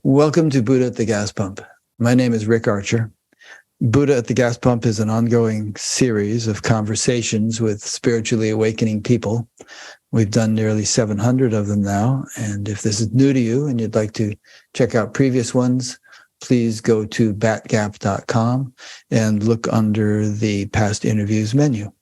Welcome to Buddha at the Gas Pump. My name is Rick Archer. Buddha at the Gas Pump is an ongoing series of conversations with spiritually awakening people. We've done nearly 700 of them now. And if this is new to you and you'd like to check out previous ones, please go to batgap.com and look under the past interviews menu.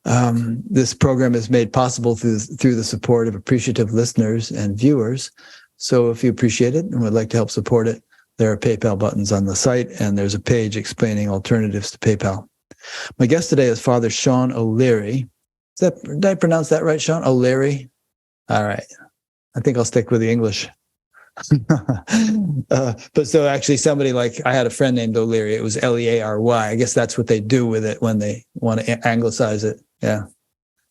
This program is made possible through the support of appreciative listeners and viewers. So if you appreciate it and would like to help support it, there are PayPal buttons on the site, and there's a page explaining alternatives to PayPal. My guest today is Father Sean O'Leary. Did I pronounce that right, Sean? O'Leary? All right. I think I'll stick with the English. But so actually somebody like, I had a friend named O'Leary. It was Leary. I guess that's what they do with it when they want to anglicize it. Yeah.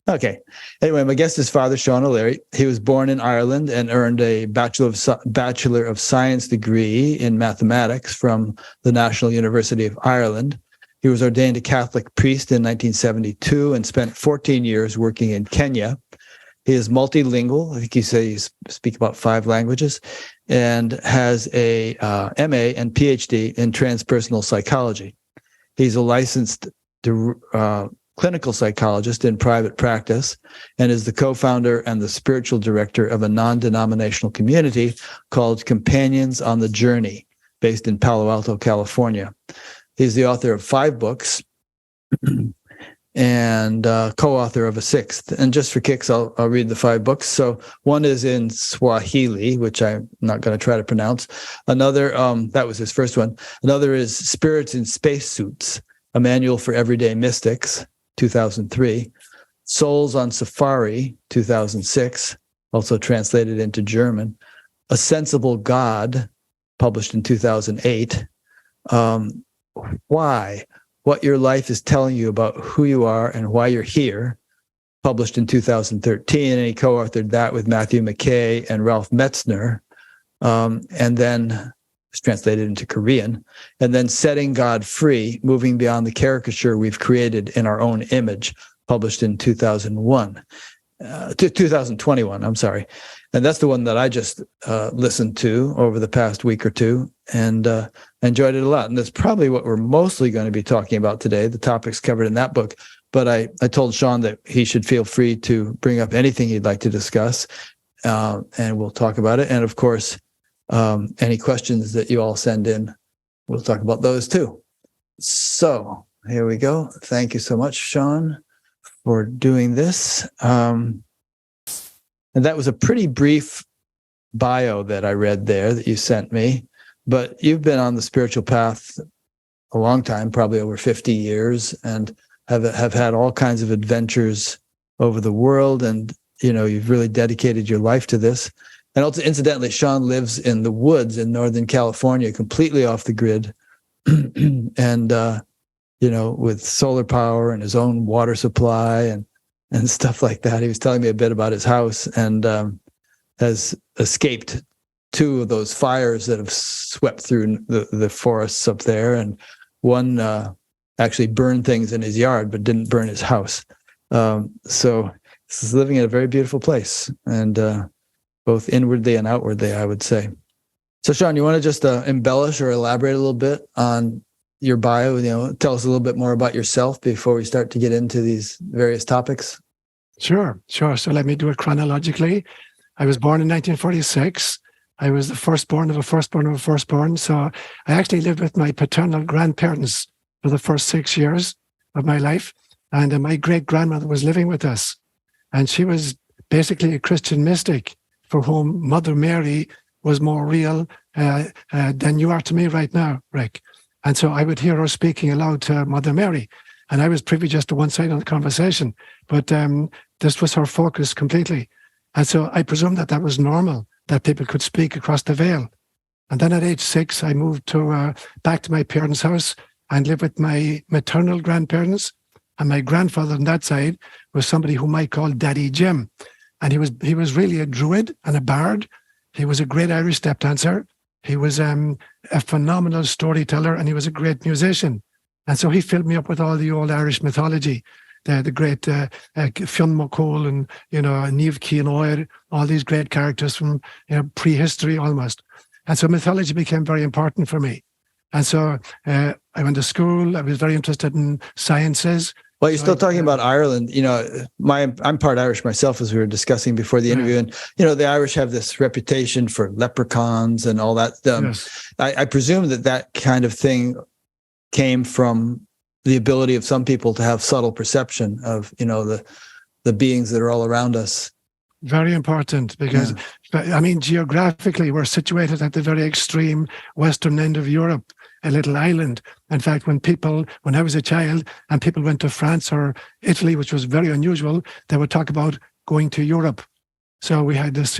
Okay. Anyway, my guest is Father Sean O'Leary. He was born in Ireland and earned a Bachelor of Science degree in mathematics from the National University of Ireland. He was ordained a Catholic priest in 1972 and spent 14 years working in Kenya. He is multilingual. I think you say he speaks about 5 languages, and has a MA and PhD in transpersonal psychology. He's a licensed clinical psychologist in private practice and is the co-founder and the spiritual director of a non-denominational community called Companions on the Journey, based in Palo Alto, California. He's the author of 5 books and co-author of a 6th. And just for kicks, I'll read the 5 books. So one is in Swahili, which I'm not going to try to pronounce. Another, that was his first one. Another is Spirits in Spacesuits, a Manual for Everyday Mystics, 2003. Souls on Safari, 2006, also translated into German. A Sensible God, published in 2008. Why? What Your Life is Telling You About Who You Are and Why You're Here, published in 2013. And he co-authored that with Matthew McKay and Ralph Metzner. And then it's translated into Korean. And then Setting God Free, Moving Beyond the Caricature We've Created in Our Own Image, published in 2021. I'm sorry. And that's the one that I just listened to over the past week or two, and enjoyed it a lot. And that's probably what we're mostly going to be talking about today, the topics covered in that book. But I told Sean that he should feel free to bring up anything he'd like to discuss, and we'll talk about it. And of course, any questions that you all send in, we'll talk about those too. So here we go. Thank you so much, Sean, for doing this. And that was a pretty brief bio that I read there that you sent me, but you've been on the spiritual path a long time, probably over 50 years, and have had all kinds of adventures over the world. And, you know, you've really dedicated your life to this. And also, incidentally, Sean lives in the woods in Northern California, completely off the grid, and, you know, with solar power and his own water supply and stuff like that. He was telling me a bit about his house, and has escaped 2 of those fires that have swept through the forests up there. And one actually burned things in his yard, but didn't burn his house. So he's living in a very beautiful place, and both inwardly and outwardly, I would say. So Sean, you want to just embellish or elaborate a little bit on your bio? You know, tell us a little bit more about yourself before we start to get into these various topics. Sure. So let me do it chronologically. I was born in 1946. I was the firstborn of a firstborn of a firstborn. So I actually lived with my paternal grandparents for the first 6 years of my life. And my great-grandmother was living with us. And she was basically a Christian mystic for whom Mother Mary was more real than you are to me right now, Rick. And so I would hear her speaking aloud to Mother Mary. And I was privy just to one side of the conversation. But this was her focus completely. And so I presumed that was normal, that people could speak across the veil. And then at age 6, I moved back to my parents' house and lived with my maternal grandparents. And my grandfather on that side was somebody whom I called Daddy Jim. And he was really a druid and a bard. He was a great Irish step dancer. He was a phenomenal storyteller, and he was a great musician. And so he filled me up with all the old Irish mythology, the great Fionn McCool and, Niamh Cian Oir, all these great characters from prehistory almost. And so mythology became very important for me. And so I went to school. I was very interested in sciences. Well, you're still talking about Ireland. I'm part Irish myself, as we were discussing before the interview. And, the Irish have this reputation for leprechauns and all that. Yes. I presume that kind of thing came from the ability of some people to have subtle perception of, the beings that are all around us. Very important because, geographically, we're situated at the very extreme western end of Europe, a little island. In fact, when I was a child and people went to France or Italy, which was very unusual, they would talk about going to Europe. So we had this,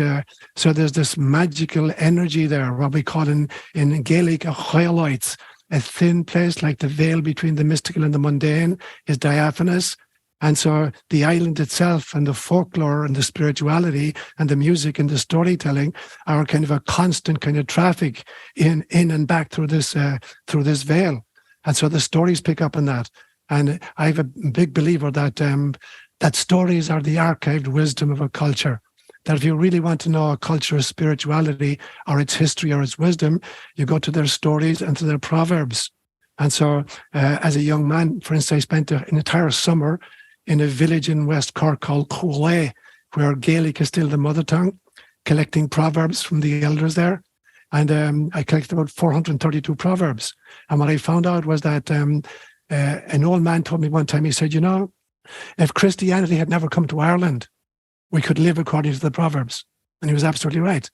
so there's this magical energy there, what we call in Gaelic a choilites, a thin place like the veil between the mystical and the mundane is diaphanous. And so the island itself and the folklore and the spirituality and the music and the storytelling are kind of a constant kind of traffic in and back through this veil. And so the stories pick up on that. And I'm a big believer that that stories are the archived wisdom of a culture. That if you really want to know a culture's spirituality or its history or its wisdom, you go to their stories and to their proverbs. And so as a young man, for instance, I spent an entire summer in a village in West Cork called Coolay, where Gaelic is still the mother tongue, collecting proverbs from the elders there. And I collected about 432 proverbs. And what I found out was that an old man told me one time, he said, if Christianity had never come to Ireland, we could live according to the proverbs. And he was absolutely right.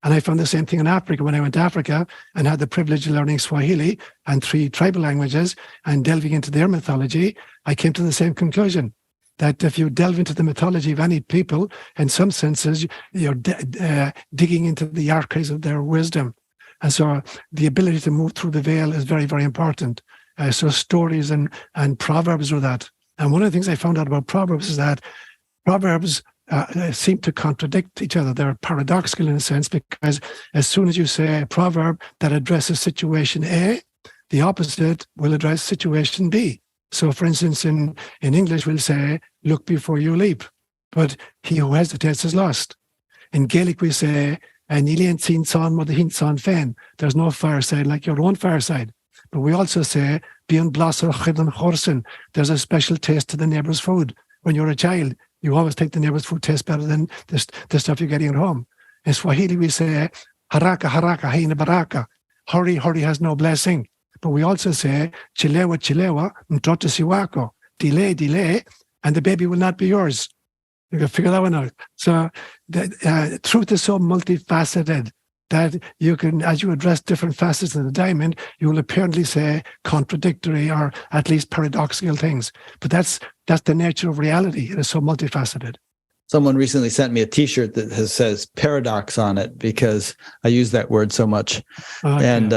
And I found the same thing in Africa. When I went to Africa and had the privilege of learning Swahili and 3 tribal languages and delving into their mythology, I came to the same conclusion, that if you delve into the mythology of any people, in some senses, you're digging into the archives of their wisdom. And so the ability to move through the veil is very, very important. So stories and proverbs are that. And one of the things I found out about proverbs is that proverbs seem to contradict each other. They're paradoxical in a sense, because as soon as you say a proverb that addresses situation A, the opposite will address situation B. So, for instance, in English, we'll say, look before you leap, but he who hesitates is lost. In Gaelic, we say, there's no fireside like your own fireside. But we also say, there's a special taste to the neighbour's food. When you're a child, you always think the neighbour's food tastes better than the stuff you're getting at home. In Swahili, we say, haraka, haraka, haina baraka. Hurry, hurry has no blessing. But we also say, chilewa, chilewa, mtoto siwako. Delay, delay, and the baby will not be yours. You can figure that one out. So the truth is so multifaceted that you can, as you address different facets of the diamond, you will apparently say contradictory or at least paradoxical things. But that's the nature of reality. It is so multifaceted. Someone recently sent me a T-shirt that says paradox on it because I use that word so much. Okay. And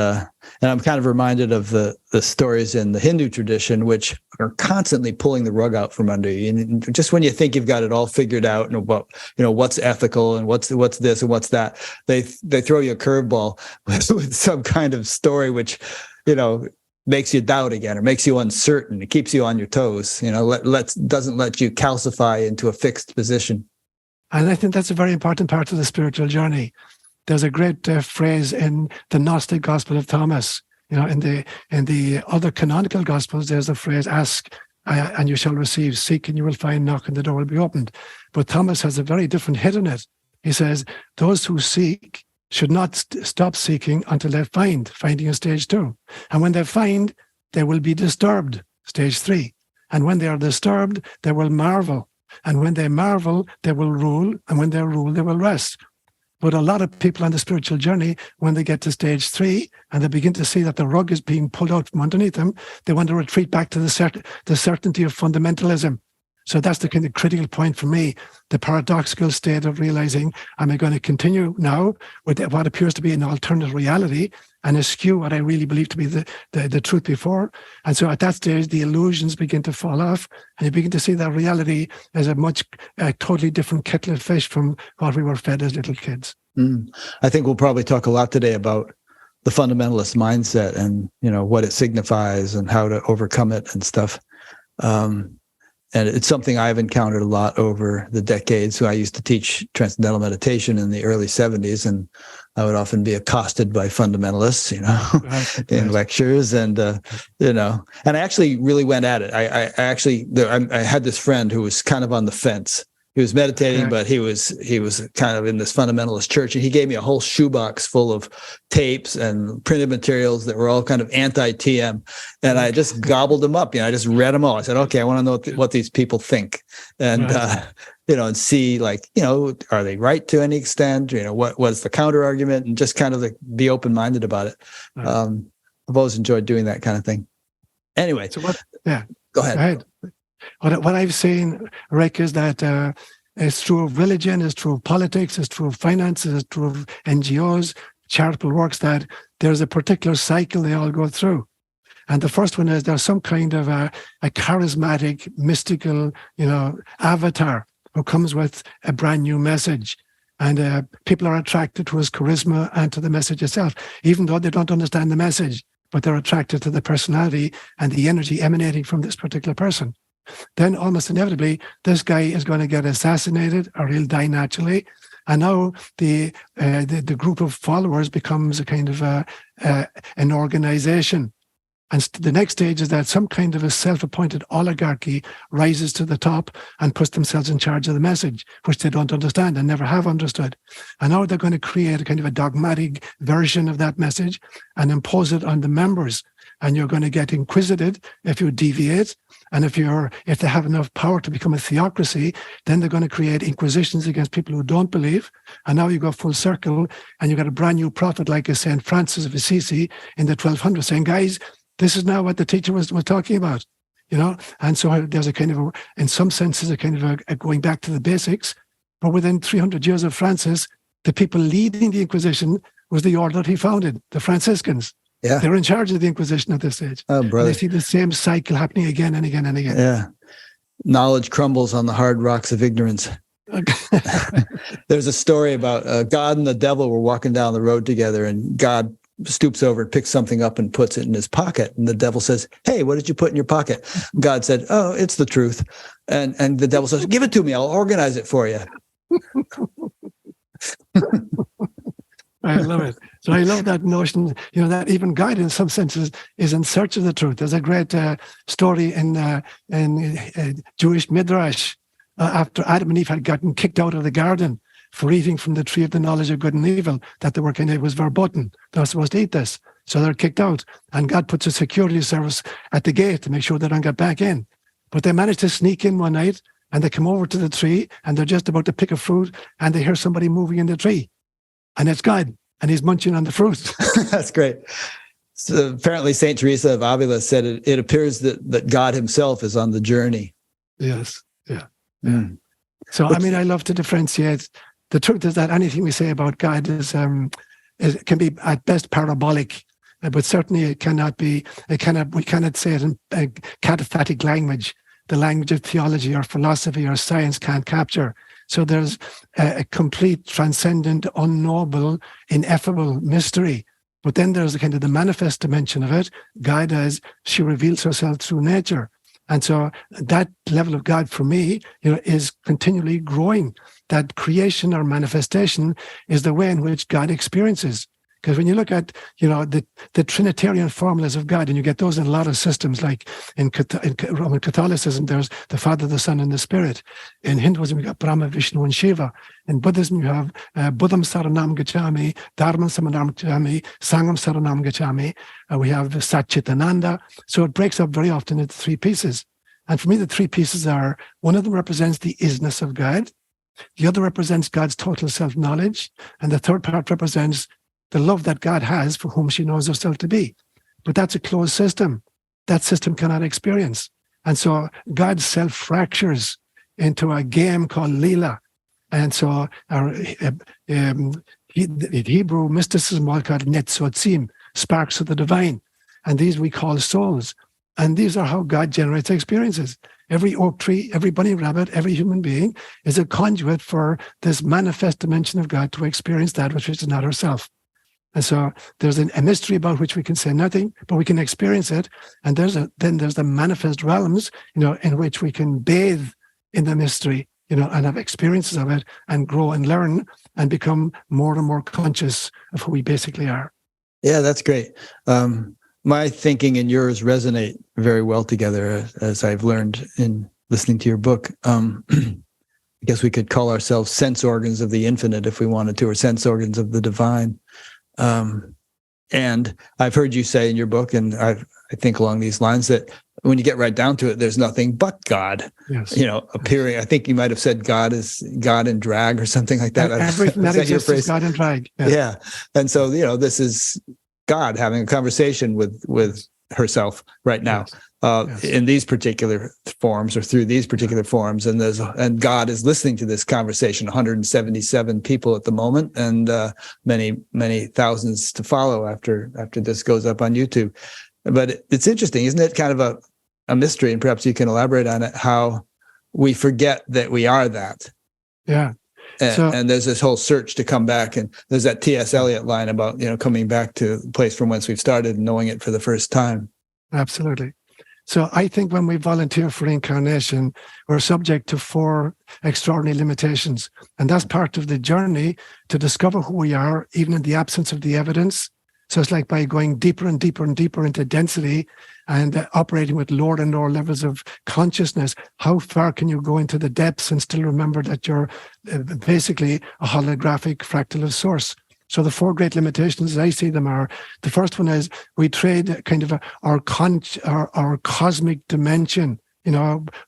I'm kind of reminded of the stories in the Hindu tradition, which are constantly pulling the rug out from under you. And just when you think you've got it all figured out and about, what's ethical and what's this and what's that, they throw you a curveball with some kind of story which, makes you doubt again or makes you uncertain. It keeps you on your toes, doesn't let you calcify into a fixed position. And I think that's a very important part of the spiritual journey. There's a great phrase in the Gnostic Gospel of Thomas. In the other canonical Gospels, there's the phrase, ask and you shall receive, seek and you will find, knock and the door will be opened. But Thomas has a very different hit on it. He says, those who seek should not stop seeking until they find, finding is stage 2. And when they find, they will be disturbed, stage 3. And when they are disturbed, they will marvel. And when they marvel, they will rule. And when they rule, they will rest. But a lot of people on the spiritual journey, when they get to stage 3 and they begin to see that the rug is being pulled out from underneath them, they want to retreat back to the certainty of fundamentalism. So that's the kind of critical point for me, the paradoxical state of realizing, am I going to continue now with what appears to be an alternate reality and eschew what I really believe to be the truth before? And so at that stage, the illusions begin to fall off and you begin to see that reality as a totally different kettle of fish from what we were fed as little kids. I think we'll probably talk a lot today about the fundamentalist mindset and, what it signifies and how to overcome it and stuff. and it's something I've encountered a lot over the decades. So I used to teach transcendental meditation in the early 70s, and I would often be accosted by fundamentalists, in lectures, and and I actually really went at it. I had this friend who was kind of on the fence. He was meditating, but he was kind of in this fundamentalist church, and he gave me a whole shoebox full of tapes and printed materials that were all kind of anti-TM, and I just gobbled them up. I just read them all. I said, okay, I want to know what these people think, and and see, are they right to any extent? What's the counter argument, and just kind of be open-minded about it. I've always enjoyed doing that kind of thing. Anyway, so go ahead. What I've seen, Rick, is that it's true of religion, it's true of politics, it's true of finances, it's true of NGOs, charitable works, that there's a particular cycle they all go through. And the first one is there's some kind of a charismatic, mystical, avatar who comes with a brand new message. And people are attracted to his charisma and to the message itself, even though they don't understand the message, but they're attracted to the personality and the energy emanating from this particular person. Then almost inevitably, this guy is going to get assassinated or he'll die naturally. And now the group of followers becomes a kind of an organization. And the next stage is that some kind of a self-appointed oligarchy rises to the top and puts themselves in charge of the message, which they don't understand and never have understood. And now they're going to create a kind of a dogmatic version of that message and impose it on the members. And you're going to get inquisited if you deviate. And if they have enough power to become a theocracy, then they're going to create inquisitions against people who don't believe. And now you go full circle, and you got a brand new prophet like St. Francis of Assisi in the 1200s saying, guys, this is now what the teacher was talking about, And so there's a kind of, in some senses, a kind of a going back to the basics. But within 300 years of Francis, the people leading the Inquisition was the order that he founded, the Franciscans. Yeah. They're in charge of the Inquisition at this stage. Oh, brother. And they see the same cycle happening again and again and again. Yeah. Knowledge crumbles on the hard rocks of ignorance. There's a story about God and the devil were walking down the road together, and God stoops over and picks something up and puts it in his pocket. And the devil says, hey, what did you put in your pocket? God said, oh, it's the truth. And the devil says, give it to me. I'll organize it for you. I love it. So I love that notion, that even God in some senses is in search of the truth. There's a great story in Jewish Midrash after Adam and Eve had gotten kicked out of the garden for eating from the tree of the knowledge of good and evil, that they were it was verboten. They're not supposed to eat this. So they're kicked out. And God puts a security service at the gate to make sure they don't get back in. But they managed to sneak in one night, and they come over to the tree, and they're just about to pick a fruit, and they hear somebody moving in the tree. And it's God, and he's munching on the fruit. That's great. So apparently St. Teresa of Avila said it appears that God himself is on the journey. Yes, yeah. Mm. So, I love to differentiate. The truth is that anything we say about God can be at best parabolic, but certainly it cannot be. We cannot say it in cataphatic language, the language of theology or philosophy or science can't capture. So there's a complete, transcendent, unknowable, ineffable mystery. But then there's a kind of the manifest dimension of it. God, as she reveals herself through nature. And so that level of God for me, is continually growing. That creation or manifestation is the way in which God experiences. Because when you look at, the Trinitarian formulas of God, and you get those in a lot of systems, like in Roman Catholicism, there's the Father, the Son, and the Spirit. In Hinduism, you got Brahma, Vishnu, and Shiva. In Buddhism, you have Buddham Saranam Gacchami, Dharmam Saranam Gacchami, Sangham Saranam Gacchami. We have Satchitananda. So it breaks up very often into three pieces. And for me, the three pieces are, one of them represents the isness of God. The other represents God's total self-knowledge. And the third part represents the love that God has for whom she knows herself to be. But that's a closed system. That system cannot experience. And so God's self fractures into a game called Leela. And so Hebrew mysticism all called Netzotzim, sparks of the divine. And these we call souls. And these are how God generates experiences. Every oak tree, every bunny rabbit, every human being is a conduit for this manifest dimension of God to experience that which is not herself. And so there's a mystery about which we can say nothing, but we can experience it. And then there's the manifest realms, in which we can bathe in the mystery, and have experiences of it and grow and learn and become more and more conscious of who we basically are. Yeah, that's great. My thinking and yours resonate very well together, as I've learned in listening to your book. I guess we could call ourselves sense organs of the infinite if we wanted to, or sense organs of the divine. And I've heard you say in your book, and I think along these lines, that when you get right down to it, there's nothing but God, yes. Appearing. I think you might have said God is God in drag or something like that. Everything that exists is God in drag. Yeah. And so, this is God having a conversation with herself right now. Yes. In these particular forms, or through these particular forms, and God is listening to this conversation. 177 people at the moment, and many thousands to follow after this goes up on YouTube. But it's interesting, isn't it? Kind of a mystery, and perhaps you can elaborate on it. How we forget that we are that. Yeah. And there's this whole search to come back, and there's that T.S. Eliot line about coming back to the place from whence we've started and knowing it for the first time. Absolutely. So I think when we volunteer for reincarnation, we're subject to 4 extraordinary limitations. And that's part of the journey to discover who we are, even in the absence of the evidence. So it's like by going deeper and deeper and deeper into density and operating with lower and lower levels of consciousness, how far can you go into the depths and still remember that you're basically a holographic fractal of source? So the 4 great limitations, as I see them, are: the first one is we trade kind of our cosmic dimension,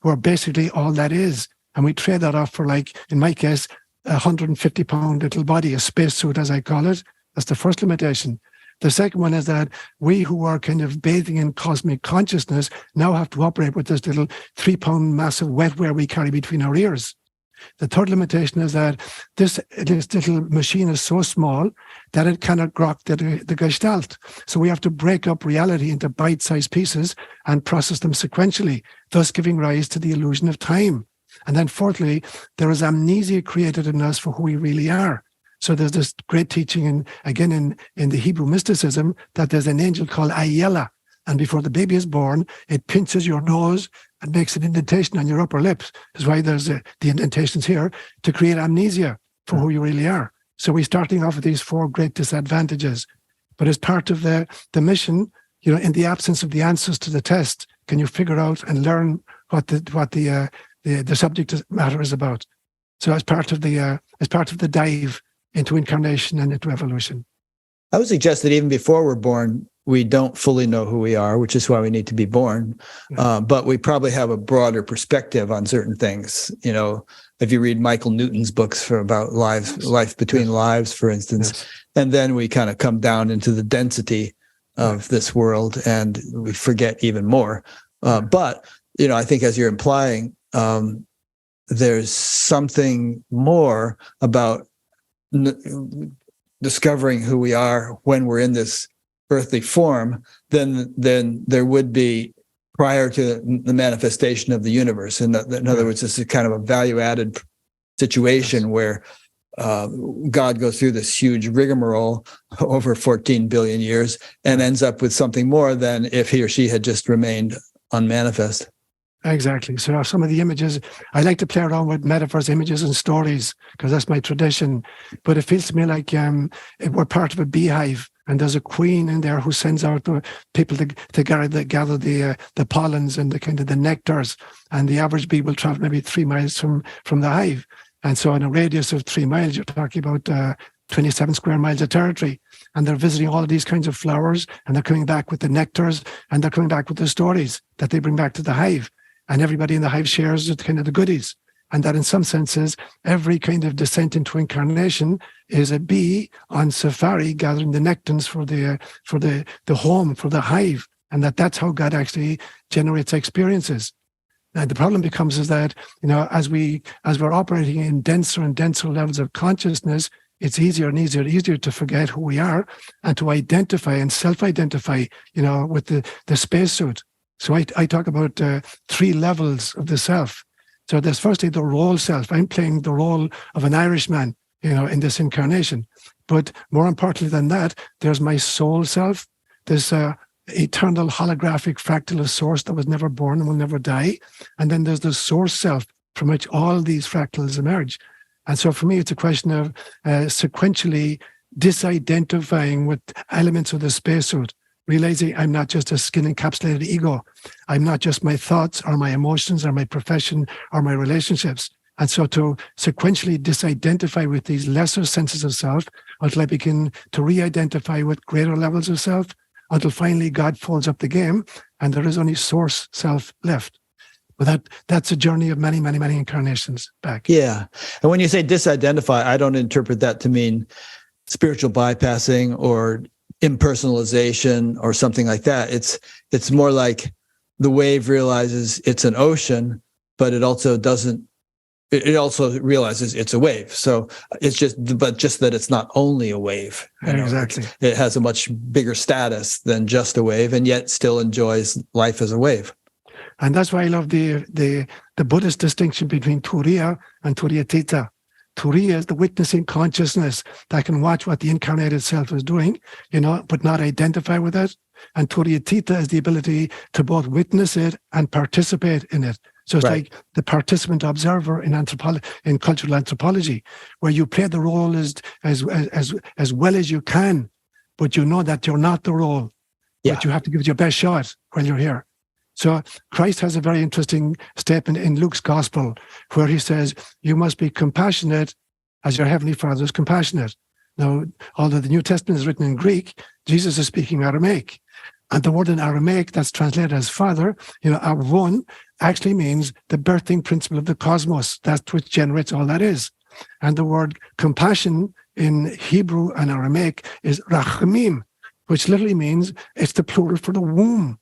where basically all that is. And we trade that off for, like, in my case, a 150-pound little body, a spacesuit, as I call it. That's the first limitation. The second one is that we who are kind of bathing in cosmic consciousness now have to operate with this little 3-pound massive wetware we carry between our ears. The third limitation is that this little machine is so small that it cannot grok the gestalt. So we have to break up reality into bite-sized pieces and process them sequentially, thus giving rise to the illusion of time. And then fourthly, there is amnesia created in us for who we really are. So there's this great teaching in the Hebrew mysticism that there's an angel called Ayela. And before the baby is born, it pinches your nose and makes an indentation on your upper lips. That's why there's the indentations here, to create amnesia for who you really are. So we're starting off with these 4 great disadvantages. But as part of the mission, in the absence of the answers to the test, can you figure out and learn what the subject matter is about? So as part of the dive into incarnation and into evolution. I would suggest that even before we're born, we don't fully know who we are, which is why we need to be born. But we probably have a broader perspective on certain things. If you read Michael Newton's books about life between lives, for instance, and then we kind of come down into the density of this world, and we forget even more. But I think, as you're implying, there's something more about discovering who we are when we're in this earthly form than there would be prior to the manifestation of the universe. In other words, this is kind of a value-added situation where God goes through this huge rigmarole over 14 billion years and ends up with something more than if he or she had just remained unmanifest. Exactly. So some of the images, I like to play around with metaphors, images, and stories, because that's my tradition. But it feels to me like we're part of a beehive, and there's a queen in there who sends out people to gather the pollens and the kind of the nectars. And the average bee will travel maybe 3 miles from the hive. And so in a radius of 3 miles, you're talking about 27 square miles of territory. And they're visiting all of these kinds of flowers, and they're coming back with the nectars, and they're coming back with the stories that they bring back to the hive. And everybody in the hive shares kind of the goodies. And that in some senses, every kind of descent into incarnation is a bee on safari gathering the nectars for the home, for the hive. And that's how God actually generates experiences. Now, the problem becomes is that, as we're operating in denser and denser levels of consciousness, it's easier and easier to forget who we are and to identify and self-identify, with the spacesuit. So I talk about 3 levels of the self. So there's firstly the role self. I'm playing the role of an Irishman, in this incarnation. But more importantly than that, there's my soul self, this eternal holographic fractal of source that was never born and will never die. And then there's the source self from which all these fractals emerge. And so for me, it's a question of sequentially disidentifying with elements of the spacesuit, realizing I'm not just a skin encapsulated ego. I'm not just my thoughts or my emotions or my profession or my relationships. And so to sequentially disidentify with these lesser senses of self until I begin to re-identify with greater levels of self, until finally God folds up the game and there is only source self left. But that's a journey of many, many, many incarnations back. Yeah. And when you say disidentify, I don't interpret that to mean spiritual bypassing or impersonalization or something like that. It's more like the wave realizes it's an ocean, but it also realizes it's a wave. So it's just that it's not only a wave. Exactly. It has a much bigger status than just a wave, and yet still enjoys life as a wave. And that's why I love the Buddhist distinction between Turiya and Turiyatita. Turiya is the witnessing consciousness that can watch what the incarnated self is doing, but not identify with it. And Turiyatita is the ability to both witness it and participate in it. So it's like the participant observer in cultural anthropology, where you play the role as well as you can, but you know that you're not the role. Yeah. But you have to give it your best shot while you're here. So Christ has a very interesting statement in Luke's gospel where he says, you must be compassionate as your heavenly Father is compassionate. Now, although the New Testament is written in Greek, Jesus is speaking Aramaic. And the word in Aramaic that's translated as Father, Avon, actually means the birthing principle of the cosmos. That's what generates all that is. And the word compassion in Hebrew and Aramaic is rachamim, which literally means it's the plural for the womb.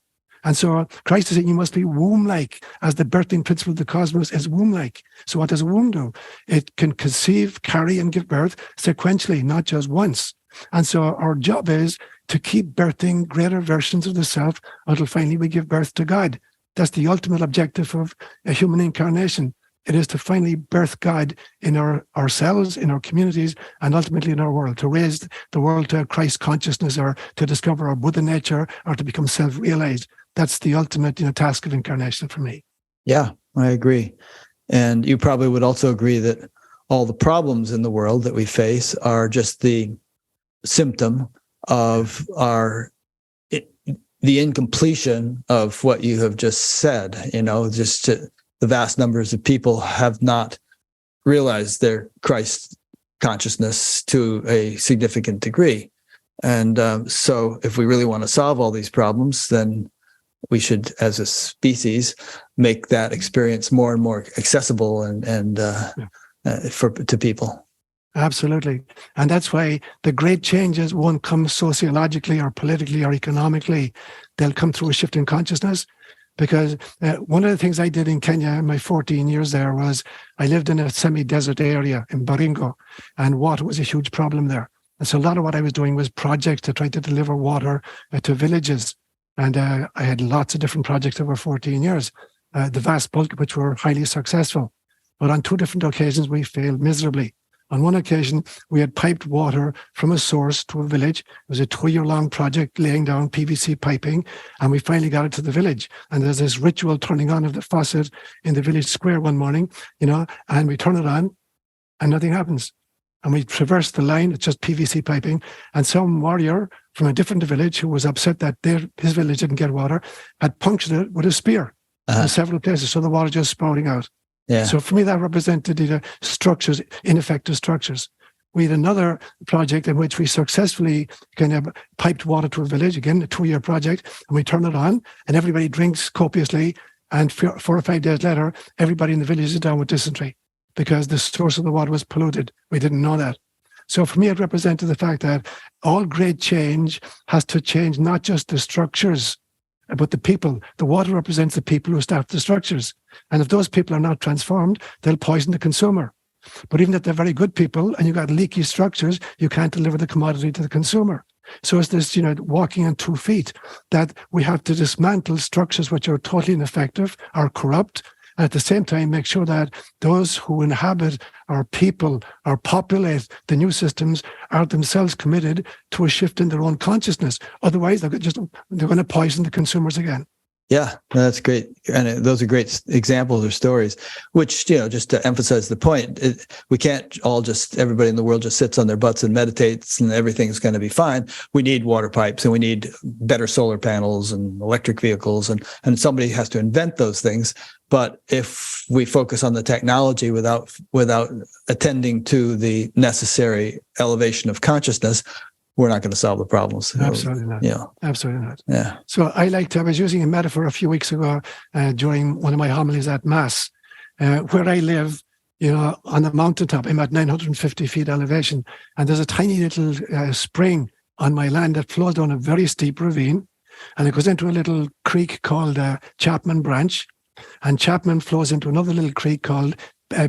And so Christ is saying you must be womb-like, as the birthing principle of the cosmos is womb-like. So what does a womb do? It can conceive, carry, and give birth sequentially, not just once. And so our job is to keep birthing greater versions of the self until finally we give birth to God. That's the ultimate objective of a human incarnation. It is to finally birth God in ourselves, in our communities, and ultimately in our world, to raise the world to Christ consciousness, or to discover our Buddha nature, or to become self-realized. That's the ultimate task of incarnation for me. Yeah, I agree. And you probably would also agree that all the problems in the world that we face are just the symptom of the incompletion of what you have just said. The vast numbers of people have not realized their Christ consciousness to a significant degree. And so if we really want to solve all these problems, then we should, as a species, make that experience more and more accessible to people. Absolutely. And that's why the great changes won't come sociologically or politically or economically. They'll come through a shift in consciousness. Because one of the things I did in Kenya in my 14 years there was I lived in a semi-desert area in Baringo, and water was a huge problem there. And so a lot of what I was doing was projects to try to deliver water to villages. And I had lots of different projects over 14 years, the vast bulk of which were highly successful. But on two different occasions, we failed miserably. On one occasion, we had piped water from a source to a village. It was a 2-year-long project laying down PVC piping, and we finally got it to the village. And there's this ritual turning on of the faucet in the village square one morning, and we turn it on, and nothing happens. And we traverse the line, it's just PVC piping, and some warrior from a different village who was upset that his village didn't get water had punctured it with a spear in several places, so the water just spouting out. Yeah. So for me, that represented structures, ineffective structures. We had another project in which we successfully kind of piped water to a village, again, a 2-year project, and we turn it on, and everybody drinks copiously, and 4 or 5 days later, everybody in the village is down with dysentery because the source of the water was polluted. We didn't know that. So for me, it represented the fact that all great change has to change not just the structures, but the people. The water represents the people who start the structures. And if those people are not transformed, they'll poison the consumer. But even if they're very good people and you've got leaky structures, you can't deliver the commodity to the consumer. So it's this, walking on 2 feet, that we have to dismantle structures which are totally ineffective, are corrupt, At the same time, make sure that those who inhabit or people or populate the new systems are themselves committed to a shift in their own consciousness. Otherwise, they're going to poison the consumers again. Yeah, that's great. And those are great examples or stories, which, just to emphasize the point, we can't all everybody in the world just sits on their butts and meditates and everything's going to be fine. We need water pipes and we need better solar panels and electric vehicles, and somebody has to invent those things. But if we focus on the technology without attending to the necessary elevation of consciousness, we're not going to solve the problems. Absolutely not. Yeah. Absolutely not. Yeah. So I was using a metaphor a few weeks ago during one of my homilies at Mass, where I live, on a mountaintop. I'm at 950 feet elevation, and there's a tiny little spring on my land that flows down a very steep ravine, and it goes into a little creek called Chapman Branch, and Chapman flows into another little creek called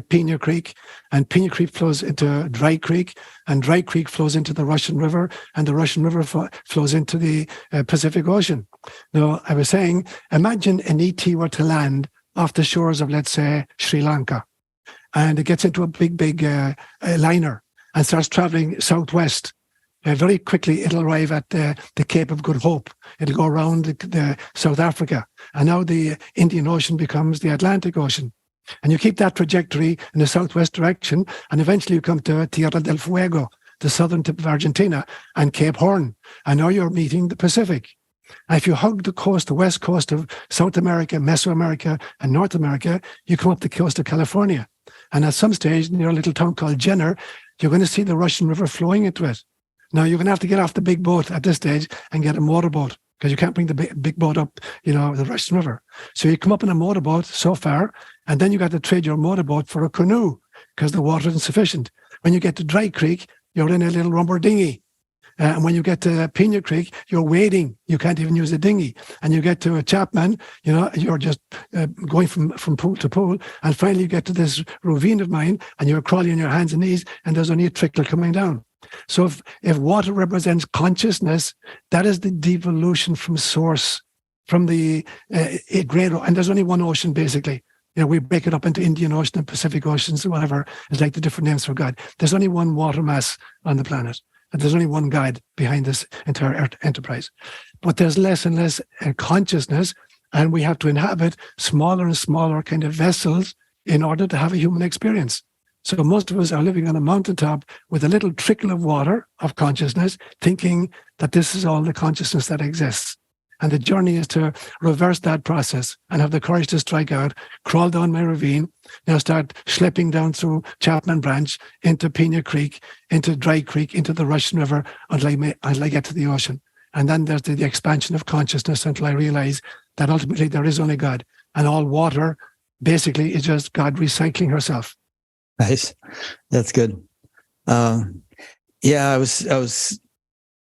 Pena Creek, and Pena Creek flows into Dry Creek, and Dry Creek flows into the Russian River, and the Russian River flows into the Pacific Ocean. Now, I was saying, imagine an ET were to land off the shores of, let's say, Sri Lanka, and it gets into a big liner and starts traveling southwest. Very quickly, it'll arrive at the Cape of Good Hope. It'll go around the South Africa, and now the Indian Ocean becomes the Atlantic Ocean. And you keep that trajectory in the southwest direction, and eventually you come to Tierra del Fuego, the southern tip of Argentina, and Cape Horn. And now you're meeting the Pacific. And if you hug the west coast of South America, Mesoamerica, and North America, you come up the coast of California. And at some stage, near a little town called Jenner, you're going to see the Russian River flowing into it. Now, you're going to have to get off the big boat at this stage and get a motorboat, because you can't bring the big boat up, the Russian River. So you come up in a motorboat so far, and then you got to trade your motorboat for a canoe because the water isn't sufficient. When you get to Dry Creek, you're in a little rubber dinghy. And when you get to Pena Creek, you're wading. You can't even use a dinghy. And you get to a Chapman, you're just going from pool to pool. And finally, you get to this ravine of mine, and you're crawling on your hands and knees, and there's only a trickle coming down. So if water represents consciousness, that is the devolution from source, from the great, and there's only one ocean, basically. We break it up into Indian Ocean and Pacific Oceans, whatever. It's like the different names for God. There's only one water mass on the planet, and there's only one God behind this entire enterprise. But there's less and less consciousness, and we have to inhabit smaller and smaller kind of vessels in order to have a human experience. So most of us are living on a mountaintop with a little trickle of water of consciousness, thinking that this is all the consciousness that exists. And the journey is to reverse that process and have the courage to strike out, crawl down my ravine, now start schlepping down through Chapman Branch, into Pena Creek, into Dry Creek, into the Russian River, until I get to the ocean. And then there's the expansion of consciousness until I realize that ultimately there is only God. And all water basically is just God recycling herself. Nice. That's good. I was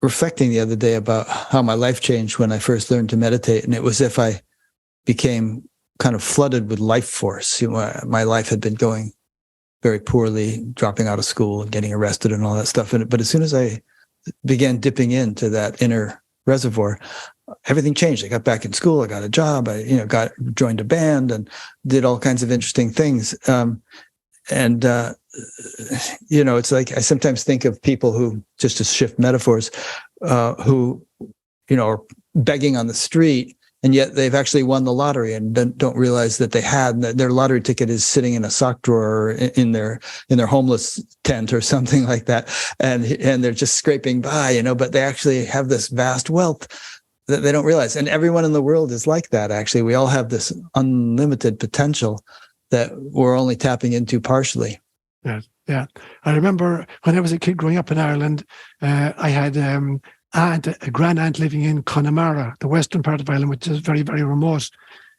reflecting the other day about how my life changed when I first learned to meditate. And it was if I became kind of flooded with life force. My life had been going very poorly, dropping out of school and getting arrested and all that stuff. But as soon as I began dipping into that inner reservoir, everything changed. I got back in school. I got a job. I, joined a band and did all kinds of interesting things. It's like I sometimes think of people who, just to shift metaphors, who, are begging on the street, and yet they've actually won the lottery and don't realize that they had their lottery ticket is sitting in a sock drawer in their homeless tent or something like that, and they're just scraping by, but they actually have this vast wealth that they don't realize. And everyone in the world is like that. Actually, we all have this unlimited potential that we're only tapping into partially. Yeah. I remember when I was a kid growing up in Ireland, I had a grand aunt living in Connemara, the western part of Ireland, which is very, very remote.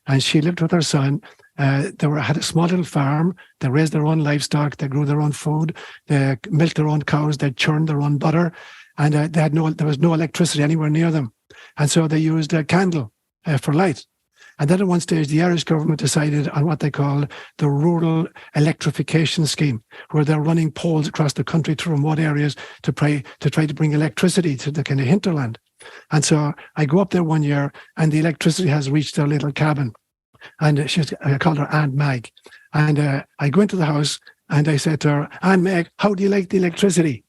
And she lived with her son. Had a small little farm. They raised their own livestock. They grew their own food. They milked their own cows. They churned their own butter. And there was no electricity anywhere near them. And so they used a candle for light. And then at one stage, the Irish government decided on what they call the Rural Electrification Scheme, where they're running poles across the country to remote areas to try to bring electricity to the kind of hinterland. And so I go up there one year, and the electricity has reached their little cabin. And I called her Aunt Mag. And I go into the house and I said to her, Aunt Meg, how do you like the electricity?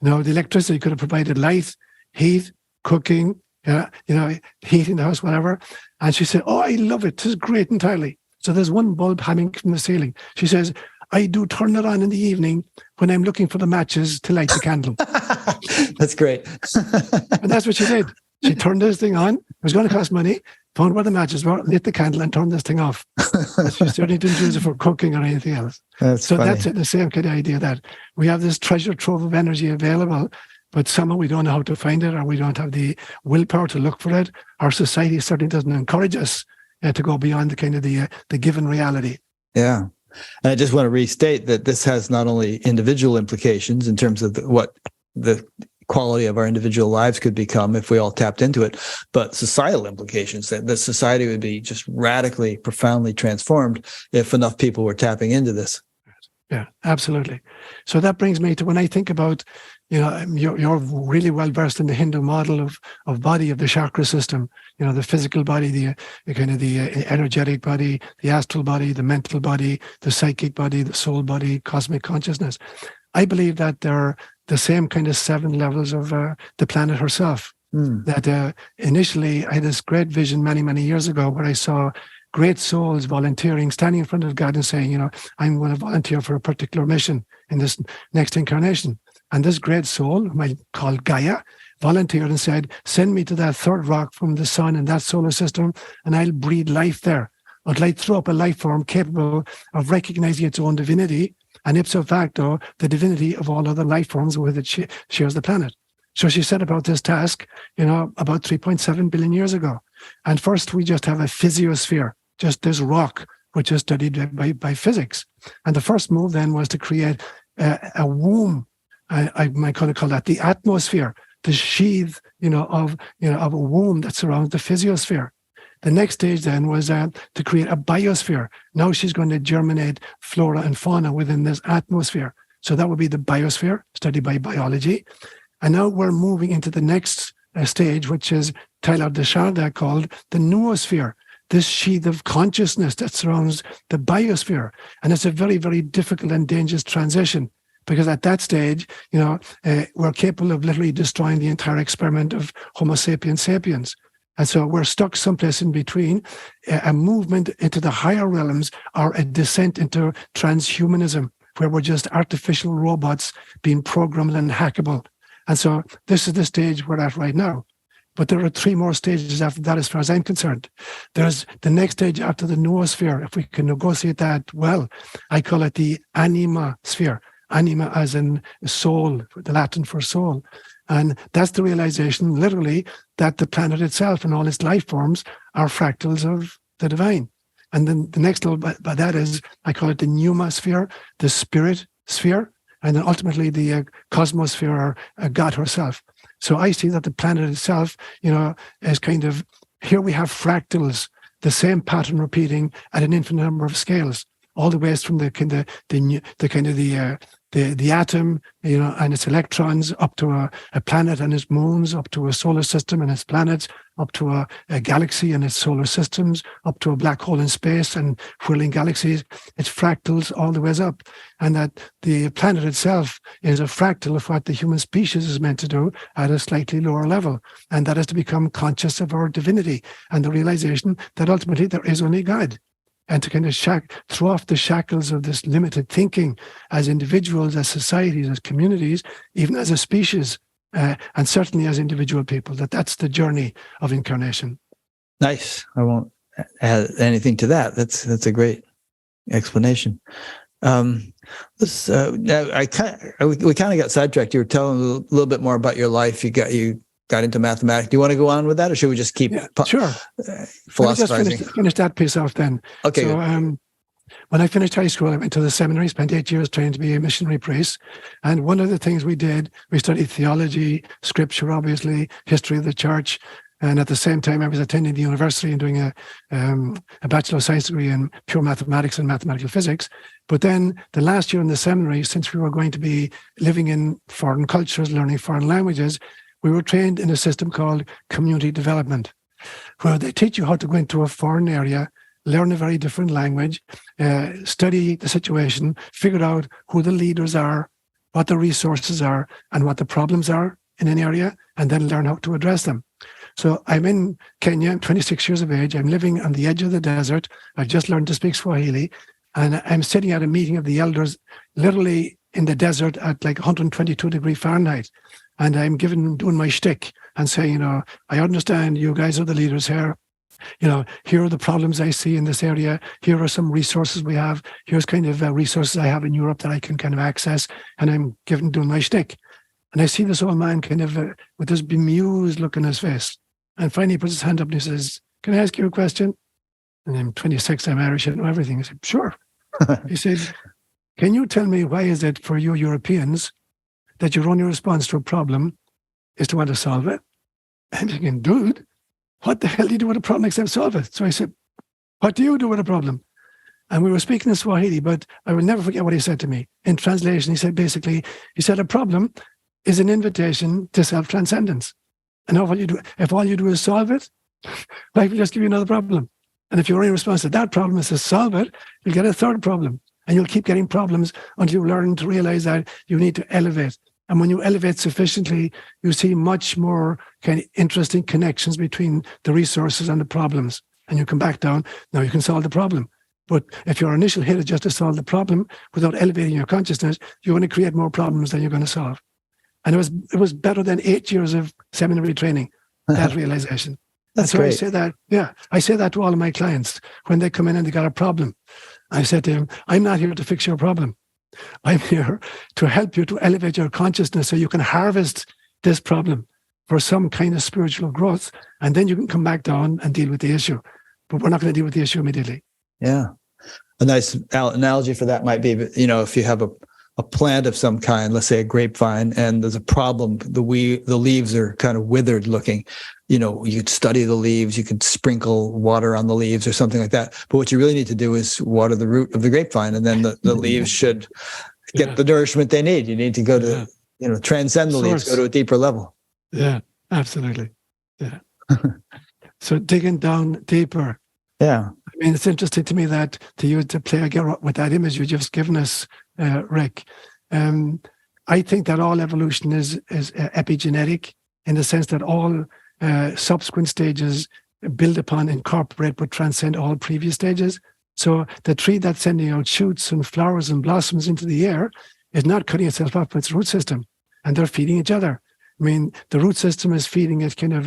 The electricity could have provided light, heat, cooking, heat in the house, whatever. And she said, oh, I love it. This is great entirely. So there's one bulb hanging from the ceiling. She says, I do turn it on in the evening when I'm looking for the matches to light the candle. That's great. And that's what she did. She turned this thing on. It was going to cost money. Found where the matches were, lit the candle, and turned this thing off. She certainly didn't use it for cooking or anything else. That's funny. That's the same kind of idea, that we have this treasure trove of energy available, but somehow we don't know how to find it, or we don't have the willpower to look for it. Our society certainly doesn't encourage us to go beyond the kind of the given reality. Yeah. And I just want to restate that this has not only individual implications in terms of what the quality of our individual lives could become if we all tapped into it, but societal implications, that the society would be just radically, profoundly transformed if enough people were tapping into this. Yeah, absolutely. So that brings me to, when I think about, you're really well versed in the Hindu model of body, of the chakra system, the physical body, the kind of the energetic body, the astral body, the mental body, the psychic body, the soul body, cosmic consciousness. I believe that they're the same kind of 7 levels of the planet herself. That initially I had this great vision many, many years ago where I saw great souls volunteering, standing in front of God and saying, I'm going to volunteer for a particular mission in this next incarnation. And this great soul, whom I called Gaia, volunteered and said, send me to that third rock from the sun in that solar system, and I'll breathe life there. Until I throw up a life form capable of recognizing its own divinity, and ipso facto, the divinity of all other life forms with which it shares the planet. So she set about this task, about 3.7 billion years ago. And first, we just have a physiosphere, just this rock, which is studied by physics. And the first move then was to create a womb. I might kind of call that the atmosphere, the sheath, of a womb that surrounds the physiosphere. The next stage then was to create a biosphere. Now she's going to germinate flora and fauna within this atmosphere. So that would be the biosphere, studied by biology. And now we're moving into the next stage, which is Teilhard de Chardin called the noosphere, this sheath of consciousness that surrounds the biosphere. And it's a very, very difficult and dangerous transition, because at that stage, we're capable of literally destroying the entire experiment of Homo sapiens sapiens. And so we're stuck someplace in between, a movement into the higher realms or a descent into transhumanism, where we're just artificial robots being programmed and hackable. And so this is the stage we're at right now. But there are 3 more stages after that, as far as I'm concerned. There's the next stage after the noosphere. If we can negotiate that well, I call it the anima sphere. Anima as in soul, the Latin for soul. And that's the realization, literally, that the planet itself and all its life forms are fractals of the divine. And then the next level by that is, I call it the pneuma sphere, the spirit sphere, and then ultimately the cosmosphere, or God herself. So I see that the planet itself, is kind of, here we have fractals, the same pattern repeating at an infinite number of scales, all the ways from the atom, and its electrons, up to a planet and its moons, up to a solar system and its planets, up to a galaxy and its solar systems, up to a black hole in space and whirling galaxies. It's fractals all the ways up. And that the planet itself is a fractal of what the human species is meant to do at a slightly lower level. And that is to become conscious of our divinity and the realization that ultimately there is only God. And to kind of throw off the shackles of this limited thinking as individuals, as societies, as communities, even as a species, and certainly as individual people, that's the journey of incarnation. Nice. I won't add anything to that. That's a great explanation. We kind of got sidetracked. You were telling a little bit more about your life. You got into mathematics. Do you want to go on with that, or should we just keep sure. philosophizing? Let me just finish that piece off then. Okay. So when I finished high school, I went to the seminary, spent 8 years trained to be a missionary priest. And one of the things we did, we studied theology, scripture, obviously, history of the church. And at the same time, I was attending the university and doing a Bachelor of Science degree in pure mathematics and mathematical physics. But then the last year in the seminary, since we were going to be living in foreign cultures, learning foreign languages, we were trained in a system called community development, where they teach you how to go into a foreign area, learn a very different language, study the situation, figure out who the leaders are, what the resources are, and what the problems are in an area, and then learn how to address them. So I'm in Kenya, I'm 26 years of age. I'm living on the edge of the desert. I've just learned to speak Swahili. And I'm sitting at a meeting of the elders, literally in the desert at like 122 degrees Fahrenheit. And I'm doing my shtick and saying, I understand you guys are the leaders here. Here are the problems I see in this area. Here are some resources we have. Here's kind of resources I have in Europe that I can kind of access. And I'm doing my shtick. And I see this old man kind of with this bemused look on his face. And finally he puts his hand up and he says, "Can I ask you a question?" And I'm 26, I'm Irish, I know everything. I said, "Sure." He said, "Can you tell me why is it for you Europeans that your only response to a problem is to want to solve it?" I'm thinking, dude, what the hell do you do with a problem except solve it? So I said, "What do you do with a problem?" And we were speaking in Swahili, but I will never forget what he said to me. In translation, he said, a problem is an invitation to self-transcendence. And if all you do is solve it, life will just give you another problem. And if your only response to that problem is to solve it, you'll get a third problem. And you'll keep getting problems until you learn to realize that you need to elevate. And when you elevate sufficiently, you see much more kind of interesting connections between the resources and the problems. And you come back down, now you can solve the problem. But if your initial hit is just to solve the problem without elevating your consciousness, you're going to create more problems than you're going to solve. And it was better than 8 years of seminary training, that realization. That's so great. I say that to all of my clients when they come in and they got a problem. I said to them, "I'm not here to fix your problem. I'm here to help you to elevate your consciousness so you can harvest this problem for some kind of spiritual growth, and then you can come back down and deal with the issue. But we're not going to deal with the issue immediately." Yeah. A nice analogy for that might be, if you have a plant of some kind, let's say a grapevine, and there's a problem, the leaves are kind of withered looking. You could study the leaves, you could sprinkle water on the leaves or something like that. But what you really need to do is water the root of the grapevine, and then the leaves should get the nourishment they need. You need to go to, transcend the leaves, go to a deeper level. Yeah, absolutely. Yeah. So digging down deeper. Yeah. I mean, it's interesting to me that to play again with that image you just given us, Rick. I think that all evolution is epigenetic in the sense that all subsequent stages build upon, incorporate, but transcend all previous stages. So the tree that's sending out shoots and flowers and blossoms into the air is not cutting itself off from its root system, and they're feeding each other. I mean, the root system is feeding it kind of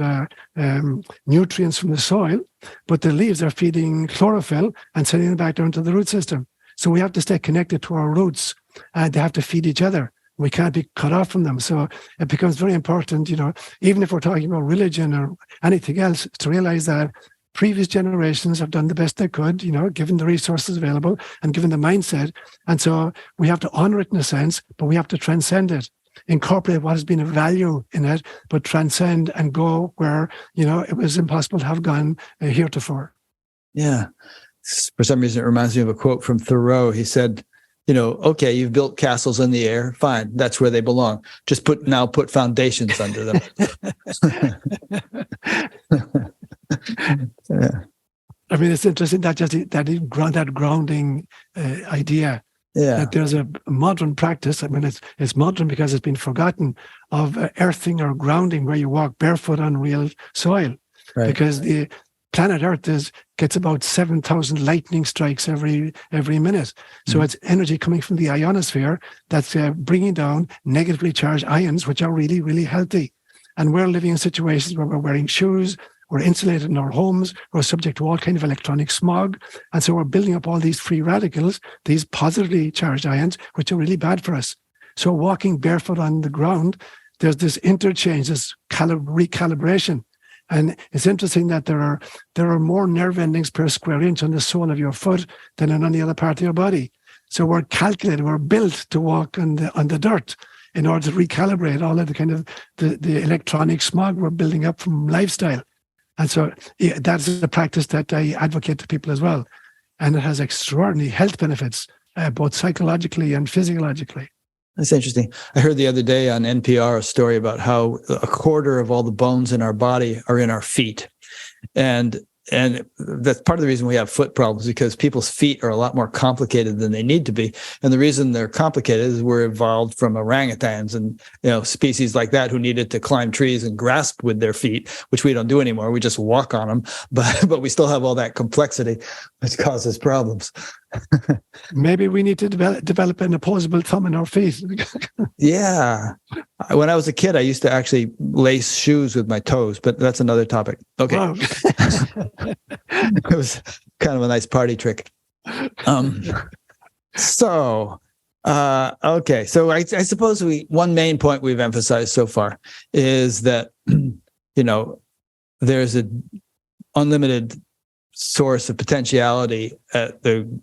nutrients from the soil, but the leaves are feeding chlorophyll and sending them back down to the root system. So we have to stay connected to our roots. They have to feed each other. We can't be cut off from them. So it becomes very important, even if we're talking about religion or anything else, to realize that previous generations have done the best they could, given the resources available and given the mindset. And so we have to honor it in a sense, but we have to transcend it. Incorporate what has been of value in it, but transcend and go where, it was impossible to have gone heretofore. Yeah. For some reason, it reminds me of a quote from Thoreau. He said, okay, you've built castles in the air. Fine. That's where they belong. Just put foundations under them. Yeah. I mean, it's interesting that grounding idea. Yeah. That there's a modern practice. I mean, it's modern because it's been forgotten, of earthing or grounding, where you walk barefoot on real soil. Right. Because the planet Earth gets about 7,000 lightning strikes every minute. So it's energy coming from the ionosphere that's bringing down negatively charged ions, which are really, really healthy. And we're living in situations where we're wearing shoes, we're insulated in our homes, we're subject to all kind of electronic smog. And so we're building up all these free radicals, these positively charged ions, which are really bad for us. So walking barefoot on the ground, there's this interchange, this recalibration. And it's interesting that there are more nerve endings per square inch on the sole of your foot than on any other part of your body. So we're calculated, we're built to walk on the dirt in order to recalibrate all of the kind of the electronic smog we're building up from lifestyle. And so that's a practice that I advocate to people as well. And it has extraordinary health benefits, both psychologically and physiologically. That's interesting. I heard the other day on NPR a story about how a quarter of all the bones in our body are in our feet. And and that's part of the reason we have foot problems, because people's feet are a lot more complicated than they need to be. And the reason they're complicated is we're evolved from orangutans and species like that who needed to climb trees and grasp with their feet, which we don't do anymore. We just walk on them, but we still have all that complexity, which causes problems. Maybe we need to develop an opposable thumb in our feet. Yeah. When I was a kid, I used to actually lace shoes with my toes, but that's another topic. Okay. Wow. It was kind of a nice party trick. Okay. So I suppose one main point we've emphasized so far is that, there's an unlimited source of potentiality at the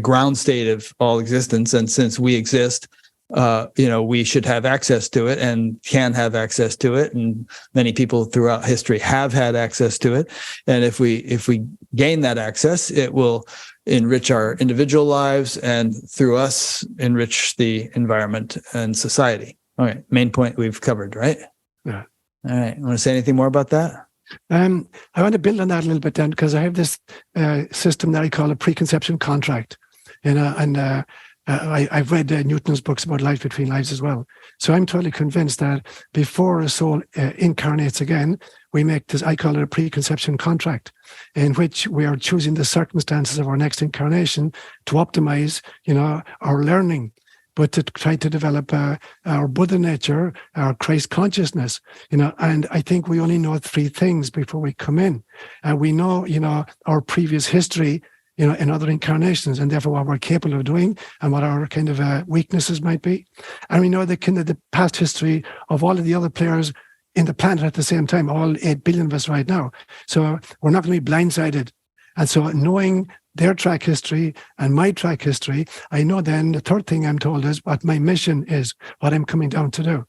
ground state of all existence. And since we exist, we should have access to it and can have access to it. And many people throughout history have had access to it. And if we gain that access, it will enrich our individual lives and through us enrich the environment and society. All right. Main point we've covered, right? Yeah. All right. Want to say anything more about that? I want to build on that a little bit then, because I have this system that I call a preconception contract, I've read Newton's books about life between lives as well. So I'm totally convinced that before a soul incarnates again, we make this, I call it a preconception contract, in which we are choosing the circumstances of our next incarnation to optimize, our learning, but to try to develop our Buddha nature, our Christ consciousness, and I think we only know three things before we come in. We know, our previous history, in other incarnations, and therefore what we're capable of doing and what our kind of weaknesses might be. And we know the past history of all of the other players in the planet at the same time, all 8 billion of us right now. So we're not going to be blindsided. And so knowing their track history and my track history, I know then the third thing I'm told is what my mission is, what I'm coming down to do.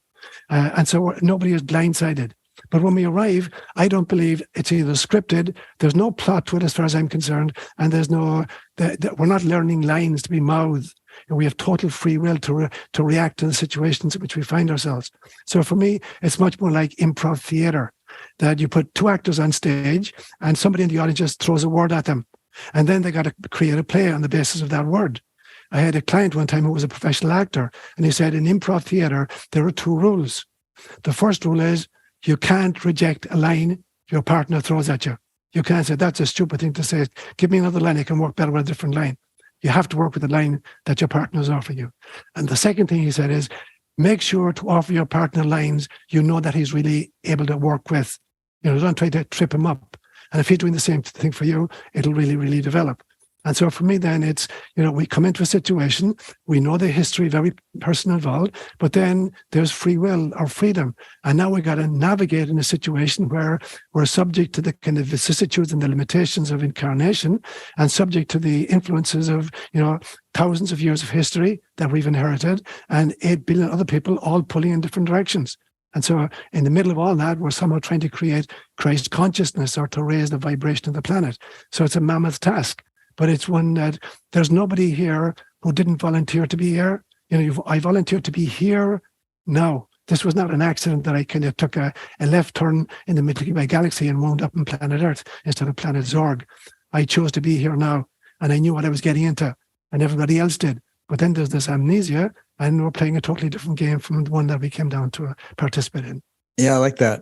And so nobody is blindsided. But when we arrive, I don't believe it's either scripted, there's no plot to it as far as I'm concerned, and there's we're not learning lines to be mouthed. And we have total free will to react to the situations in which we find ourselves. So for me, it's much more like improv theater, that you put 2 actors on stage and somebody in the audience just throws a word at them. And then they got to create a play on the basis of that word. I had a client one time who was a professional actor, and he said in improv theater, there are 2 rules. The first rule is you can't reject a line your partner throws at you. You can't say, that's a stupid thing to say. Give me another line, I can work better with a different line. You have to work with the line that your partner is offering you. And the second thing he said is, make sure to offer your partner lines you know that he's really able to work with. Don't try to trip him up. And if he's doing the same thing for you, it'll really, really develop. And so for me, then it's, we come into a situation, we know the history of every person involved, but then there's free will or freedom. And now we got to navigate in a situation where we're subject to the kind of vicissitudes and the limitations of incarnation, and subject to the influences of, thousands of years of history that we've inherited, and 8 billion other people all pulling in different directions. And so in the middle of all that, we're somehow trying to create Christ consciousness or to raise the vibration of the planet. So it's a mammoth task. But it's one that there's nobody here who didn't volunteer to be here. I volunteered to be here now. This was not an accident that I kind of took a left turn in the Milky Way galaxy and wound up on planet Earth instead of planet Zorg. I chose to be here now, and I knew what I was getting into, and everybody else did. But then there's this amnesia, and we're playing a totally different game from the one that we came down to participate in. Yeah, I like that.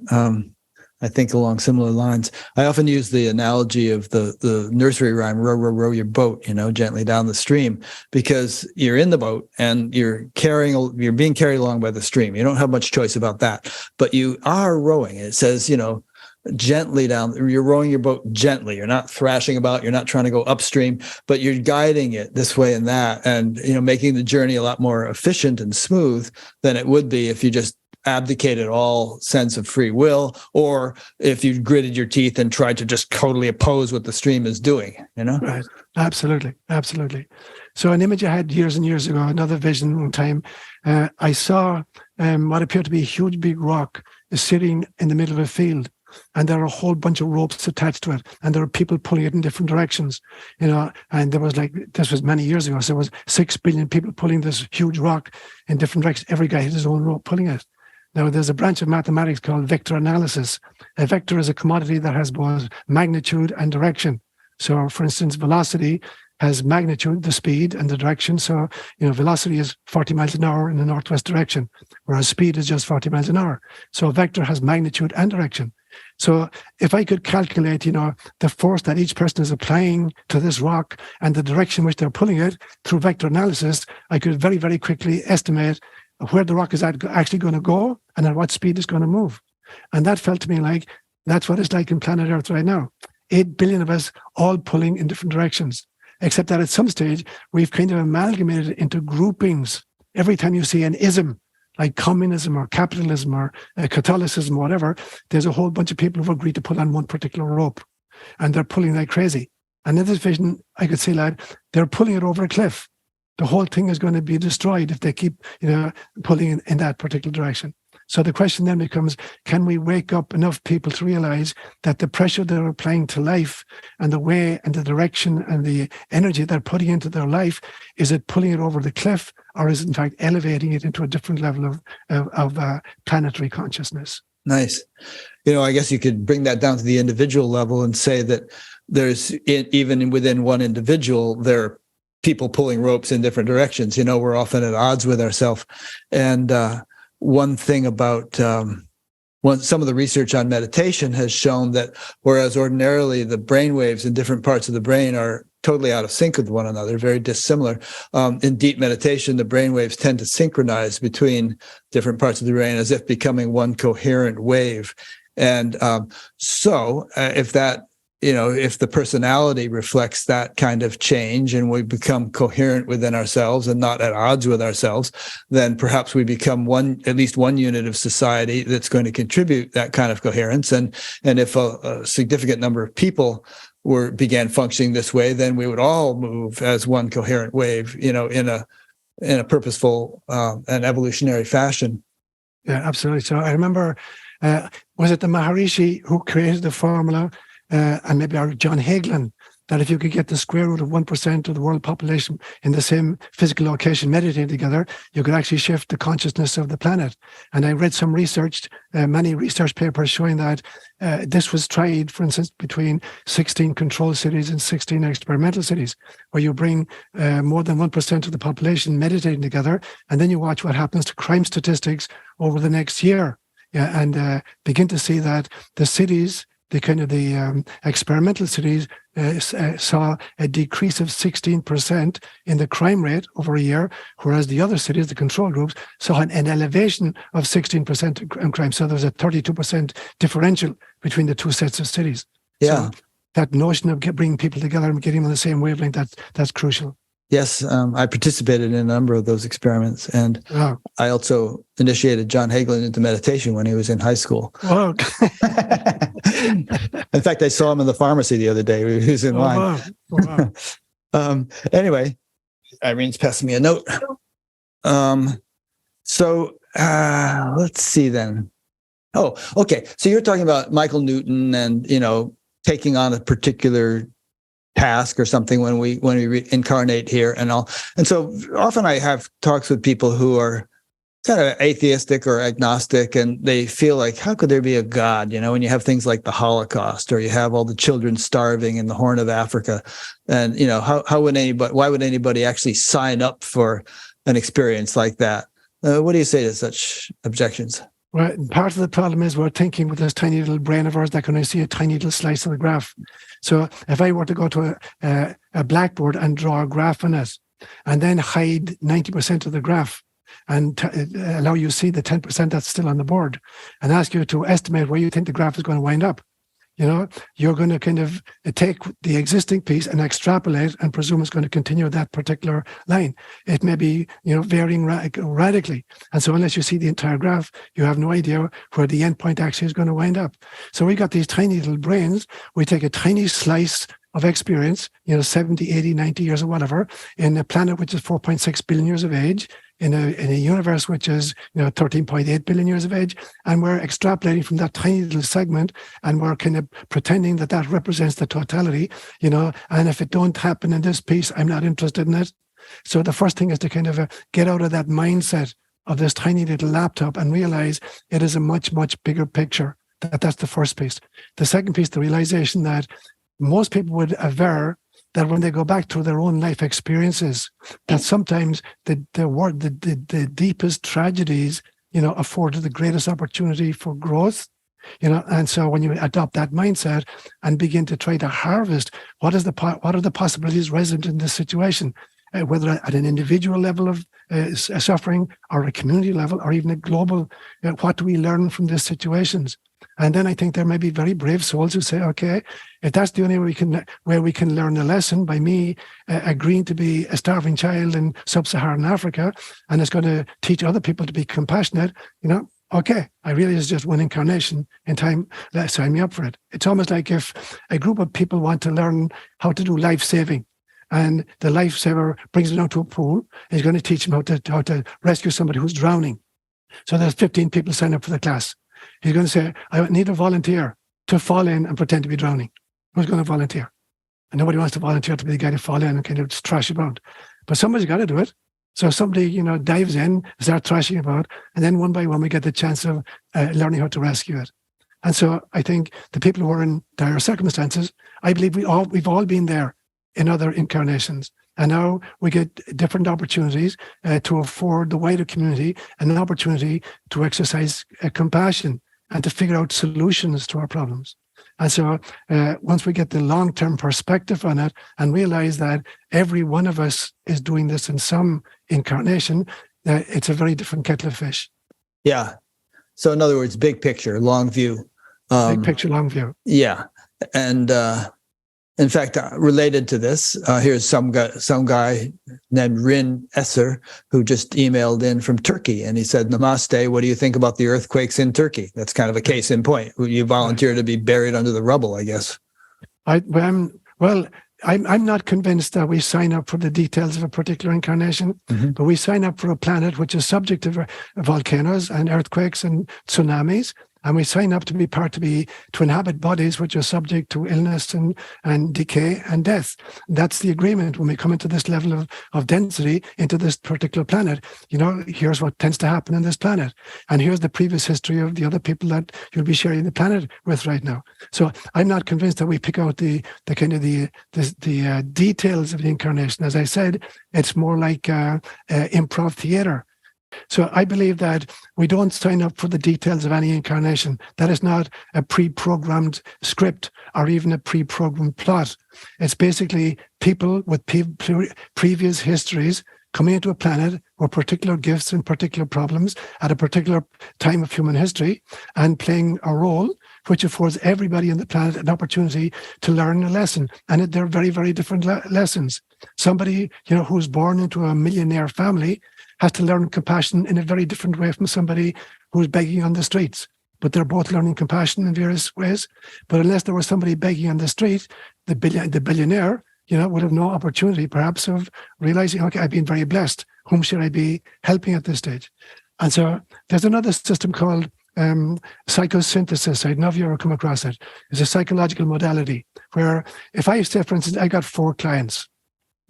I think along similar lines. I often use the analogy of the nursery rhyme, row, row, row your boat, gently down the stream, because you're in the boat and you're being carried along by the stream. You don't have much choice about that, but you are rowing. It says, gently down, you're rowing your boat gently. You're not thrashing about, you're not trying to go upstream, but you're guiding it this way and that, and, making the journey a lot more efficient and smooth than it would be if you just abdicated all sense of free will, or if you gritted your teeth and tried to just totally oppose what the stream is doing, Right. Absolutely. So an image I had years and years ago, another vision one time, I saw what appeared to be a huge big rock is sitting in the middle of a field, and there are a whole bunch of ropes attached to it, and there are people pulling it in different directions, and there was this was many years ago, so there was 6 billion people pulling this huge rock in different directions. Every guy had his own rope pulling it. Now, there's a branch of mathematics called vector analysis. A vector is a commodity that has both magnitude and direction. So, for instance, velocity has magnitude, the speed, and the direction. So, velocity is 40 miles an hour in the northwest direction, whereas speed is just 40 miles an hour. So a vector has magnitude and direction. So if I could calculate, the force that each person is applying to this rock and the direction in which they're pulling it through vector analysis, I could very, very quickly estimate where the rock is actually going to go and at what speed it's going to move. And that felt to me like that's what it's like in planet Earth right now. 8 billion of us all pulling in different directions, except that at some stage, we've kind of amalgamated it into groupings. Every time you see an ism, like communism or capitalism or Catholicism or whatever, there's a whole bunch of people who've agreed to pull on one particular rope, and they're pulling like crazy. And in this vision, I could see, lad, they're pulling it over a cliff. The whole thing is going to be destroyed if they keep, pulling in that particular direction. So the question then becomes, can we wake up enough people to realize that the pressure they're applying to life and the way and the direction and the energy they're putting into their life, is it pulling it over the cliff, or is it in fact elevating it into a different level of planetary consciousness? Nice. I guess you could bring that down to the individual level and say that there's, even within one individual, there are people pulling ropes in different directions. We're often at odds with ourselves. And one thing about some of the research on meditation has shown that whereas ordinarily the brain waves in different parts of the brain are totally out of sync with one another, very dissimilar, in deep meditation, the brain waves tend to synchronize between different parts of the brain as if becoming one coherent wave. And so if that, if the personality reflects that kind of change and we become coherent within ourselves and not at odds with ourselves, then perhaps we become at least one unit of society that's going to contribute that kind of coherence. And if a significant number of people began functioning this way, then we would all move as one coherent wave, in a purposeful and evolutionary fashion. Yeah, absolutely. So I remember, was it the Maharishi who created the formula? And maybe our John Hagelin, that if you could get the square root of 1% of the world population in the same physical location meditating together, you could actually shift the consciousness of the planet. And I read some research, many research papers showing that this was tried, for instance, between 16 control cities and 16 experimental cities, where you bring more than 1% of the population meditating together, and then you watch what happens to crime statistics over the next year. Yeah, and begin to see that the cities, the experimental cities saw a decrease of 16% in the crime rate over a year, whereas the other cities, the control groups, saw an elevation of 16% in crime. So there's a 32% differential between the two sets of cities. Yeah. So that notion of bringing people together and getting on the same wavelength, that's crucial. Yes, I participated in a number of those experiments, and I also initiated John Hagelin into meditation when he was in high school. Oh. In fact, I saw him in the pharmacy the other day. He was in line. Wow. Anyway, Irene's passing me a note. So let's see then. Oh, okay. So you're talking about Michael Newton and, taking on a particular task or something when we incarnate here and all. And so often I have talks with people who are kind of atheistic or agnostic, and they feel like, how could there be a God? When you have things like the Holocaust, or you have all the children starving in the Horn of Africa, and why would anybody actually sign up for an experience like that? What do you say to such objections? Well, part of the problem is we're thinking with this tiny little brain of ours that can only see a tiny little slice of the graph. So if I were to go to a blackboard and draw a graph on it, and then hide 90% of the graph, and allow you to see the 10% that's still on the board, and ask you to estimate where you think the graph is going to wind up, you're going to kind of take the existing piece and extrapolate and presume it's going to continue that particular line. It may be, varying radically. And so unless you see the entire graph, you have no idea where the endpoint actually is going to wind up. So we got these tiny little brains. We take a tiny slice of experience, 70, 80, 90 years or whatever, in a planet which is 4.6 billion years of age, in a universe which is 13.8 billion years of age, and we're extrapolating from that tiny little segment, and we're kind of pretending that represents the totality, and if it don't happen in this piece, I'm not interested in it. So the first thing is to kind of get out of that mindset of this tiny little laptop and realize it is a much, much bigger picture. That's the first piece. The second piece, the realization that most people would aver that when they go back to their own life experiences, that sometimes the deepest tragedies, afforded the greatest opportunity for growth. And so when you adopt that mindset and begin to try to harvest what are the possibilities resident in this situation, whether at an individual level of suffering or a community level or even a global, what do we learn from these situations? And then I think there may be very brave souls who say, okay, if that's the only way we can learn a lesson by me agreeing to be a starving child in sub-Saharan Africa, and it's going to teach other people to be compassionate, okay, I realize it's just one incarnation in time, let's sign me up for it. It's almost like if a group of people want to learn how to do life saving, and the lifesaver brings them down to a pool, he's going to teach them how to rescue somebody who's drowning. So there's 15 people sign up for the class. He's going to say, I need a volunteer to fall in and pretend to be drowning. Who's going to volunteer? And nobody wants to volunteer to be the guy to fall in and kind of trash about. But somebody's got to do it. So somebody, dives in, starts thrashing about, and then one by one we get the chance of learning how to rescue it. And so I think the people who are in dire circumstances, I believe we've all been there in other incarnations. And now we get different opportunities to afford the wider community an opportunity to exercise compassion and to figure out solutions to our problems. And so once we get the long-term perspective on it and realize that every one of us is doing this in some incarnation, it's a very different kettle of fish. Yeah. So in other words, big picture, long view. Big picture, long view. Yeah. And in fact, related to this, here's some guy named Rin Esser who just emailed in from Turkey, and he said, "Namaste. What do you think about the earthquakes in Turkey?" That's kind of a case in point. You volunteer to be buried under the rubble, I guess. I'm not convinced that we sign up for the details of a particular incarnation, but we sign up for a planet which is subject to volcanoes and earthquakes and tsunamis. And we sign up to inhabit bodies which are subject to illness and decay and death. That's the agreement when we come into this level of density into this particular planet. Here's what tends to happen in this planet. And here's the previous history of the other people that you'll be sharing the planet with right now. So I'm not convinced that we pick out the details of the incarnation. As I said, it's more like improv theater. So I believe that we don't sign up for the details of any incarnation. That is not a pre-programmed script or even a pre-programmed plot. It's basically people with previous histories coming into a planet with particular gifts and particular problems at a particular time of human history and playing a role which affords everybody on the planet an opportunity to learn a lesson. And they're very, very different lessons. Somebody, who's born into a millionaire family has to learn compassion in a very different way from somebody who's begging on the streets. But they're both learning compassion in various ways. But unless there was somebody begging on the street, the billionaire, would have no opportunity perhaps of realizing, okay, I've been very blessed. Whom should I be helping at this stage? And so there's another system called psychosynthesis. I don't know if you ever come across it. It's a psychological modality where if I say, for instance, I got 4 clients,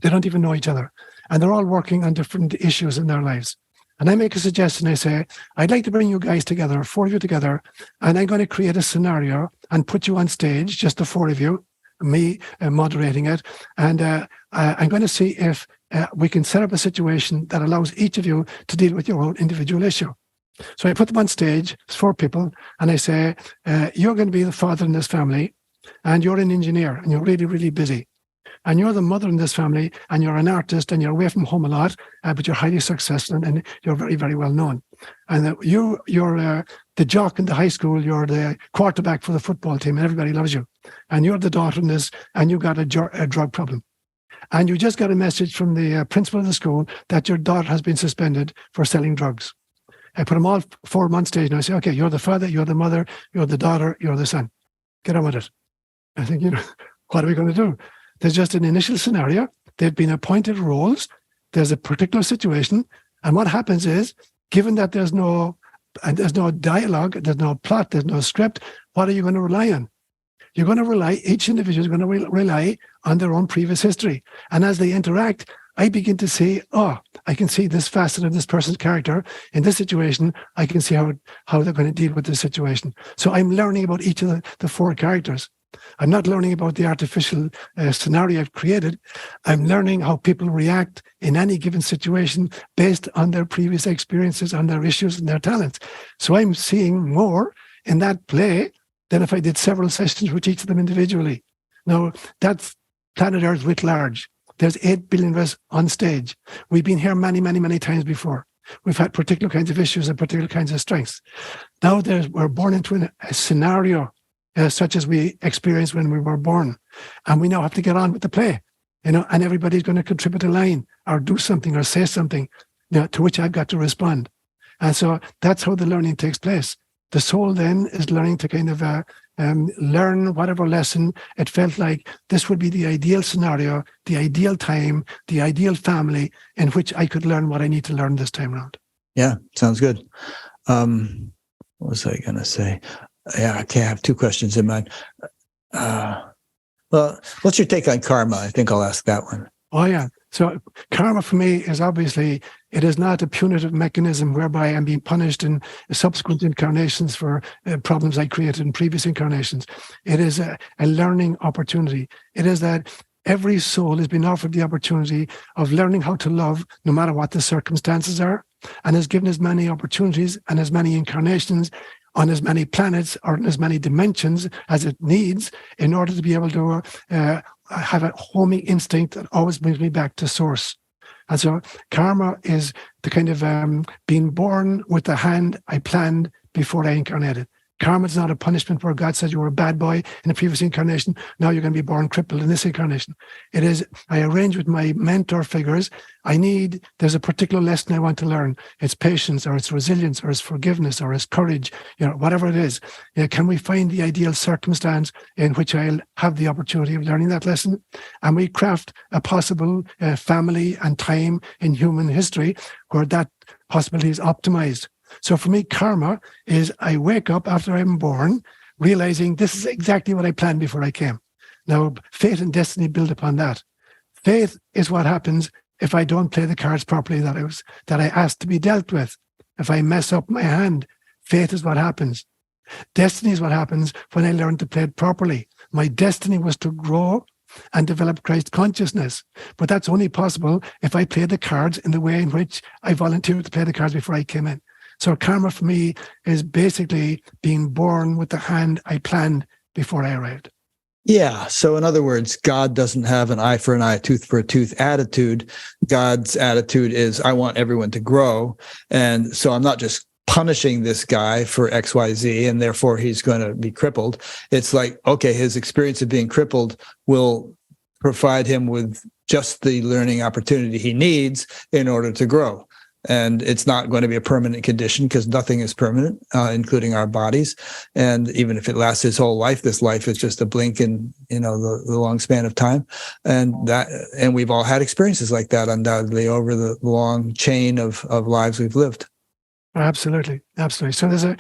they don't even know each other, and they're all working on different issues in their lives. And I make a suggestion. I say, I'd like to bring you guys together, 4 of you together, and I'm going to create a scenario and put you on stage, just the 4 of you, me moderating it. And I'm going to see if we can set up a situation that allows each of you to deal with your own individual issue. So I put them on stage, it's 4 people, and I say, you're going to be the father in this family, and you're an engineer, and you're really, really busy. And you're the mother in this family, and you're an artist, and you're away from home a lot, but you're highly successful, and you're very, very well known. And you're the jock in the high school, you're the quarterback for the football team, and everybody loves you. And you're the daughter in this, and you got a drug problem. And you just got a message from the principal of the school that your daughter has been suspended for selling drugs. I put them all 4 on stage, and I say, okay, you're the father, you're the mother, you're the daughter, you're the son. Get on with it. I think, what are we going to do? There's just an initial scenario. They've been appointed roles. There's a particular situation. And what happens is, given that there's no dialogue, there's no plot, there's no script, what are you going to rely on? You're going to rely, each individual is going to rely on their own previous history. And as they interact, I begin to see, oh, I can see this facet of this person's character in this situation. I can see how they're going to deal with this situation. So I'm learning about each of the four characters. I'm not learning about the artificial scenario I've created. I'm learning how people react in any given situation based on their previous experiences, on their issues and their talents. So I'm seeing more in that play than if I did several sessions with each of them individually. Now, that's planet Earth writ large. There's 8 billion of us on stage. We've been here many, many, many times before. We've had particular kinds of issues and particular kinds of strengths. Now we're born into a scenario such as we experienced when we were born. And we now have to get on with the play, and everybody's going to contribute a line or do something or say something, to which I've got to respond. And so that's how the learning takes place. The soul then is learning to kind of learn whatever lesson it felt like this would be the ideal scenario, the ideal time, the ideal family in which I could learn what I need to learn this time around. Yeah, sounds good. What was I going to say? Yeah, I can't have two questions in mind. Well, what's your take on karma? I think I'll ask that one. Oh, yeah. So karma for me is obviously, it is not a punitive mechanism whereby I'm being punished in subsequent incarnations for problems I created in previous incarnations. It is a learning opportunity. It is that every soul has been offered the opportunity of learning how to love no matter what the circumstances are, and is given as many opportunities and as many incarnations on as many planets or in as many dimensions as it needs in order to be able to have a homing instinct that always brings me back to source. And so karma is the kind of being born with the hand I planned before I incarnated. Karma is not a punishment where God says you were a bad boy in a previous incarnation. Now you're going to be born crippled in this incarnation. It is, I arrange with my mentor figures. There's a particular lesson I want to learn. It's patience, or it's resilience, or it's forgiveness, or it's courage, whatever it is. Can we find the ideal circumstance in which I'll have the opportunity of learning that lesson? And we craft a possible family and time in human history where that possibility is optimized. So for me, karma is I wake up after I'm born, realizing this is exactly what I planned before I came. Now, fate and destiny build upon that. Fate is what happens if I don't play the cards properly that I asked to be dealt with. If I mess up my hand, fate is what happens. Destiny is what happens when I learn to play it properly. My destiny was to grow and develop Christ consciousness. But that's only possible if I play the cards in the way in which I volunteered to play the cards before I came in. So karma for me is basically being born with the hand I planned before I arrived. Yeah. So in other words, God doesn't have an eye for an eye, a tooth for a tooth attitude. God's attitude is, I want everyone to grow. And so I'm not just punishing this guy for XYZ and therefore he's going to be crippled. It's like, okay, his experience of being crippled will provide him with just the learning opportunity he needs in order to grow. And it's not going to be a permanent condition because nothing is permanent, including our bodies. And even if it lasts his whole life, this life is just a blink in, the long span of time. And we've all had experiences like that, undoubtedly, over the long chain of lives we've lived. Absolutely. Absolutely. So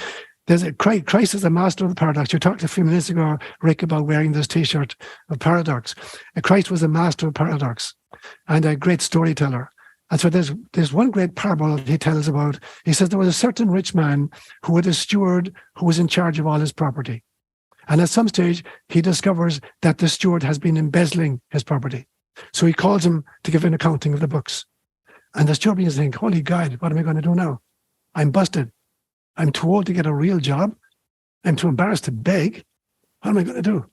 Christ is the master of the paradox. You talked a few minutes ago, Rick, about wearing this T-shirt of paradox. Christ was the master of paradox and a great storyteller. And so there's one great parable he tells about. He says there was a certain rich man who had a steward who was in charge of all his property. And at some stage, he discovers that the steward has been embezzling his property. So he calls him to give an accounting of the books. And the steward begins to think, holy God, what am I going to do now? I'm busted. I'm too old to get a real job. I'm too embarrassed to beg. What am I going to do?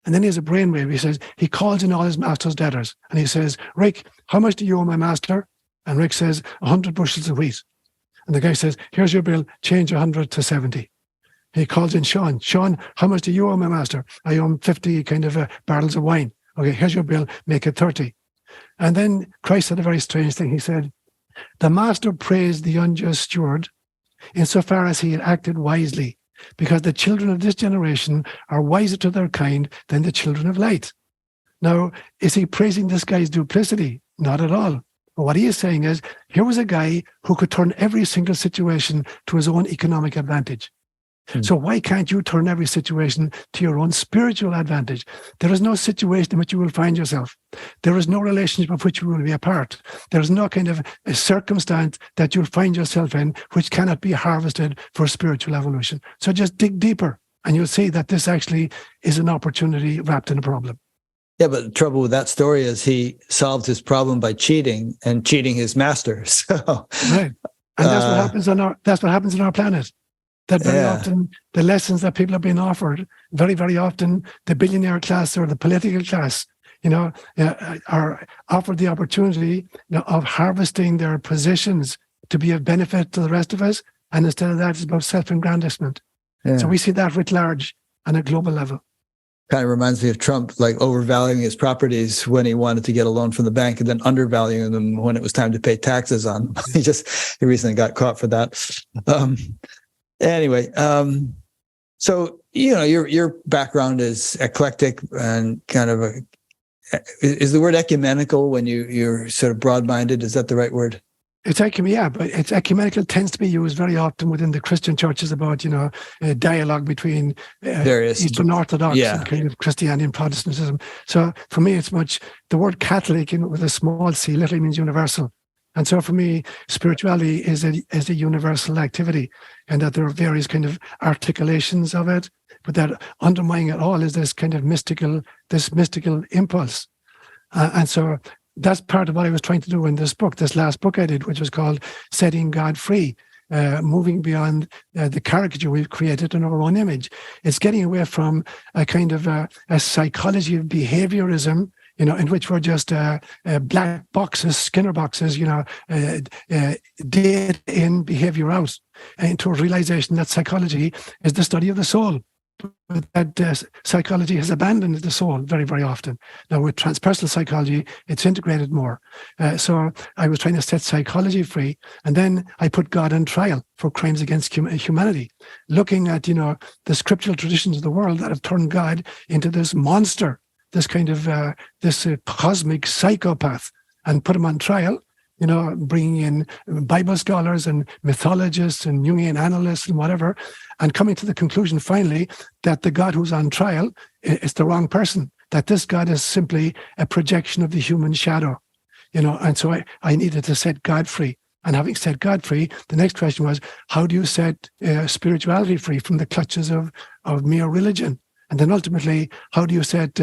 And then he has a brainwave. He calls in all his master's debtors. And he says, Rick, how much do you owe my master? And Rick says, 100 bushels of wheat. And the guy says, here's your bill, change 100 to 70. He calls in Sean. Sean, how much do you owe my master? I owe him 50 barrels of wine. Okay, here's your bill, make it 30. And then Christ said a very strange thing. He said, the master praised the unjust steward insofar as he had acted wisely, because the children of this generation are wiser to their kind than the children of light. Now, is he praising this guy's duplicity? Not at all. But what he is saying is, here was a guy who could turn every single situation to his own economic advantage. So why can't you turn every situation to your own spiritual advantage? There is no situation in which you will find yourself. There is no relationship of which you will be a part. There is no kind of a circumstance that you'll find yourself in which cannot be harvested for spiritual evolution. So just dig deeper and you'll see that this actually is an opportunity wrapped in a problem. Yeah, but the trouble with that story is he solved his problem by cheating and cheating his master. So right. And that's what happens on our planet. That very often the lessons that people are being offered, very, very often the billionaire class or the political class, are offered the opportunity of harvesting their positions to be of benefit to the rest of us. And instead of that, it's about self-aggrandizement. Yeah. So we see that writ large on a global level. Kind of reminds me of Trump, like overvaluing his properties when he wanted to get a loan from the bank and then undervaluing them when it was time to pay taxes on them. He recently got caught for that. Anyway, so, your background is eclectic and kind of is the word ecumenical when you're sort of broad-minded? Is that the right word? It's but it's ecumenical tends to be used very often within the Christian churches about, a dialogue between various Eastern Orthodox and kind of Christianity and Protestantism. So for me, it's the word Catholic with a small c literally means universal. And so for me, spirituality is a universal activity, and that there are various kind of articulations of it, but that underlying it all is this kind of mystical impulse. And so that's part of what I was trying to do in this last book I did, which was called Setting God Free, moving beyond the caricature we've created in our own image. It's getting away from a kind of a psychology of behaviorism, in which we're just black boxes, Skinner boxes, data in, behavior out, into a realization that psychology is the study of the soul. But that psychology has abandoned the soul very, very often. Now, with transpersonal psychology, it's integrated more. So I was trying to set psychology free, and then I put God on trial for crimes against humanity, looking at, the scriptural traditions of the world that have turned God into this monster, this kind of this cosmic psychopath, and put him on trial, bringing in Bible scholars and mythologists and Jungian analysts and whatever, and coming to the conclusion finally that the God who's on trial is the wrong person, that this God is simply a projection of the human shadow, and so I needed to set God free. And having set God free, the next question was, how do you set spirituality free from the clutches of mere religion? And then ultimately, how do you set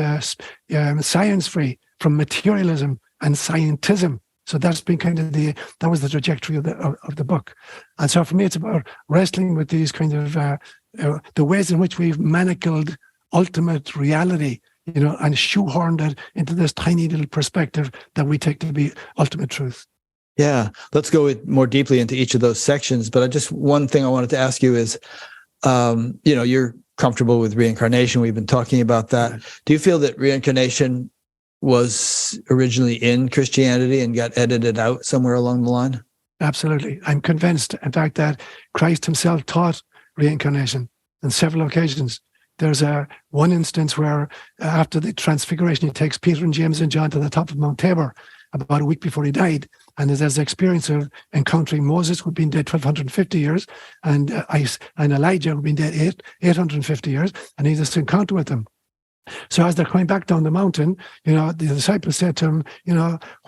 science free from materialism and scientism? So that's been kind of that was the trajectory of the book. And so for me, it's about wrestling with these kind of the ways in which we've manacled ultimate reality, and shoehorned it into this tiny little perspective that we take to be ultimate truth. Yeah, let's go more deeply into each of those sections. But one thing I wanted to ask you is, you're comfortable with reincarnation. We've been talking about that. Do you feel that reincarnation was originally in Christianity and got edited out somewhere along the line? Absolutely. I'm convinced, in fact, that Christ himself taught reincarnation on several occasions. There's one instance where after the transfiguration, he takes Peter and James and John to the top of Mount Tabor about a week before he died. And there's the experience of encountering Moses, who'd been dead 1,250 years, and Elijah, who'd been dead 850 years, and he has this encounter with them. So as they're coming back down the mountain, the disciples said to him,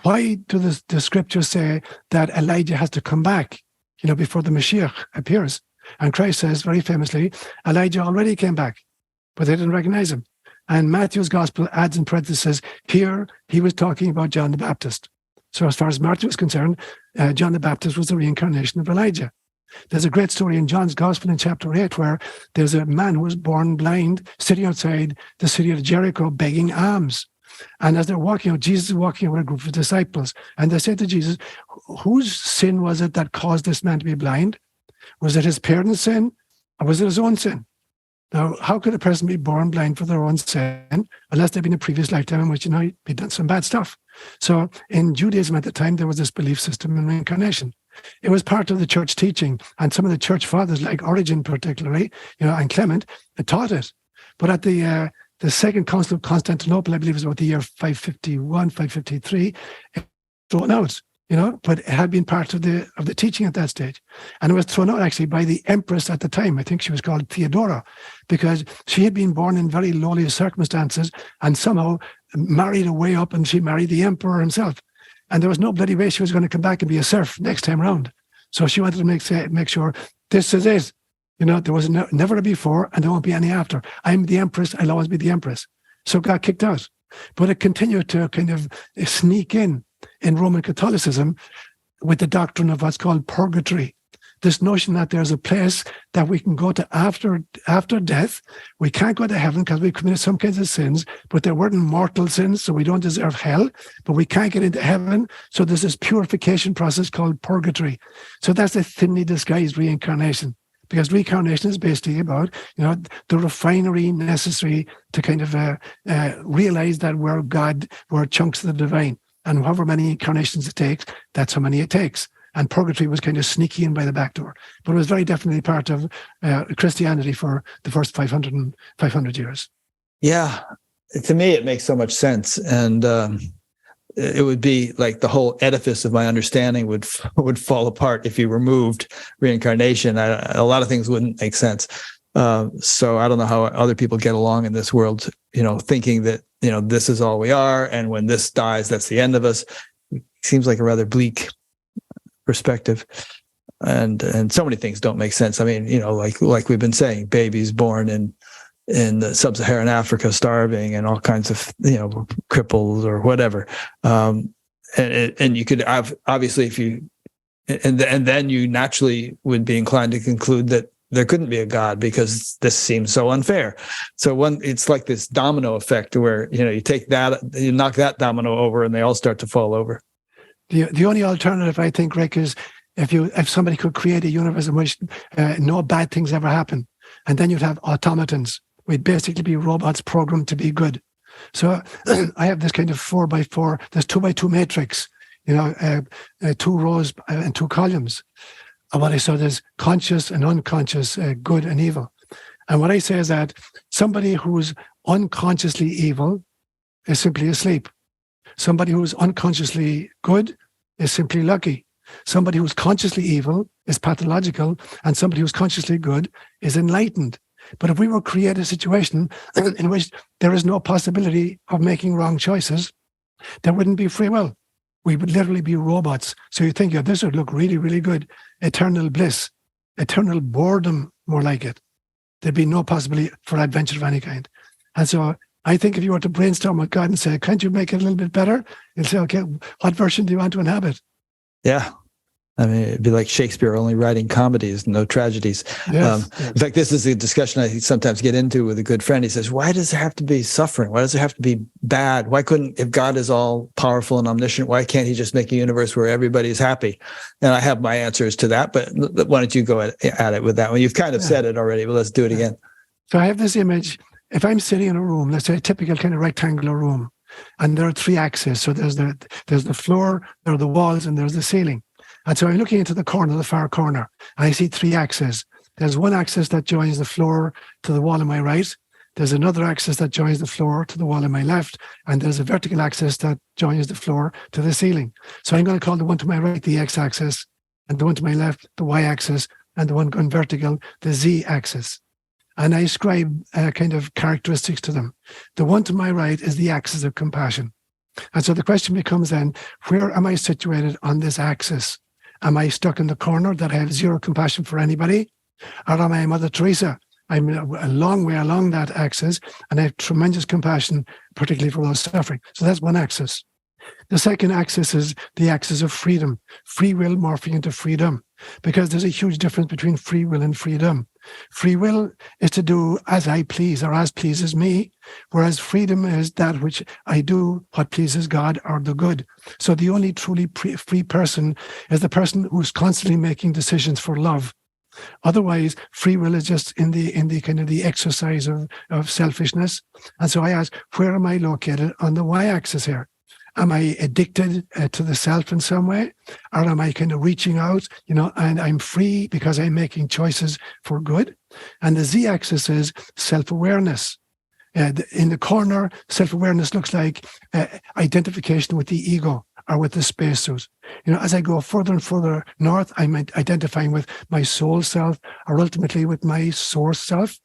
why do the scriptures say that Elijah has to come back, before the Mashiach appears? And Christ says very famously, Elijah already came back, but they didn't recognize him. And Matthew's gospel adds in parentheses, here he was talking about John the Baptist. So as far as Matthew was concerned, John the Baptist was the reincarnation of Elijah. There's a great story in John's Gospel in chapter 8 where there's a man who was born blind sitting outside the city of Jericho begging alms. And as they're walking out, Jesus is walking out with a group of disciples. And they said to Jesus, whose sin was it that caused this man to be blind? Was it his parents' sin or was it his own sin? Now, how could a person be born blind for their own sin unless they've been in a previous lifetime in which, they've done some bad stuff? So in Judaism at the time, there was this belief system in reincarnation. It was part of the church teaching, and some of the church fathers, like Origen particularly, and Clement, taught it. But at the Second Council of Constantinople, I believe it was about the year 551, 553, it was thrown out but it had been part of the teaching at that stage. And it was thrown out actually by the empress at the time. I think she was called Theodora, because she had been born in very lowly circumstances and somehow married a way up, and she married the emperor himself. And there was no bloody way she was going to come back and be a serf next time round. So she wanted to make sure this is it. There was never a before and there won't be any after. I'm the empress. I'll always be the empress. So got kicked out. But it continued to kind of sneak in Roman Catholicism with the doctrine of what's called purgatory. This notion that there's a place that we can go to after death. We can't go to heaven because we've committed some kinds of sins, but they weren't mortal sins, so we don't deserve hell, but we can't get into heaven. So there's this purification process called purgatory. So that's a thinly disguised reincarnation, because reincarnation is basically about, the refinery necessary to kind of realize that we're God, we're chunks of the divine. And however many incarnations it takes, that's how many it takes. And purgatory was kind of sneaky in by the back door. But it was very definitely part of Christianity for the first 500 years. Yeah. To me, it makes so much sense. And it would be like the whole edifice of my understanding would fall apart if you removed reincarnation. A lot of things wouldn't make sense. So I don't know how other people get along in this world, thinking that, this is all we are. And when this dies, that's the end of us. It seems like a rather bleak perspective. And so many things don't make sense. I mean, like we've been saying, babies born in sub-Saharan Africa starving and all kinds of, cripples or whatever. And you could have, obviously, if you, and then you naturally would be inclined to conclude that there couldn't be a God because this seems so unfair. So it's like this domino effect where, you take that, you knock that domino over and they all start to fall over. The only alternative, I think, Rick, is if somebody could create a universe in which no bad things ever happen, and then you'd have automatons. We'd basically be robots programmed to be good. So I have this kind of 4x4, this 2x2 matrix, 2 rows and 2 columns. And what I saw is conscious and unconscious, good and evil. And what I say is that somebody who's unconsciously evil is simply asleep. Somebody who's unconsciously good is simply lucky. Somebody who's consciously evil is pathological, and somebody who's consciously good is enlightened. But if we were to create a situation in which there is no possibility of making wrong choices, there wouldn't be free will. We would literally be robots. So you think, this would look really, really good. Eternal bliss, eternal boredom, more like it. There'd be no possibility for adventure of any kind. And so I think if you were to brainstorm with God and say, can't you make it a little bit better? He'll say, okay, what version do you want to inhabit? Yeah. I mean, it'd be like Shakespeare only writing comedies, no tragedies. Yes, In fact, this is a discussion I sometimes get into with a good friend. He says, why does there have to be suffering? Why does it have to be bad? Why couldn't, if God is all powerful and omniscient, why can't he just make a universe where everybody is happy? And I have my answers to that, but why don't you go at it with that one? You've kind of said it already, but let's do it again. So I have this image. If I'm sitting in a room, let's say a typical kind of rectangular room, and there are 3 axes. So there's the floor, there are the walls, and there's the ceiling. And so I'm looking into the corner, the far corner, and I see 3 axes. There's one axis that joins the floor to the wall on my right. There's another axis that joins the floor to the wall on my left. And there's a vertical axis that joins the floor to the ceiling. So I'm going to call the one to my right the x-axis, and the one to my left the y-axis, and the one going vertical the z-axis. And I ascribe kind of characteristics to them. The one to my right is the axis of compassion. And so the question becomes then, where am I situated on this axis? Am I stuck in the corner that I have zero compassion for anybody? Or am I Mother Teresa? I'm a long way along that axis, and I have tremendous compassion, particularly for those suffering. So that's one axis. The second axis is the axis of freedom, free will morphing into freedom, because there's a huge difference between free will and freedom. Free will is to do as I please or as pleases me, whereas freedom is that which I do what pleases God or the good. So the only truly free person is the person who's constantly making decisions for love. Otherwise, free will is just in the kind of the exercise of selfishness. And so I ask, where am I located on the y-axis here? Am I addicted to the self in some way? Or am I kind of reaching out, and I'm free because I'm making choices for good? And the z-axis is self-awareness. In the corner, self-awareness looks like identification with the ego. or with the spacesuit. As I go further and further north, I'm identifying with my soul self, or ultimately with my source self.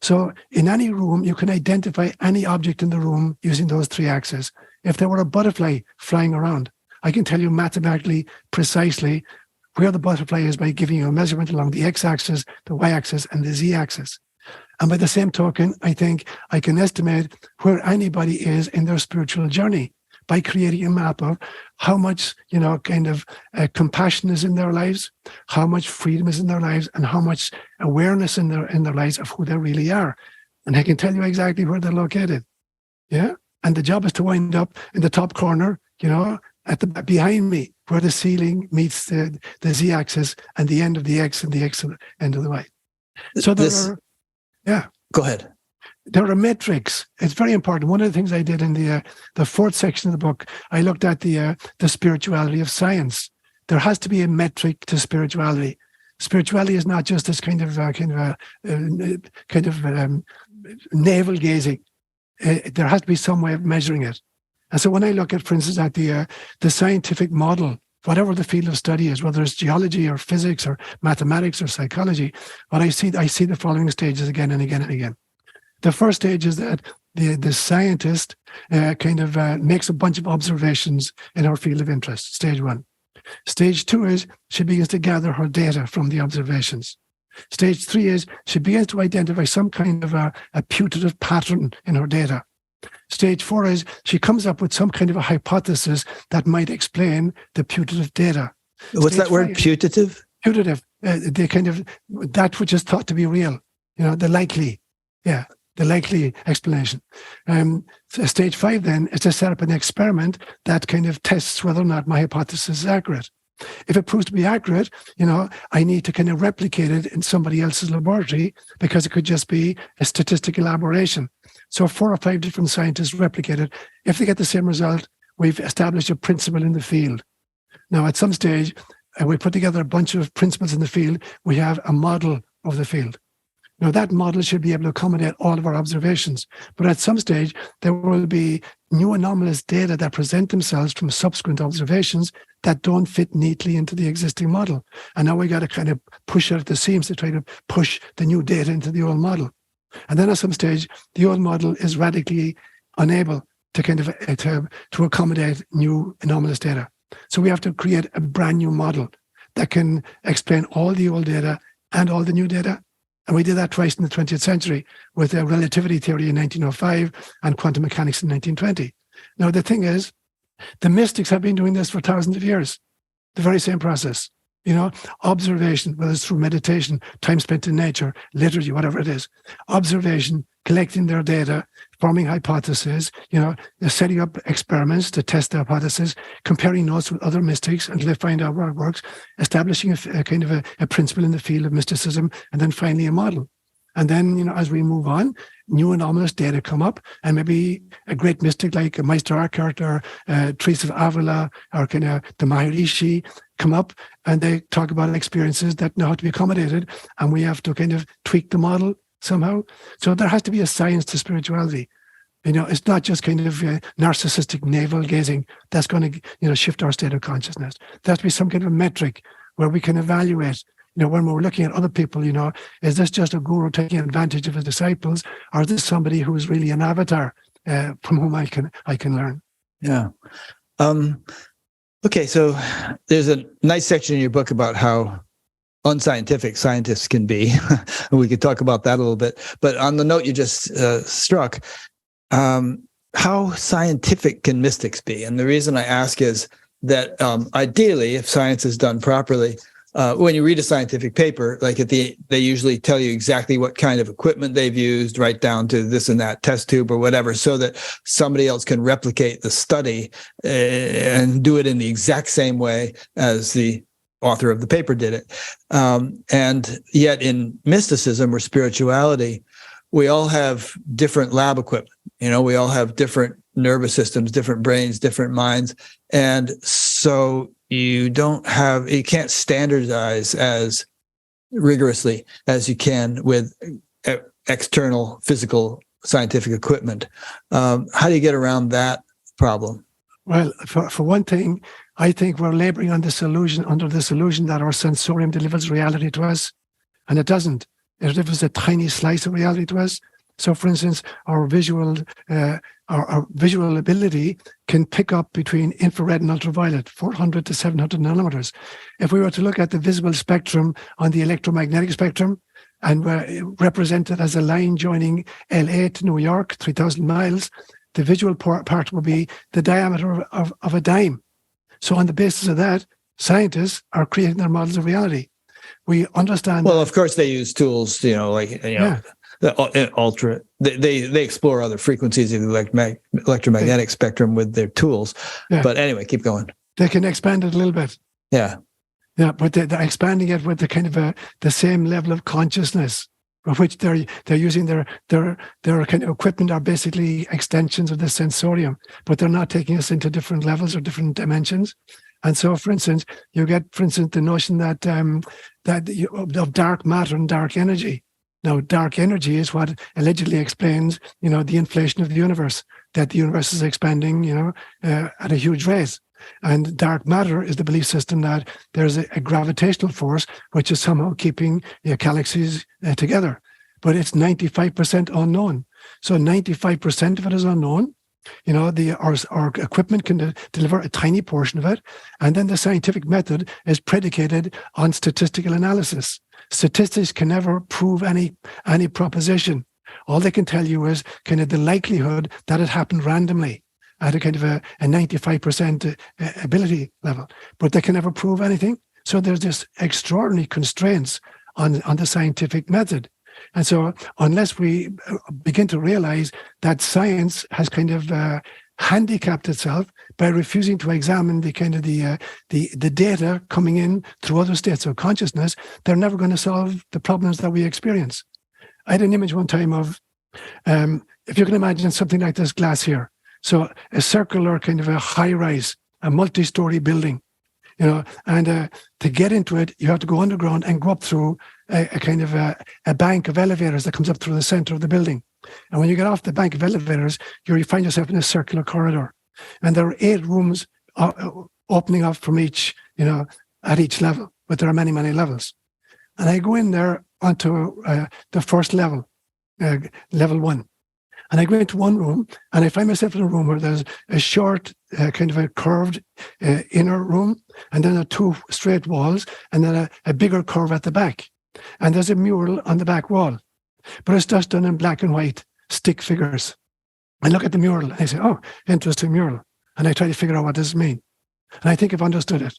So in any room, you can identify any object in the room using those three axes. If there were a butterfly flying around, I can tell you mathematically precisely where the butterfly is by giving you a measurement along the x-axis, the y-axis, and the z-axis. And by the same token, I think I can estimate where anybody is in their spiritual journey by creating a map of how much, compassion is in their lives, how much freedom is in their lives, and how much awareness in their lives of who they really are. And I can tell you exactly where they're located. Yeah. And the job is to wind up in the top corner, at the behind me, where the ceiling meets the z-axis and the end of the x and the end of the y. So Go ahead. There are metrics. It's very important. One of the things I did in the fourth section of the book, I looked at the spirituality of science. There has to be a metric to spirituality. Spirituality is not just this kind of navel gazing. There has to be some way of measuring it. And so when I look at, for instance, at the scientific model, whatever the field of study is, whether it's geology or physics or mathematics or psychology, what I see the following stages again and again and again. The first stage is that the scientist makes a bunch of observations in her field of interest, stage one. Stage two is she begins to gather her data from the observations. Stage three is she begins to identify some kind of a putative pattern in her data. Stage four is she comes up with some kind of a hypothesis that might explain the putative data. What's that word, putative? Putative, that which is thought to be real, the likely explanation. So stage five then is to set up an experiment that kind of tests whether or not my hypothesis is accurate. If it proves to be accurate, I need to kind of replicate it in somebody else's laboratory because it could just be a statistical aberration. So 4 or 5 different scientists replicate it. If they get the same result, we've established a principle in the field. Now, at some stage, we put together a bunch of principles in the field. We have a model of the field. Now, that model should be able to accommodate all of our observations. But at some stage, there will be new anomalous data that present themselves from subsequent observations that don't fit neatly into the existing model. And now we got to kind of push out at the seams to try to push the new data into the old model. And then at some stage, the old model is radically unable to to accommodate new anomalous data. So we have to create a brand new model that can explain all the old data and all the new data. And we did that twice in the 20th century with relativity theory in 1905 and quantum mechanics in 1920. Now, the thing is, the mystics have been doing this for thousands of years, the very same process. Observation, whether it's through meditation, time spent in nature, liturgy, whatever it is, observation, collecting their data, forming hypotheses, they're setting up experiments to test the hypothesis, comparing notes with other mystics until they find out where it works, establishing a principle in the field of mysticism, and then finally a model. And then, as we move on, new anomalous data come up, and maybe a great mystic like Meister Eckhart or Teresa of Avila or the Maharishi come up, and they talk about experiences that now have to be accommodated, and we have to tweak the model somehow. So there has to be a science to spirituality. It's not just narcissistic navel gazing that's going to shift our state of consciousness. There has to be some kind of metric where we can evaluate. When we're looking at other people, is this just a guru taking advantage of his disciples, or is this somebody who is really an avatar from whom I can learn? Yeah. Okay, so there's a nice section in your book about how unscientific scientists can be. We could talk about that a little bit. But on the note you just struck, how scientific can mystics be? And the reason I ask is that ideally, if science is done properly, when you read a scientific paper, they usually tell you exactly what kind of equipment they've used, right down to this and that test tube or whatever, so that somebody else can replicate the study and do it in the exact same way as the author of the paper did it. And yet in mysticism or spirituality, we all have different lab equipment. We all have different nervous systems, different brains, different minds. And so you can't standardize as rigorously as you can with external physical scientific equipment. How do you get around that problem? Well, for one thing, I think we're laboring on this illusion, under this illusion that our sensorium delivers reality to us, and it doesn't. It delivers a tiny slice of reality to us. So, for instance, our visual ability can pick up between infrared and ultraviolet, 400 to 700 nanometers. If we were to look at the visible spectrum on the electromagnetic spectrum, and represented as a line joining LA to New York, 3,000 miles, the visual part will be the diameter of a dime. So on the basis of that, scientists are creating their models of reality. We understand. Well, of course, they use tools, the ultra. They explore other frequencies of the electromagnetic spectrum with their tools. Yeah. But anyway, keep going. They can expand it a little bit. Yeah. Yeah, but they're expanding it with the kind of the same level of consciousness, of which they're using their kind of equipment are basically extensions of the sensorium, but they're not taking us into different levels or different dimensions. And so, for instance, you get, for instance, the notion that of dark matter and dark energy. Now, dark energy is what allegedly explains, the inflation of the universe, that the universe is expanding, at a huge rate. And dark matter is the belief system that there's a gravitational force which is somehow keeping galaxies together. But it's 95% unknown. So 95% of it is unknown. Our equipment can deliver a tiny portion of it. And then the scientific method is predicated on statistical analysis. Statistics can never prove any proposition. All they can tell you is kind of the likelihood that it happened randomly at a kind of a 95% ability level, but they can never prove anything. So there's this extraordinary constraints on the scientific method. And so unless we begin to realize that science has kind of handicapped itself by refusing to examine the kind of the data coming in through other states of consciousness, they're never going to solve the problems that we experience. I had an image one time of, if you can imagine something like this glass here. So a circular kind of a high-rise, a multi-story building, and to get into it, you have to go underground and go up through a kind of a bank of elevators that comes up through the center of the building. And when you get off the bank of elevators, you find yourself in a circular corridor. And there are 8 rooms opening up from each, at each level, but there are many, many levels. And I go in there onto the first level, level 1. And I go into one room and I find myself in a room where there's a short, kind of a curved inner room, and then 2 straight walls, and then a bigger curve at the back. And there's a mural on the back wall, but it's just done in black and white stick figures. I look at the mural and I say, oh, interesting mural. And I try to figure out what does it mean. And I think I've understood it.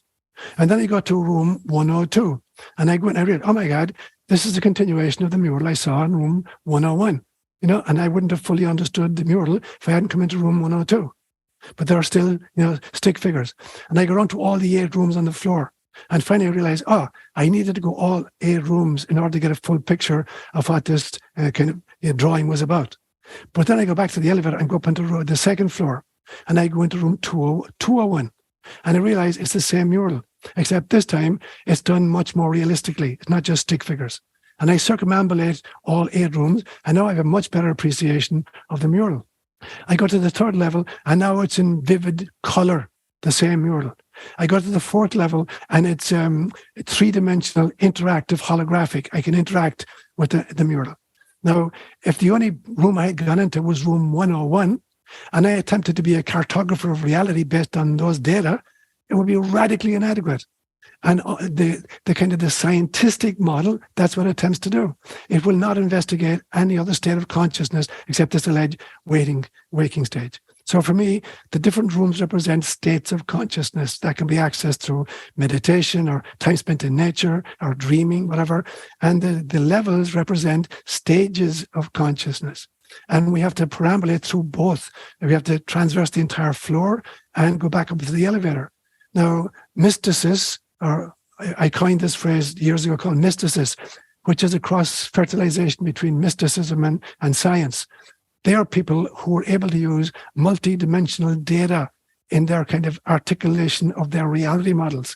And then I go to room 102 and I go and I read, oh my God, this is a continuation of the mural I saw in room 101. And I wouldn't have fully understood the mural if I hadn't come into room 102. But there are still, stick figures. And I go around to all the 8 rooms on the floor. And finally I realized, I needed to go all 8 rooms in order to get a full picture of what this kind of drawing was about. But then I go back to the elevator and go up into the second floor. And I go into room 201. And I realize it's the same mural, except this time it's done much more realistically. It's not just stick figures. And I circumambulate all 8 rooms, and now I have a much better appreciation of the mural. I go to the 3rd level, and now it's in vivid color, the same mural. I go to the 4th level, and it's 3-dimensional, interactive, holographic. I can interact with the mural. Now, if the only room I had gone into was room 101, and I attempted to be a cartographer of reality based on those data, it would be radically inadequate. And the kind of the scientific model, that's what it attempts to do. It will not investigate any other state of consciousness except this alleged waking stage. So for me, the different rooms represent states of consciousness that can be accessed through meditation or time spent in nature or dreaming, whatever. And the levels represent stages of consciousness. And we have to perambulate through both. We have to transverse the entire floor and go back up to the elevator. Now, mysticists, or I coined this phrase years ago called mysticis, which is a cross-fertilization between mysticism and science. They are people who are able to use multi-dimensional data in their kind of articulation of their reality models.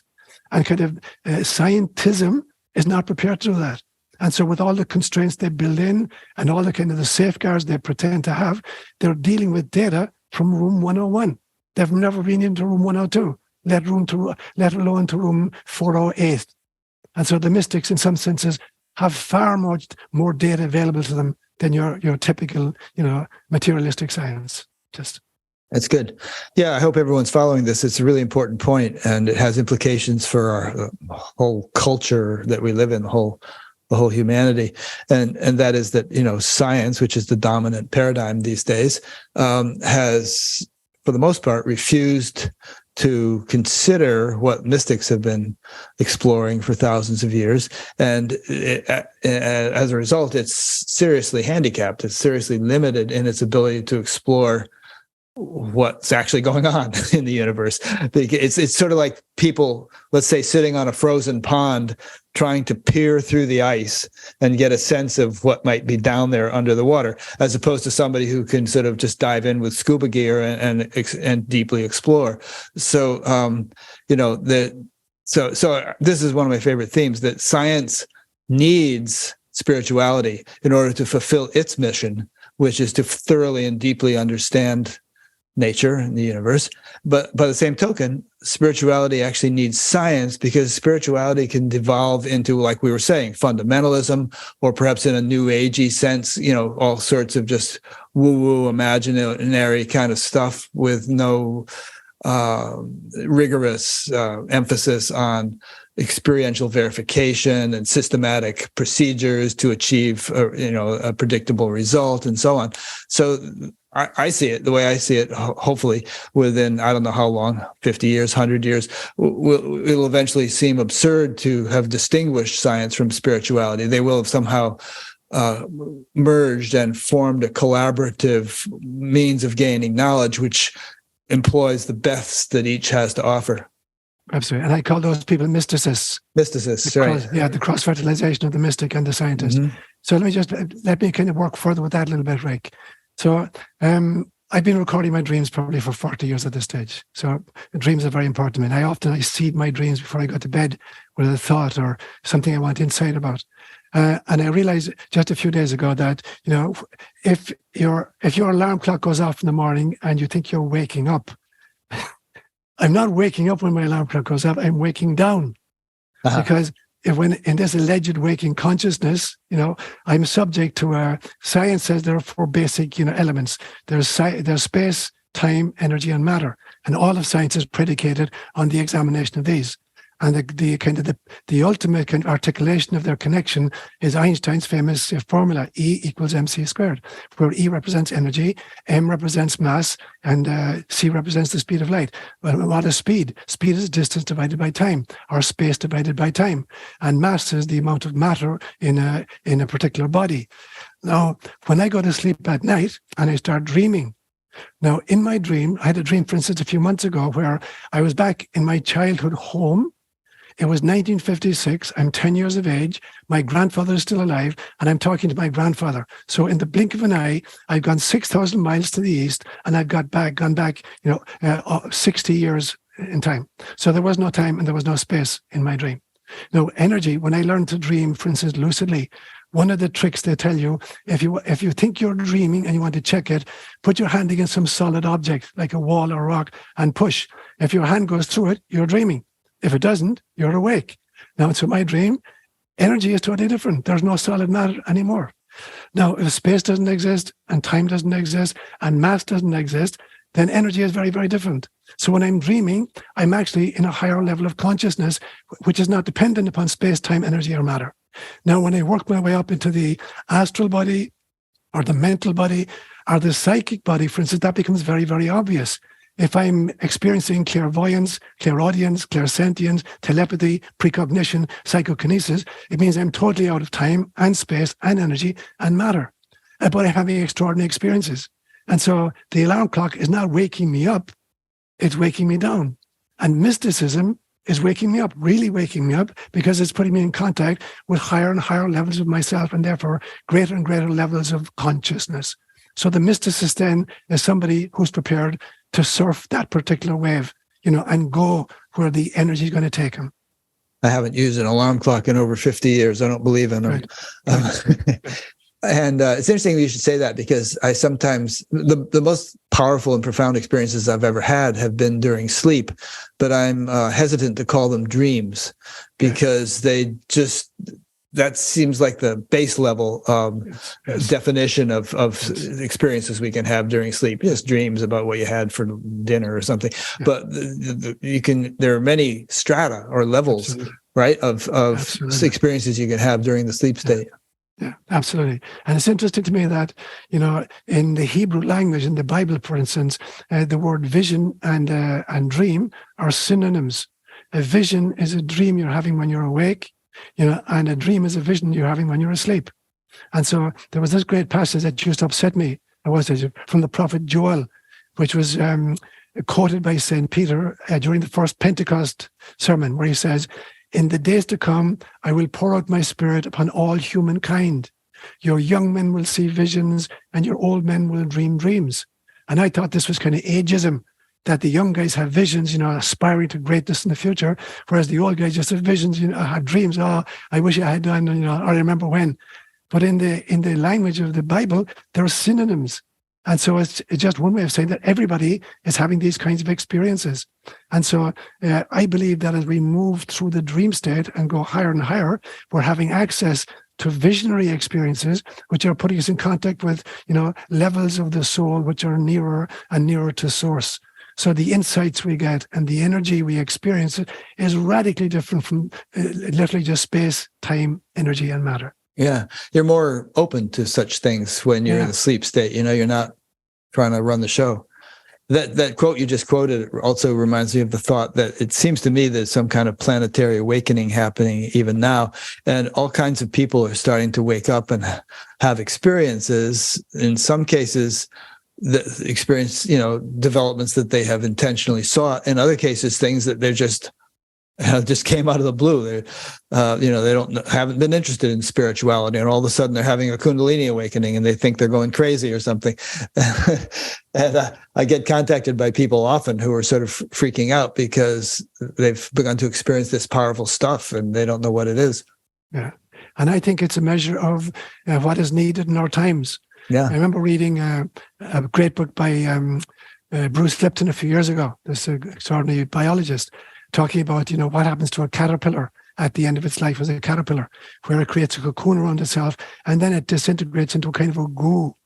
And kind of scientism is not prepared to do that. And so with all the constraints they build in and all the kind of the safeguards they pretend to have, they're dealing with data from room 101. They've never been into room 102, let alone to room 408. And so the mystics, in some senses, have far much more data available to them than your typical, materialistic science. That's good. Yeah, I hope everyone's following this. It's a really important point, and it has implications for our whole culture that we live in, the whole humanity, and that is that science, which is the dominant paradigm these days, has, for the most part, refused to consider what mystics have been exploring for thousands of years, and as a result, it's seriously handicapped. It's seriously limited in its ability to explore what's actually going on in the universe. It's sort of like people, let's say, sitting on a frozen pond trying to peer through the ice and get a sense of what might be down there under the water, as opposed to somebody who can sort of just dive in with scuba gear and deeply explore. So so this is one of my favorite themes, that science needs spirituality in order to fulfill its mission, which is to thoroughly and deeply understand nature and the universe. But by the same token, spirituality actually needs science, because spirituality can devolve into, like we were saying, fundamentalism, or perhaps in a new agey sense, all sorts of just woo-woo imaginary kind of stuff with no rigorous emphasis on experiential verification and systematic procedures to achieve a predictable result, and so on. So I see it the way I see it. Hopefully, within, I don't know how long, 50 years, 100 years, it'll eventually seem absurd to have distinguished science from spirituality. They will have somehow merged and formed a collaborative means of gaining knowledge, which employs the best that each has to offer. Absolutely. And I call those people mysticists. Mysticists, right. The cross-fertilization of the mystic and the scientist. Mm-hmm. So let me kind of work further with that a little bit, Rick. So I've been recording my dreams probably for 40 years at this stage. So dreams are very important to me. And I seed my dreams before I go to bed with a thought or something I want insight about. And I realized just a few days ago that, if your alarm clock goes off in the morning and you think you're waking up, I'm not waking up when my alarm clock goes off, I'm waking down. Uh-huh. Because when in this alleged waking consciousness, I'm subject to science says there are four basic, elements. There's space, time, energy, and matter, and all of science is predicated on the examination of these. And the ultimate kind of articulation of their connection is Einstein's famous formula, E equals mc squared, where E represents energy, M represents mass, and C represents the speed of light. Well, what is speed? Speed is distance divided by time, or space divided by time. And mass is the amount of matter in a particular body. Now, when I go to sleep at night and I start dreaming, now in my dream, I had a dream, for instance, a few months ago where I was back in my childhood home. It was 1956. I'm 10 years of age. My grandfather is still alive, and I'm talking to my grandfather. So in the blink of an eye, I've gone 6,000 miles to the east, and I've gone back, 60 years in time. So there was no time and there was no space in my dream. Now, energy, when I learned to dream, for instance, lucidly, one of the tricks they tell you, if you think you're dreaming and you want to check it, put your hand against some solid object, like a wall or a rock, and push. If your hand goes through it, you're dreaming. If it doesn't, you're awake. Now, so my dream, energy is totally different. There's no solid matter anymore. Now, if space doesn't exist and time doesn't exist and mass doesn't exist, then energy is very, very different. So when I'm dreaming, I'm actually in a higher level of consciousness, which is not dependent upon space, time, energy, or matter. Now, when I work my way up into the astral body or the mental body or the psychic body, for instance, that becomes very, very obvious. If I'm experiencing clairvoyance, clairaudience, clairsentience, telepathy, precognition, psychokinesis, it means I'm totally out of time and space and energy and matter, but I'm having extraordinary experiences. And so the alarm clock is not waking me up, it's waking me down. And mysticism is waking me up, really waking me up, because it's putting me in contact with higher and higher levels of myself, and therefore greater and greater levels of consciousness. So the mysticist then is somebody who's prepared to surf that particular wave, and go where the energy is going to take him. I haven't used an alarm clock in over 50 years. I don't believe in them. Right. And it's interesting you should say that, because I sometimes, the most powerful and profound experiences I've ever had have been during sleep, but I'm hesitant to call them dreams, because that seems like the base level definition of experiences we can have during sleep. Just dreams about what you had for dinner or something. Yeah. But there are many strata or levels, absolutely, right, of experiences you can have during the sleep state. Yeah, absolutely. And it's interesting to me that, in the Hebrew language, in the Bible, for instance, the word vision and dream are synonyms. A vision is a dream you're having when you're awake, and a dream is a vision you're having when you're asleep. And so there was this great passage that used to upset me. It was from the prophet Joel, which was quoted by St. Peter during the first Pentecost sermon, where he says, "In the days to come, I will pour out my spirit upon all humankind. Your young men will see visions and your old men will dream dreams." And I thought this was kind of ageism, that the young guys have visions, aspiring to greatness in the future, whereas the old guys just have visions, have dreams. Oh, I wish I had done, I remember when. But in the language of the Bible, there are synonyms. And so it's just one way of saying that everybody is having these kinds of experiences. And so I believe that as we move through the dream state and go higher and higher, we're having access to visionary experiences, which are putting us in contact with, levels of the soul, which are nearer and nearer to source. So the insights we get and the energy we experience is radically different from literally just space, time, energy, and matter. Yeah, you're more open to such things when you're in the sleep state. You're not trying to run the show. That quote you just quoted also reminds me of the thought that it seems to me there's some kind of planetary awakening happening even now, and all kinds of people are starting to wake up and have experiences. In some cases, that experience, developments that they have intentionally sought. In other cases, things that they're just came out of the blue. They haven't been interested in spirituality, and all of a sudden they're having a Kundalini awakening, and they think they're going crazy or something. And I get contacted by people often who are sort of freaking out because they've begun to experience this powerful stuff and they don't know what it is. Yeah, and I think it's a measure of what is needed in our times. Yeah, I remember reading a great book by Bruce Lipton a few years ago, this extraordinary biologist, talking about, what happens to a caterpillar at the end of its life as a caterpillar, where it creates a cocoon around itself, and then it disintegrates into a kind of a goo,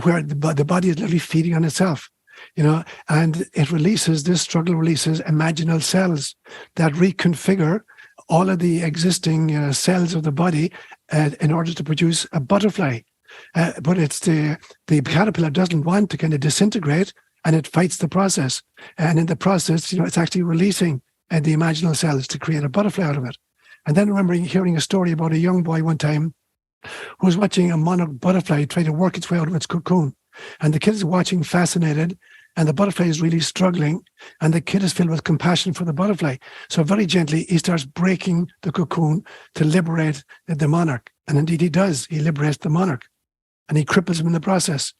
where the body is literally feeding on itself, and this struggle releases imaginal cells that reconfigure all of the existing cells of the body in order to produce a butterfly. But it's the caterpillar doesn't want to kind of disintegrate, and it fights the process. And in the process, it's actually releasing the imaginal cells to create a butterfly out of it. And then remembering hearing a story about a young boy one time who was watching a monarch butterfly try to work its way out of its cocoon. And the kid is watching fascinated, and the butterfly is really struggling, and the kid is filled with compassion for the butterfly. So very gently, he starts breaking the cocoon to liberate the monarch. And indeed he does. He liberates the monarch. And he cripples him in the process,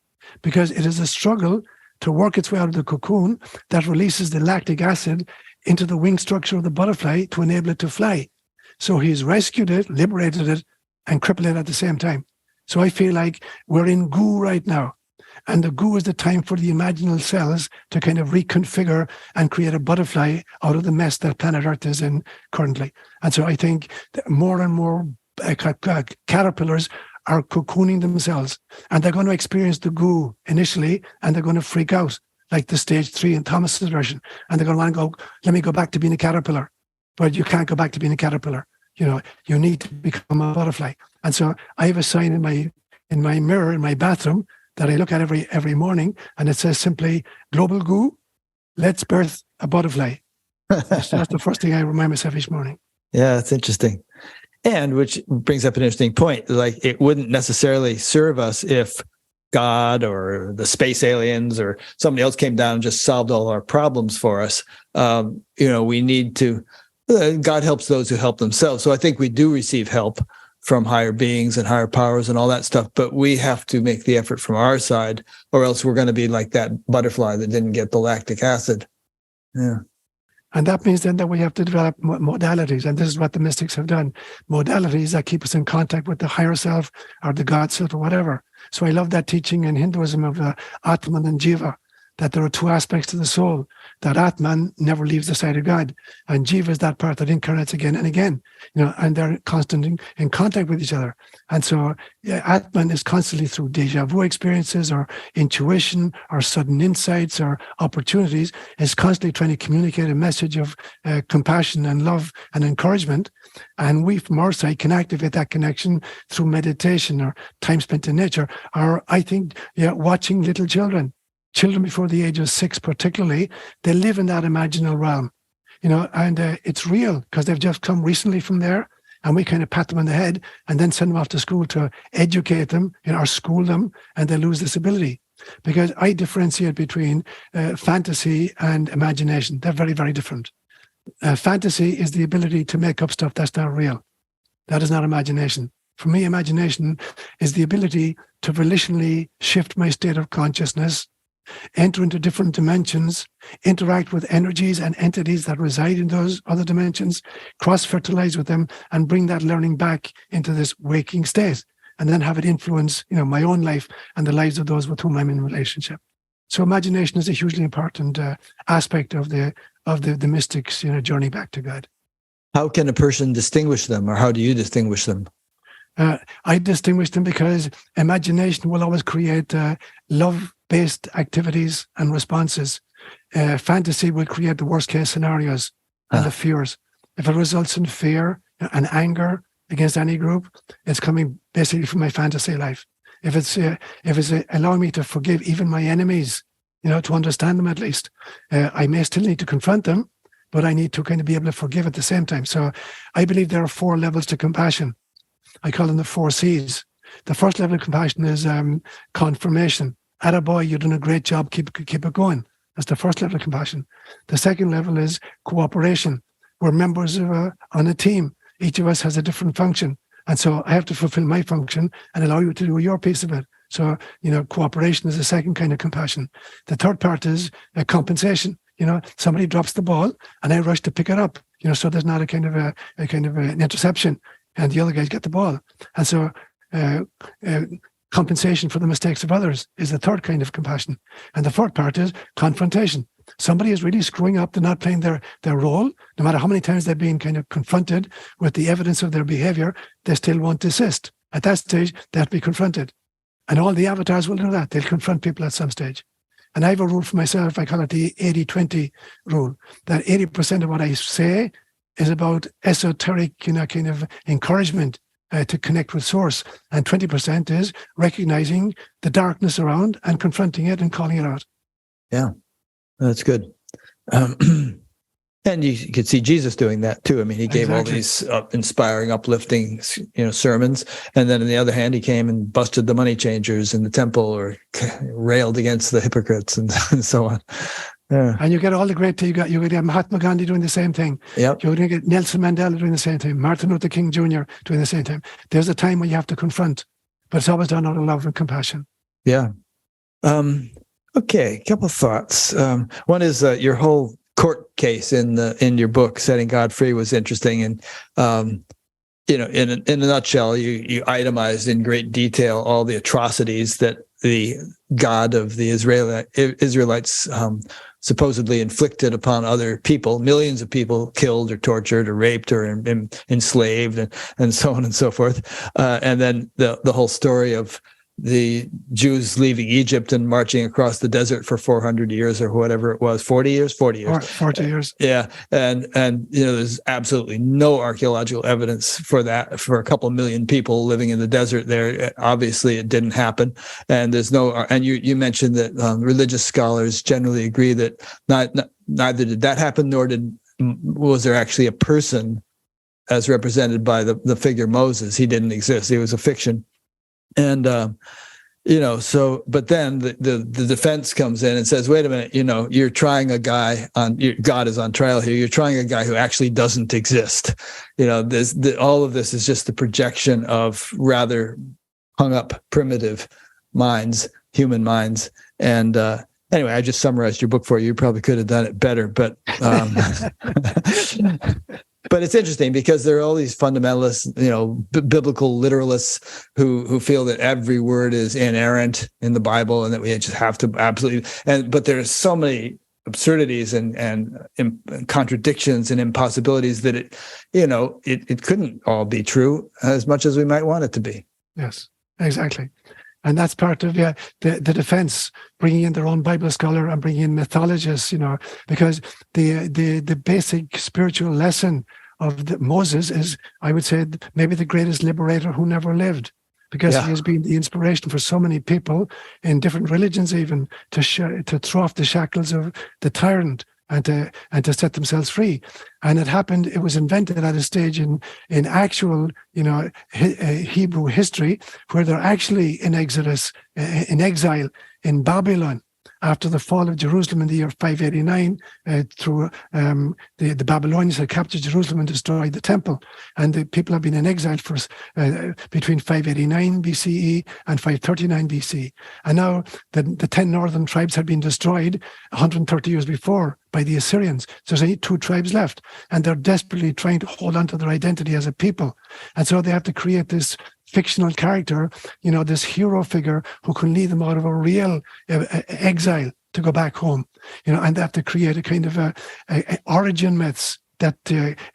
because it is a struggle to work its way out of the cocoon that releases the lactic acid into the wing structure of the butterfly to enable it to fly. So he's rescued it, liberated it, and crippled it at the same time. So I feel like we're in goo right now. And the goo is the time for the imaginal cells to kind of reconfigure and create a butterfly out of the mess that planet Earth is in currently. And so I think that more and more caterpillars are cocooning themselves, and they're going to experience the goo initially, and they're going to freak out, like the stage 3 in Thomas's version. And they're going to want to go, let me go back to being a caterpillar. But you can't go back to being a caterpillar. You need to become a butterfly. And so I have a sign in my mirror in my bathroom that I look at every morning, and it says simply, "Global Goo, let's birth a butterfly." That's the first thing I remind myself each morning. Yeah, it's interesting. And which brings up an interesting point. Like, it wouldn't necessarily serve us if God or the space aliens or somebody else came down and just solved all our problems for us. We need to, God helps those who help themselves. So I think we do receive help from higher beings and higher powers and all that stuff, but we have to make the effort from our side, or else we're going to be like that butterfly that didn't get the lactic acid. Yeah. And that means then that we have to develop modalities. And this is what the mystics have done. Modalities that keep us in contact with the higher self or the God self or whatever. So I love that teaching in Hinduism of Atman and Jiva, that there are two aspects to the soul, that Atman never leaves the side of God, and Jiva is that part that incarnates again and again, and they're constantly in contact with each other. And so Atman is constantly through deja vu experiences or intuition or sudden insights or opportunities, is constantly trying to communicate a message of compassion and love and encouragement. And we from our side can activate that connection through meditation or time spent in nature, or I think watching little children before the age of 6 particularly, they live in that imaginal realm, and it's real because they've just come recently from there, and we kind of pat them on the head and then send them off to school to educate them, or school them, and they lose this ability. Because I differentiate between fantasy and imagination. They're very, very different. Fantasy is the ability to make up stuff that's not real. That is not imagination. For me, imagination is the ability to volitionally shift my state of consciousness, enter into different dimensions, interact with energies and entities that reside in those other dimensions, cross-fertilize with them, and bring that learning back into this waking state, and then have it influence, my own life and the lives of those with whom I'm in relationship. So imagination is a hugely important aspect of the mystics' journey back to God. How can a person distinguish them, or how do you distinguish them? I distinguish them because imagination will always create love-based activities and responses. Fantasy will create the worst-case scenarios and the fears. If it results in fear and anger against any group, it's coming basically from my fantasy life. If it's allowing me to forgive even my enemies, to understand them at least, I may still need to confront them, but I need to kind of be able to forgive at the same time. So I believe there are 4 levels to compassion. I call them the 4 C's. The first level of compassion is confirmation. Attaboy, you're doing a great job. Keep it going. That's the first level of compassion. The second level is cooperation. We're members of on a team. Each of us has a different function. And so I have to fulfill my function and allow you to do your piece of it. So, cooperation is the second kind of compassion. The third part is compensation. Somebody drops the ball and I rush to pick it up. So there's not a kind of an interception, and the other guys get the ball. And so compensation for the mistakes of others is the third kind of compassion. And the fourth part is confrontation. Somebody is really screwing up. They're not playing their role. No matter how many times they're being kind of confronted with the evidence of their behavior, they still won't desist. At that stage, they have to be confronted. And all the avatars will do that. They'll confront people at some stage. And I have a rule for myself. I call it the 80-20 rule, that 80% of what I say is about esoteric, kind of encouragement to connect with source. And 20% is recognizing the darkness around and confronting it and calling it out. Yeah, that's good. And you could see Jesus doing that too. I mean, he gave all these inspiring, uplifting, sermons. And then on the other hand, he came and busted the money changers in the temple, or railed against the hypocrites and so on. Yeah. And you get all the great, you're going to get Mahatma Gandhi doing the same thing. Yep. You're going to get Nelson Mandela doing the same thing, Martin Luther King Jr. doing the same thing. There's a time when you have to confront, but it's always done out of love and compassion. Yeah. Okay, a couple of thoughts. One is your whole court case in your book, Setting God Free, was interesting. And, in a nutshell, you itemized in great detail all the atrocities that the God of the Israelites supposedly inflicted upon other people, millions of people killed or tortured or raped or enslaved and so on and so forth. And then the whole story of the Jews leaving Egypt and marching across the desert for 400 years or whatever it was, 40 years. 40 years. Yeah. And there's absolutely no archaeological evidence for that, for a couple million people living in the desert there. Obviously it didn't happen. And there's and you mentioned that religious scholars generally agree that neither did that happen, nor was there actually a person as represented by the figure Moses. He didn't exist. He was a fiction. And, but then the defense comes in and says, wait a minute, you're trying a guy God is on trial here. You're trying a guy who actually doesn't exist. All of this is just the projection of rather hung up primitive minds, human minds. And Anyway, I just summarized your book for you. You probably could have done it better, but but it's interesting because there are all these fundamentalists, biblical literalists who feel that every word is inerrant in the Bible and that we just have to absolutely. But there's so many absurdities and contradictions and impossibilities that it couldn't all be true as much as we might want it to be. Yes, exactly. And that's part of the defense, bringing in their own Bible scholar and bringing in mythologists, because the basic spiritual lesson of Moses is, I would say, maybe the greatest liberator who never lived, because he has been the inspiration for so many people in different religions, even to throw off the shackles of the tyrant and to set themselves free. And it was invented at a stage in actual, Hebrew history, where they're actually in exile in Babylon after the fall of Jerusalem in the year 589, through the Babylonians had captured Jerusalem and destroyed the temple. And the people have been in exile for between 589 BCE and 539 BC. And now the 10 northern tribes had been destroyed 130 years before by the Assyrians. So there's only 2 tribes left, and they're desperately trying to hold on to their identity as a people. And so they have to create this fictional character, this hero figure who can lead them out of a real exile to go back home, and they have to create a kind of a origin myths that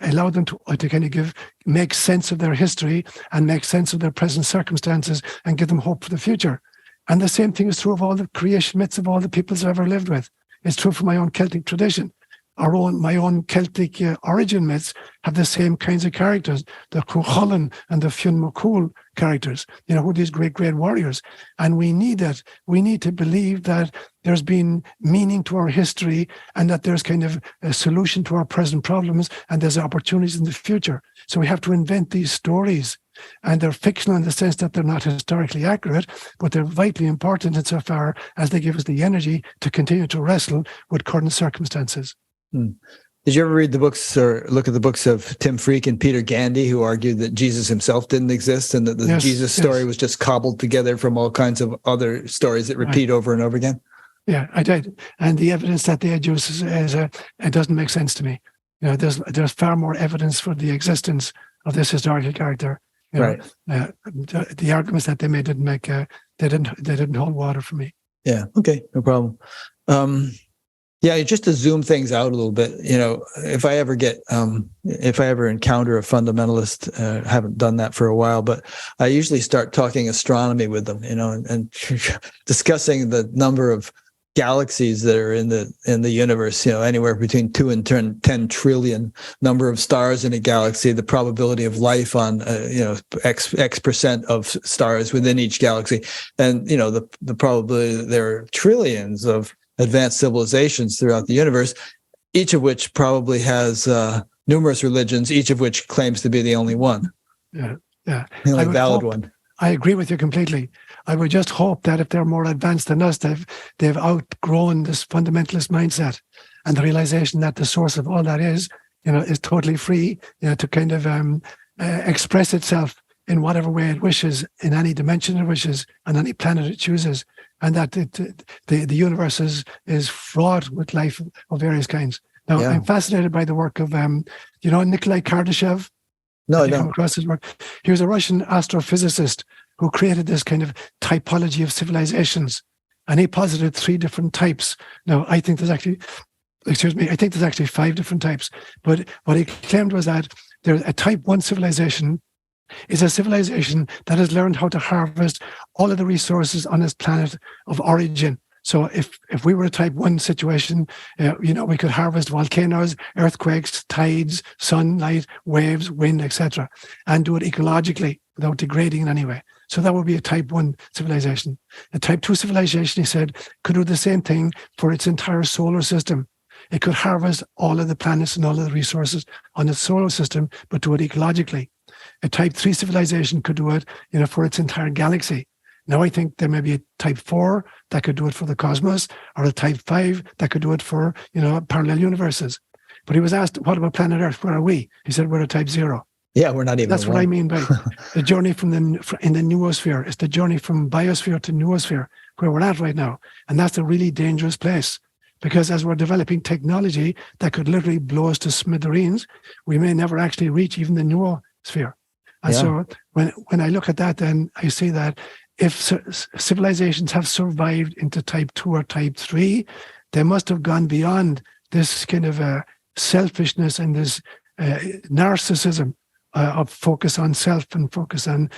allow them to kind of make sense of their history and make sense of their present circumstances and give them hope for the future. And the same thing is true of all the creation myths of all the peoples I've ever lived with. It's true for my own Celtic tradition. My own Celtic origin myths have the same kinds of characters, the Cuchulainn and the Fionn McCool characters, who are these great warriors. And we need that. We need to believe that there's been meaning to our history and that there's kind of a solution to our present problems and there's opportunities in the future. So we have to invent these stories. And they're fictional in the sense that they're not historically accurate, but they're vitally important insofar as they give us the energy to continue to wrestle with current circumstances. Did you ever read the books or look at the books of Tim Freke and Peter Gandy, who argued that Jesus himself didn't exist and that the Jesus story was just cobbled together from all kinds of other stories that repeat over and over again? Yeah, I did. And the evidence that they adduce it doesn't make sense to me. There's far more evidence for the existence of this historical character. Right. The arguments that they made they didn't hold water for me. Yeah. Okay. No problem. Just to zoom things out a little bit, if I ever encounter a fundamentalist, I haven't done that for a while, but I usually start talking astronomy with them, and discussing the number of galaxies that are in the universe, anywhere between 2 and 10 trillion, number of stars in a galaxy, the probability of life on, X percent of stars within each galaxy. And, the probability that there are trillions of advanced civilizations throughout the universe, each of which probably has numerous religions, each of which claims to be the only one. Yeah. The only valid one. I agree with you completely. I would just hope that if they're more advanced than us, they've outgrown this fundamentalist mindset and the realization that the source of all that is totally free, to kind of express itself in whatever way it wishes, in any dimension it wishes, on any planet it chooses, and that the universe is fraught with life of various kinds. Now, I'm fascinated by the work of, Nikolai Kardashev. No, I don't. Come across his work. He was a Russian astrophysicist who created this kind of typology of civilizations, and he posited 3 different types. Now, I think there's actually 5 different types. But what he claimed was that there's a type 1 civilization is a civilization that has learned how to harvest all of the resources on its planet of origin. So if we were a type 1 situation, we could harvest volcanoes, earthquakes, tides, sunlight, waves, wind, etc., and do it ecologically without degrading in any way. So that would be a type 1 civilization. A type 2 civilization, he said, could do the same thing for its entire solar system. It could harvest all of the planets and all of the resources on its solar system, but do it ecologically. A type 3 civilization could do it, for its entire galaxy. Now, I think there may be a type 4 that could do it for the cosmos, or a type 5 that could do it for, parallel universes. But he was asked, what about planet Earth? Where are we? He said, we're a type 0. Yeah, we're not even. That's what I mean by the journey in the noosphere. It's the journey from biosphere to noosphere. where we're at right now. And that's a really dangerous place. Because as we're developing technology that could literally blow us to smithereens, we may never actually reach even the noosphere. And so when I look at that, then I see that if civilizations have survived into type 2 or type 3, they must have gone beyond this kind of selfishness and this narcissism of focus on self and focus on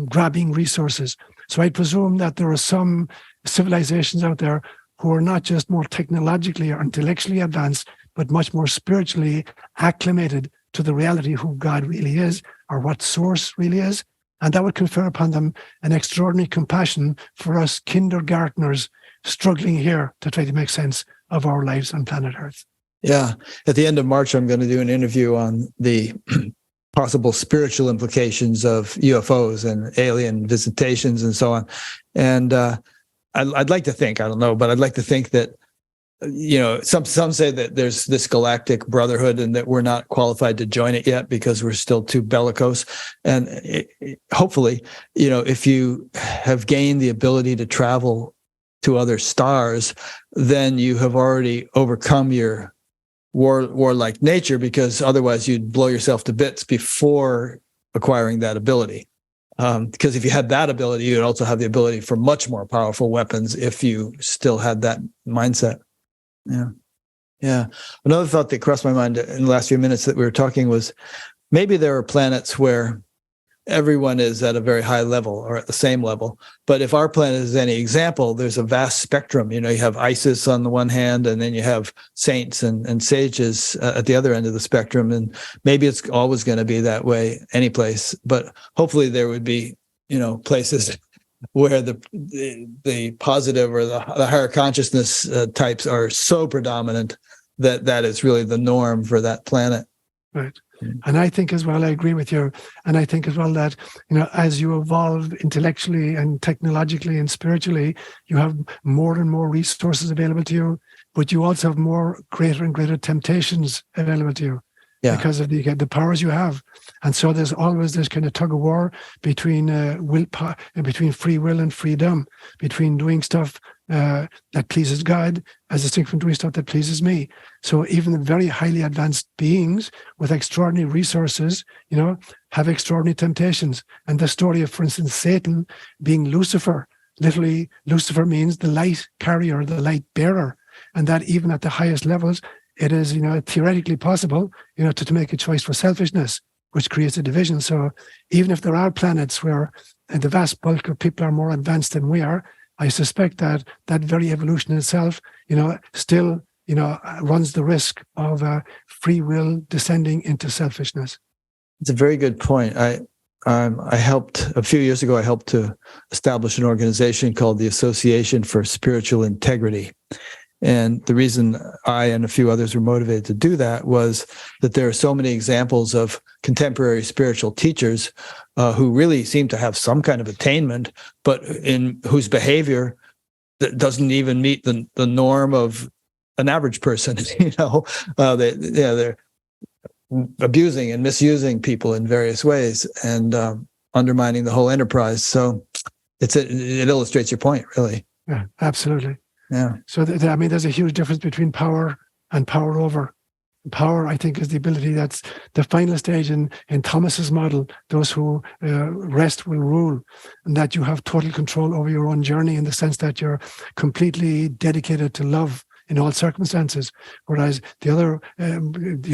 grabbing resources. So I presume that there are some civilizations out there who are not just more technologically or intellectually advanced, but much more spiritually acclimated to the reality of who God really is or what source really is. And that would confer upon them an extraordinary compassion for us kindergartners struggling here to try to make sense of our lives on planet Earth. Yeah. At the end of March, I'm going to do an interview on the possible spiritual implications of UFOs and alien visitations and so on. And I'd like to think, I don't know, but I'd like to think that, some say that there's this galactic brotherhood and that we're not qualified to join it yet because we're still too bellicose. And hopefully, if you have gained the ability to travel to other stars, then you have already overcome your warlike nature, because otherwise you'd blow yourself to bits before acquiring that ability. Because if you had that ability, you'd also have the ability for much more powerful weapons if you still had that mindset. Yeah. Another thought that crossed my mind in the last few minutes that we were talking was maybe there are planets where everyone is at a very high level or at the same level. But if our planet is any example, there's a vast spectrum. You have ISIS on the one hand, and then you have saints and sages at the other end of the spectrum. And maybe it's always going to be that way any place. But hopefully there would be, places where the positive or the higher consciousness types are so predominant that is really the norm for that planet. Right. And I think as well, I agree with you. And I think as well that, as you evolve intellectually and technologically and spiritually, you have more and more resources available to you, but you also have greater and greater temptations available to you because of the powers you have. And so there's always this kind of tug of war between between free will and freedom, between doing stuff that pleases God as distinct from doing stuff that pleases me. So even the very highly advanced beings with extraordinary resources, have extraordinary temptations. And the story of, for instance, Satan being Lucifer, literally Lucifer means the light carrier, the light bearer. And that even at the highest levels, it is, theoretically possible, to make a choice for selfishness, which creates a division. So even if there are planets where the vast bulk of people are more advanced than we are, I suspect that very evolution itself, still, runs the risk of free will descending into selfishness. It's a very good point. I helped a few years ago. I helped to establish an organization called the Association for Spiritual Integrity. And the reason I and a few others were motivated to do that was that there are so many examples of contemporary spiritual teachers who really seem to have some kind of attainment, but in whose behavior that doesn't even meet the norm of an average person. They're abusing and misusing people in various ways and undermining the whole enterprise. So it illustrates your point, really. Yeah, absolutely. Yeah. So there's a huge difference between power and power over. Power, I think, is the ability that's the final stage in Thomas's model. Those who rest will rule, and that you have total control over your own journey in the sense that you're completely dedicated to love in all circumstances. Whereas the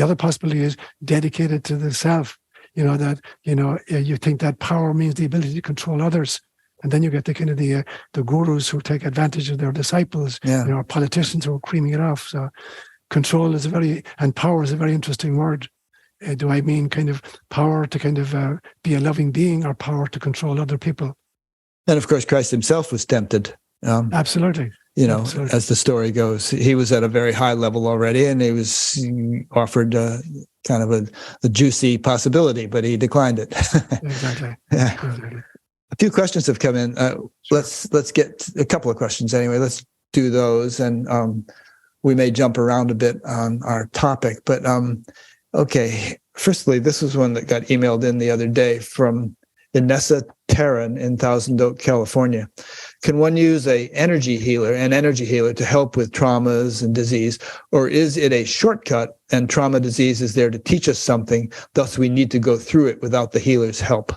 other possibility is dedicated to the self. You think that power means the ability to control others. And then you get the kind of the gurus who take advantage of their disciples, politicians who are creaming it off. So control is and power is a very interesting word. Do I mean kind of power to kind of be a loving being, or power to control other people? And of course, Christ himself was tempted. Absolutely. Absolutely. As the story goes, he was at a very high level already, and he was offered kind of a juicy possibility, but he declined it. Exactly. Yeah. Exactly. A few questions have come in. Let's get a couple of questions anyway. Let's do those, and we may jump around a bit on our topic. But okay, firstly, this was one that got emailed in the other day from Inessa Terran in Thousand Oak, California. Can one use an energy healer to help with traumas and disease, or is it a shortcut and trauma disease is there to teach us something, thus we need to go through it without the healer's help?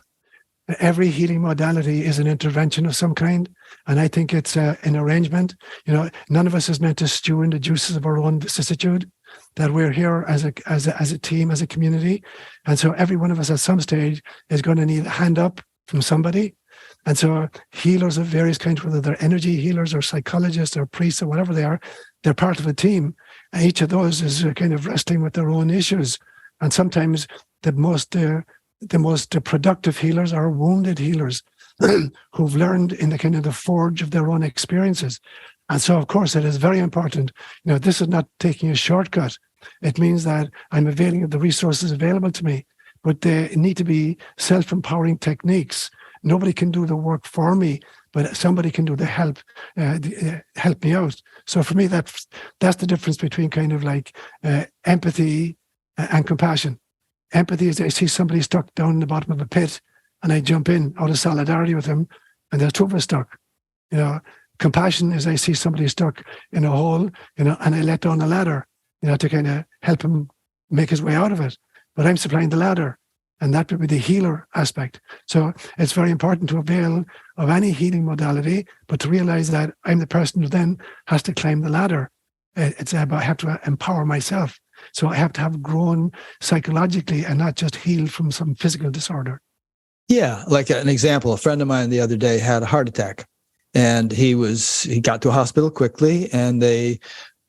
Every healing modality is an intervention of some kind, and I think it's an arrangement. None of us is meant to stew in the juices of our own vicissitude. That we're here as a team, as a community, and so every one of us at some stage is going to need a hand up from somebody. And so healers of various kinds, whether they're energy healers or psychologists or priests or whatever they are, they're part of a team. And each of those is kind of wrestling with their own issues. And sometimes the most productive healers are wounded healers who've learned in the kind of the forge of their own experiences. And so, of course, it is very important. This is not taking a shortcut. It means that I'm availing of the resources available to me, but they need to be self-empowering techniques. Nobody can do the work for me, but somebody can do the help me out. So for me, that's the difference between kind of like empathy and compassion. Empathy is I see somebody stuck down in the bottom of a pit, and I jump in out of solidarity with him, and there's two of us stuck. Compassion is I see somebody stuck in a hole, and I let down a ladder, to kind of help him make his way out of it. But I'm supplying the ladder, and that would be the healer aspect. So it's very important to avail of any healing modality, but to realize that I'm the person who then has to climb the ladder. It's about I have to empower myself. So I have to have grown psychologically and not just healed from some physical disorder. Yeah, like an example, a friend of mine the other day had a heart attack, and he got to a hospital quickly, and they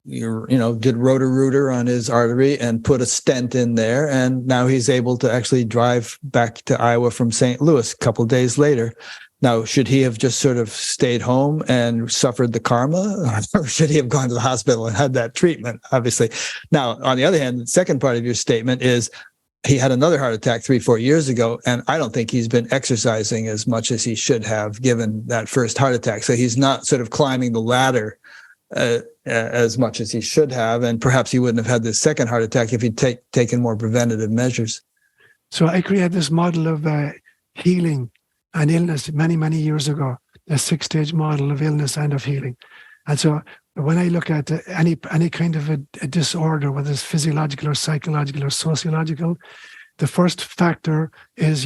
did Roto-Rooter on his artery and put a stent in there. And now he's able to actually drive back to Iowa from St. Louis a couple of days later. Now, should he have just sort of stayed home and suffered the karma, or should he have gone to the hospital and had that treatment? Obviously. Now, on the other hand, the second part of your statement is he had another heart attack 3-4 years ago, and I don't think he's been exercising as much as he should have given that first heart attack. So he's not sort of climbing the ladder as much as he should have, and perhaps he wouldn't have had this second heart attack if he'd taken more preventative measures. So I created this model of healing and illness many, many years ago, a 6-stage model of illness and of healing. And so when I look at any kind of a disorder, whether it's physiological or psychological or sociological, the first factor is,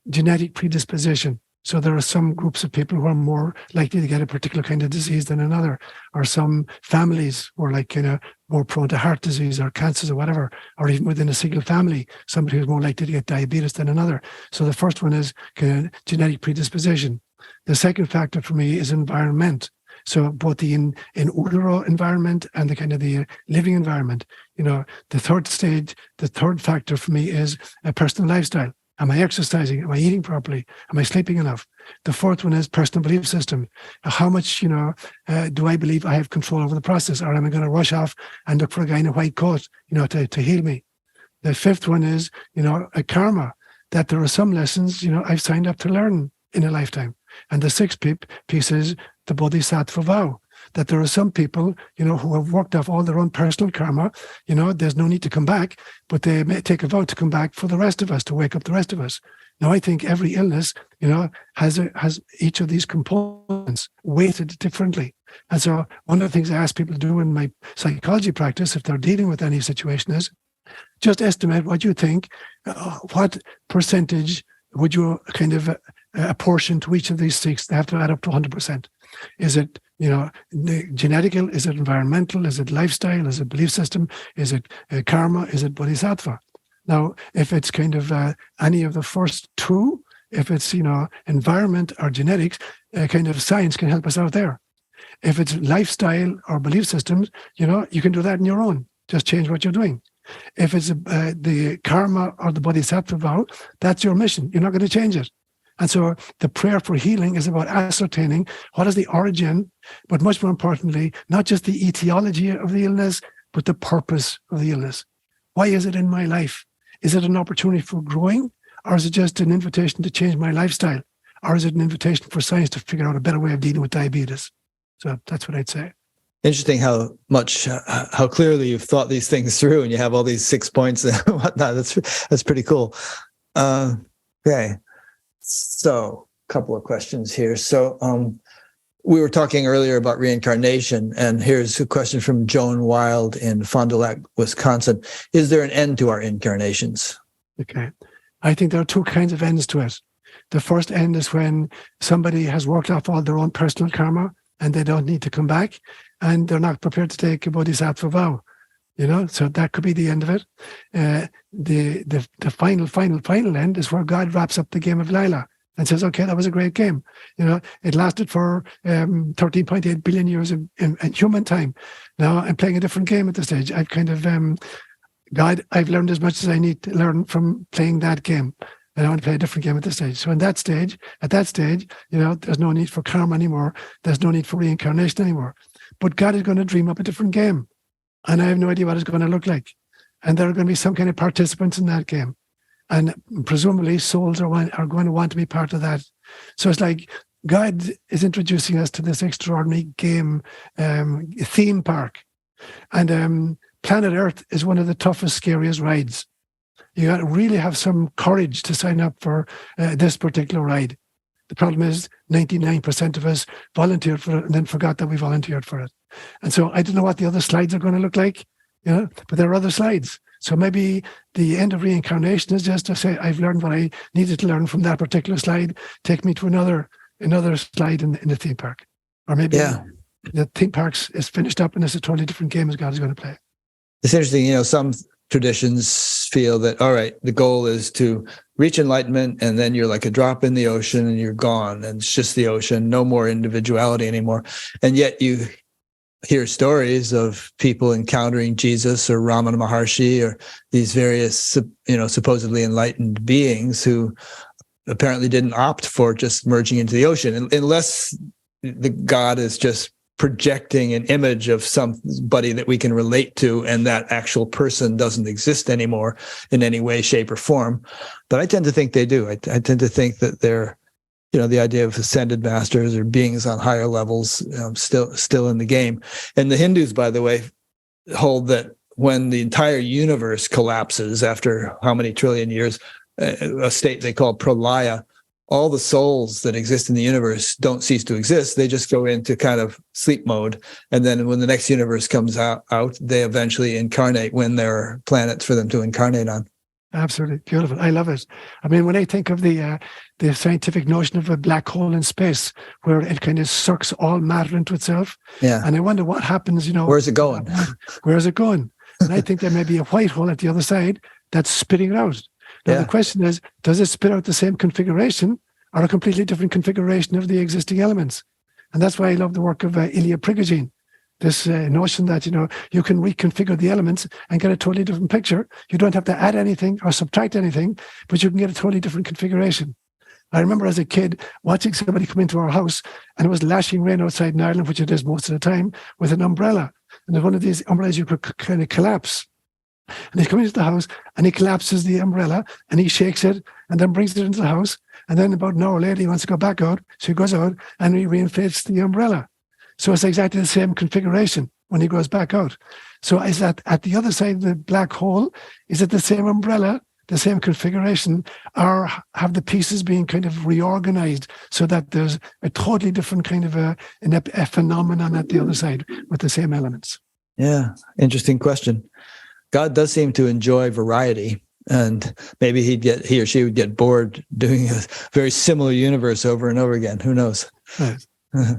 genetic predisposition. So there are some groups of people who are more likely to get a particular kind of disease than another, or some families who are more prone to heart disease or cancers or whatever, or even within a single family, somebody who's more likely to get diabetes than another. So the first one is kind of genetic predisposition. The second factor for me is environment. So both the in utero environment and the kind of the living environment. The third factor for me is a personal lifestyle. Am I exercising? Am I eating properly? Am I sleeping enough? The fourth one is personal belief system. How much, do I believe I have control over the process, or am I going to rush off and look for a guy in a white coat, to heal me? The fifth one is, a karma, that there are some lessons, I've signed up to learn in a lifetime. And the sixth piece is the bodhisattva vow, that there are some people, who have worked off all their own personal karma. There's no need to come back, but they may take a vow to come back for the rest of us, to wake up the rest of us. Now, I think every illness, has each of these components weighted differently. And so one of the things I ask people to do in my psychology practice, if they're dealing with any situation, is just estimate what you think, what percentage would you kind of apportion to each of these six. They have to add up to 100%. Is it, genetical? Is it environmental? Is it lifestyle? Is it belief system? Is it karma? Is it bodhisattva? Now, if it's kind of any of the first two, if it's, environment or genetics, kind of science can help us out there. If it's lifestyle or belief systems, you can do that on your own. Just change what you're doing. If it's the karma or the bodhisattva vow, that's your mission. You're not going to change it. And so the prayer for healing is about ascertaining what is the origin, but much more importantly, not just the etiology of the illness, but the purpose of the illness. Why is it in my life? Is it an opportunity for growing, or is it just an invitation to change my lifestyle? Or is it an invitation for science to figure out a better way of dealing with diabetes? So that's what I'd say. Interesting how clearly you've thought these things through, and you have all these 6 points and whatnot. That's pretty cool. Okay. So, a couple of questions here. So, we were talking earlier about reincarnation, and here's a question from Joan Wild in Fond du Lac, Wisconsin. Is there an end to our incarnations? Okay. I think there are two kinds of ends to it. The first end is when somebody has worked off all their own personal karma and they don't need to come back and they're not prepared to take a bodhisattva vow. So that could be the end of it. The final end is where God wraps up the game of Lila and says, okay, that was a great game. It lasted for 13.8 billion years in human time. Now I'm playing a different game at this stage. I've kind of, God, I've learned as much as I need to learn from playing that game. And I want to play a different game at this stage. So at that stage, there's no need for karma anymore. There's no need for reincarnation anymore. But God is going to dream up a different game. And I have no idea what it's going to look like. And there are going to be some kind of participants in that game. And presumably souls are going to want to be part of that. So it's like God is introducing us to this extraordinary game theme park. And Planet Earth is one of the toughest, scariest rides. You got to really have some courage to sign up for this particular ride. The problem is 99% of us volunteered for it and then forgot that we volunteered for it. And so I don't know what the other slides are going to look like, but there are other slides. So maybe the end of reincarnation is just to say, I've learned what I needed to learn from that particular slide. Take me to another slide in the theme park. Or maybe the theme parks is finished up and it's a totally different game as God is going to play. It's interesting, some traditions feel that, all right, the goal is to reach enlightenment and then you're like a drop in the ocean and you're gone and it's just the ocean, no more individuality anymore. And yet you hear stories of people encountering Jesus or Ramana Maharshi or these various, supposedly enlightened beings who apparently didn't opt for just merging into the ocean, unless the God is just projecting an image of somebody that we can relate to and that actual person doesn't exist anymore in any way, shape, or form. But I tend to think they do. I tend to think that they're, the idea of ascended masters or beings on higher levels still in the game. And the Hindus, by the way, hold that when the entire universe collapses after how many trillion years, a state they call pralaya, all the souls that exist in the universe don't cease to exist. They just go into kind of sleep mode. And then when the next universe comes out, they eventually incarnate when there are planets for them to incarnate on. Absolutely. Beautiful. I love it. I mean, when I think of the scientific notion of a black hole in space, where it kind of sucks all matter into itself. Yeah. And I wonder what happens, Where's it going? Where's it going? And I think there may be a white hole at the other side that's spitting it out. Now, the question is, does it spit out the same configuration or a completely different configuration of the existing elements? And that's why I love the work of Ilya Prigogine. This notion that, you can reconfigure the elements and get a totally different picture. You don't have to add anything or subtract anything, but you can get a totally different configuration. I remember as a kid watching somebody come into our house and it was lashing rain outside in Ireland, which it is most of the time, with an umbrella. And there's one of these umbrellas you could kind of collapse. And he's coming into the house and he collapses the umbrella and he shakes it and then brings it into the house. And then about an hour later, he wants to go back out. So he goes out and he reinflates the umbrella. So it's exactly the same configuration when he goes back out. So is that at the other side of the black hole, is it the same umbrella, the same configuration, or have the pieces been kind of reorganized so that there's a totally different kind of a phenomenon at the other side with the same elements? Yeah, interesting question. God does seem to enjoy variety, and maybe he or she would get bored doing a very similar universe over and over again. Who knows? Right.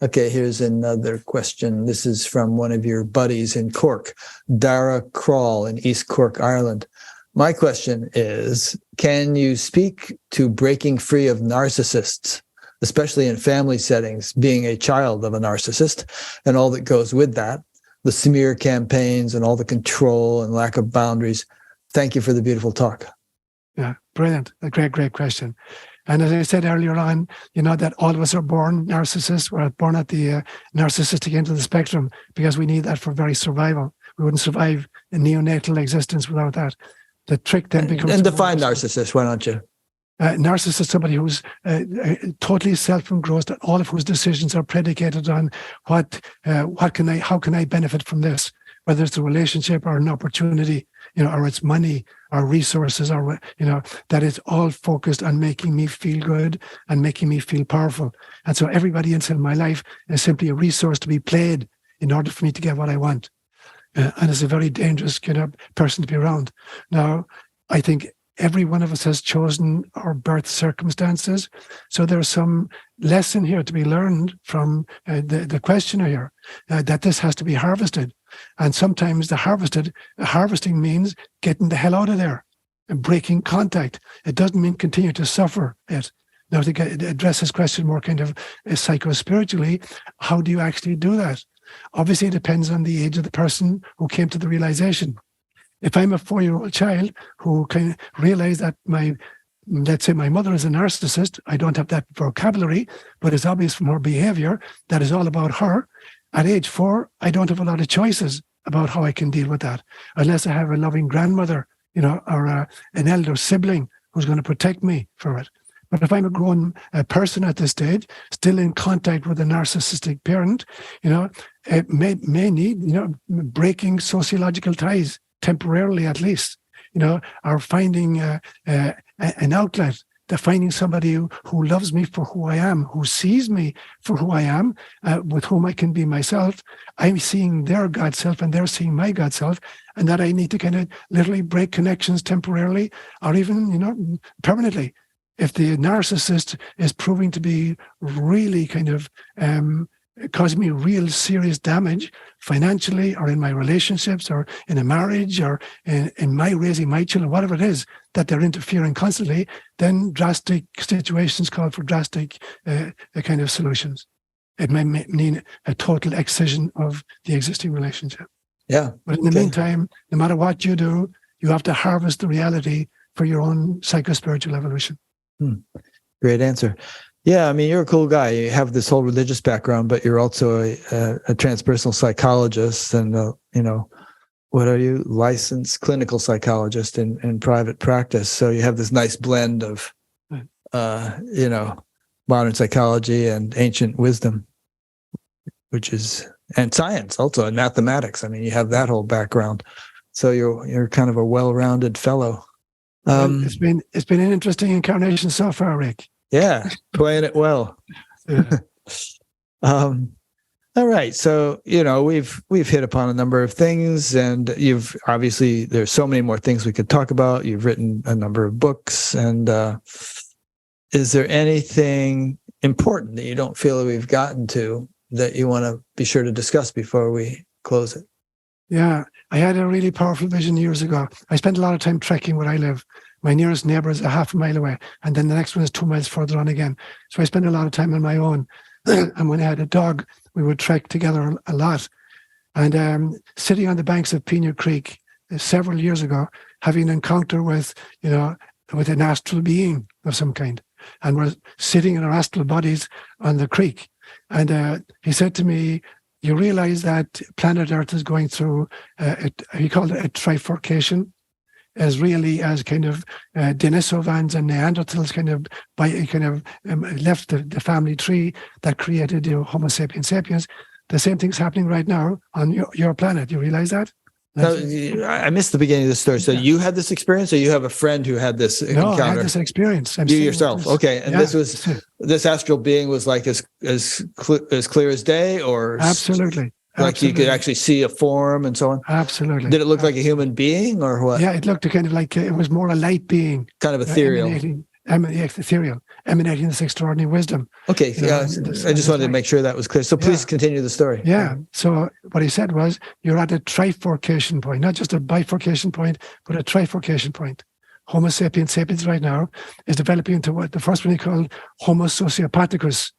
Okay, here's another question. This is from one of your buddies in Cork, Dara Crawl in East Cork, Ireland. My question is, can you speak to breaking free of narcissists, especially in family settings, being a child of a narcissist and all that goes with that, the smear campaigns and all the control and lack of boundaries? Thank you for the beautiful talk. Yeah, brilliant. A great question. And as I said earlier on, that all of us are born narcissists. We're born at the narcissistic end of the spectrum because we need that for very survival. We wouldn't survive a neonatal existence without that. The trick then becomes... And define narcissist, why don't you? Narcissist is somebody who's totally self-engrossed, and all of whose decisions are predicated on how can I benefit from this, whether it's a relationship or an opportunity. or it's money or resources, or, that it's all focused on making me feel good and making me feel powerful. And so everybody else in my life is simply a resource to be played in order for me to get what I want. And it's a very dangerous person to be around. Now, I think every one of us has chosen our birth circumstances. So there's some lesson here to be learned from the questioner here, that this has to be harvested. And sometimes harvesting means getting the hell out of there and breaking contact. It doesn't mean continue to suffer it. Now, to address this question more kind of psycho-spiritually, how do you actually do that? Obviously, it depends on the age of the person who came to the realization. If I'm a 4-year-old child who can realize that let's say my mother is a narcissist, I don't have that vocabulary, but it's obvious from her behavior that is all about her. At age 4, I don't have a lot of choices about how I can deal with that, unless I have a loving grandmother, or an elder sibling who's going to protect me for it. But if I'm a grown person at this stage, still in contact with a narcissistic parent, it may need, breaking sociological ties temporarily at least, or finding an outlet, finding somebody who loves me for who I am, who sees me for who I am, with whom I can be myself. I'm seeing their God self and they're seeing my God self, and that I need to kind of literally break connections temporarily or even, permanently. If the narcissist is proving to be really kind of causing me real serious damage financially or in my relationships or in a marriage or in my raising my children, whatever it is, that they're interfering constantly, then drastic situations call for drastic kind of solutions. It may mean a total excision of the existing relationship. Yeah. But in the meantime, no matter what you do, you have to harvest the reality for your own psycho-spiritual evolution. Great answer. Yeah, I mean, you're a cool guy. You have this whole religious background, but you're also a transpersonal psychologist, and what are you? Licensed clinical psychologist in private practice. So you have this nice blend of, modern psychology and ancient wisdom, and science also, and mathematics. I mean, you have that whole background. So you're kind of a well-rounded fellow. It's been an interesting incarnation so far, Rick. Yeah, playing it well. Yeah. All right, so we've hit upon a number of things, and you've obviously there's so many more things we could talk about. You've written a number of books, and is there anything important that you don't feel that we've gotten to that you want to be sure to discuss before we close it? Yeah, I had a really powerful vision years ago. I spent a lot of time trekking where I live. My nearest neighbor is a half a mile away, and then the next one is 2 miles further on again. So I spent a lot of time on my own. And when I had a dog, we would trek together a lot. And sitting on the banks of Pena Creek several years ago, having an encounter with an astral being of some kind. And we're sitting in our astral bodies on the creek. And he said to me, you realize that planet Earth is going through, he called it a trifurcation, as really as kind of Denisovans and Neanderthals kind of left the family tree that created Homo sapiens sapiens. The same thing's happening right now on your planet. You realize that? No, I missed the beginning of the story. So you had this experience, or you have a friend who had this encounter? No, I had this experience. You yourself, okay. And this astral being was like as clear as day, or absolutely. Like you could actually see a form and so on? Absolutely. Did it look like a human being, or what? Yeah, it looked kind of like it was more a light being. Kind of ethereal. Emanating this extraordinary wisdom. Okay, I just wanted to make sure that was clear. So please continue the story. Yeah. So what he said was, you're at a trifurcation point, not just a bifurcation point, but a trifurcation point. Homo sapiens sapiens right now is developing into what the first one he called Homo sociopathicus.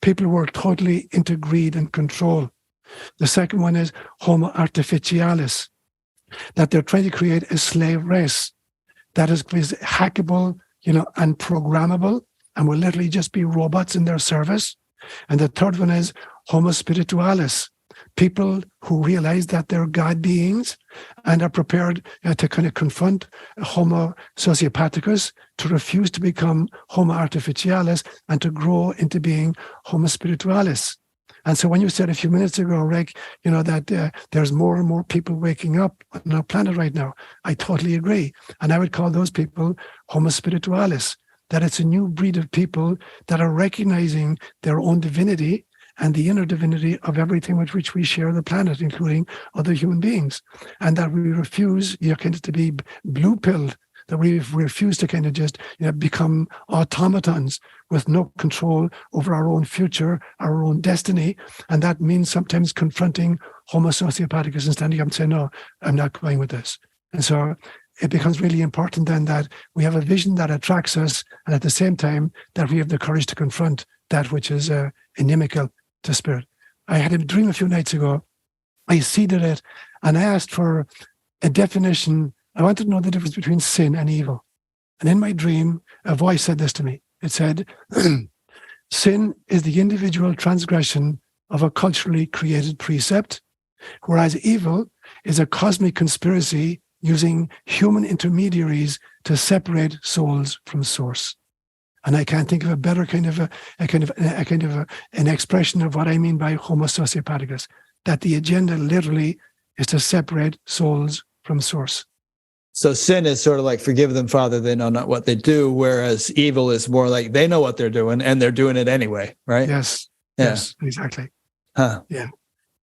People who are totally into greed and control. The second one is Homo artificialis, that they're trying to create a slave race that is hackable, and programmable, and will literally just be robots in their service. And the third one is Homo spiritualis, people who realize that they're God beings and are prepared to kind of confront Homo sociopathicus, to refuse to become Homo artificialis, and to grow into being Homo spiritualis. And so when you said a few minutes ago, Rick, that there's more and more people waking up on our planet right now, I totally agree. And I would call those people Homo spiritualis, that it's a new breed of people that are recognizing their own divinity and the inner divinity of everything with which we share the planet, including other human beings. And that we refuse kind of to be blue-pilled, that we refuse to kind of just become automatons with no control over our own future, our own destiny. And that means sometimes confronting Homo sociopathicus and standing up and saying, no, I'm not going with this. And so it becomes really important then that we have a vision that attracts us, and at the same time that we have the courage to confront that which is inimical to spirit. I had a dream a few nights ago. I seeded it, and I asked for a definition. I wanted to know the difference between sin and evil. And in my dream, a voice said this to me. It said, sin is the individual transgression of a culturally created precept, whereas evil is a cosmic conspiracy using human intermediaries to separate souls from source. And I can't think of a better an expression of what I mean by Homo sociopathicus, that the agenda literally is to separate souls from source. So sin is sort of like, forgive them, Father, they know not what they do, whereas evil is more like they know what they're doing and they're doing it anyway, right? Yes. Yeah. Yes, exactly. Huh. Yeah.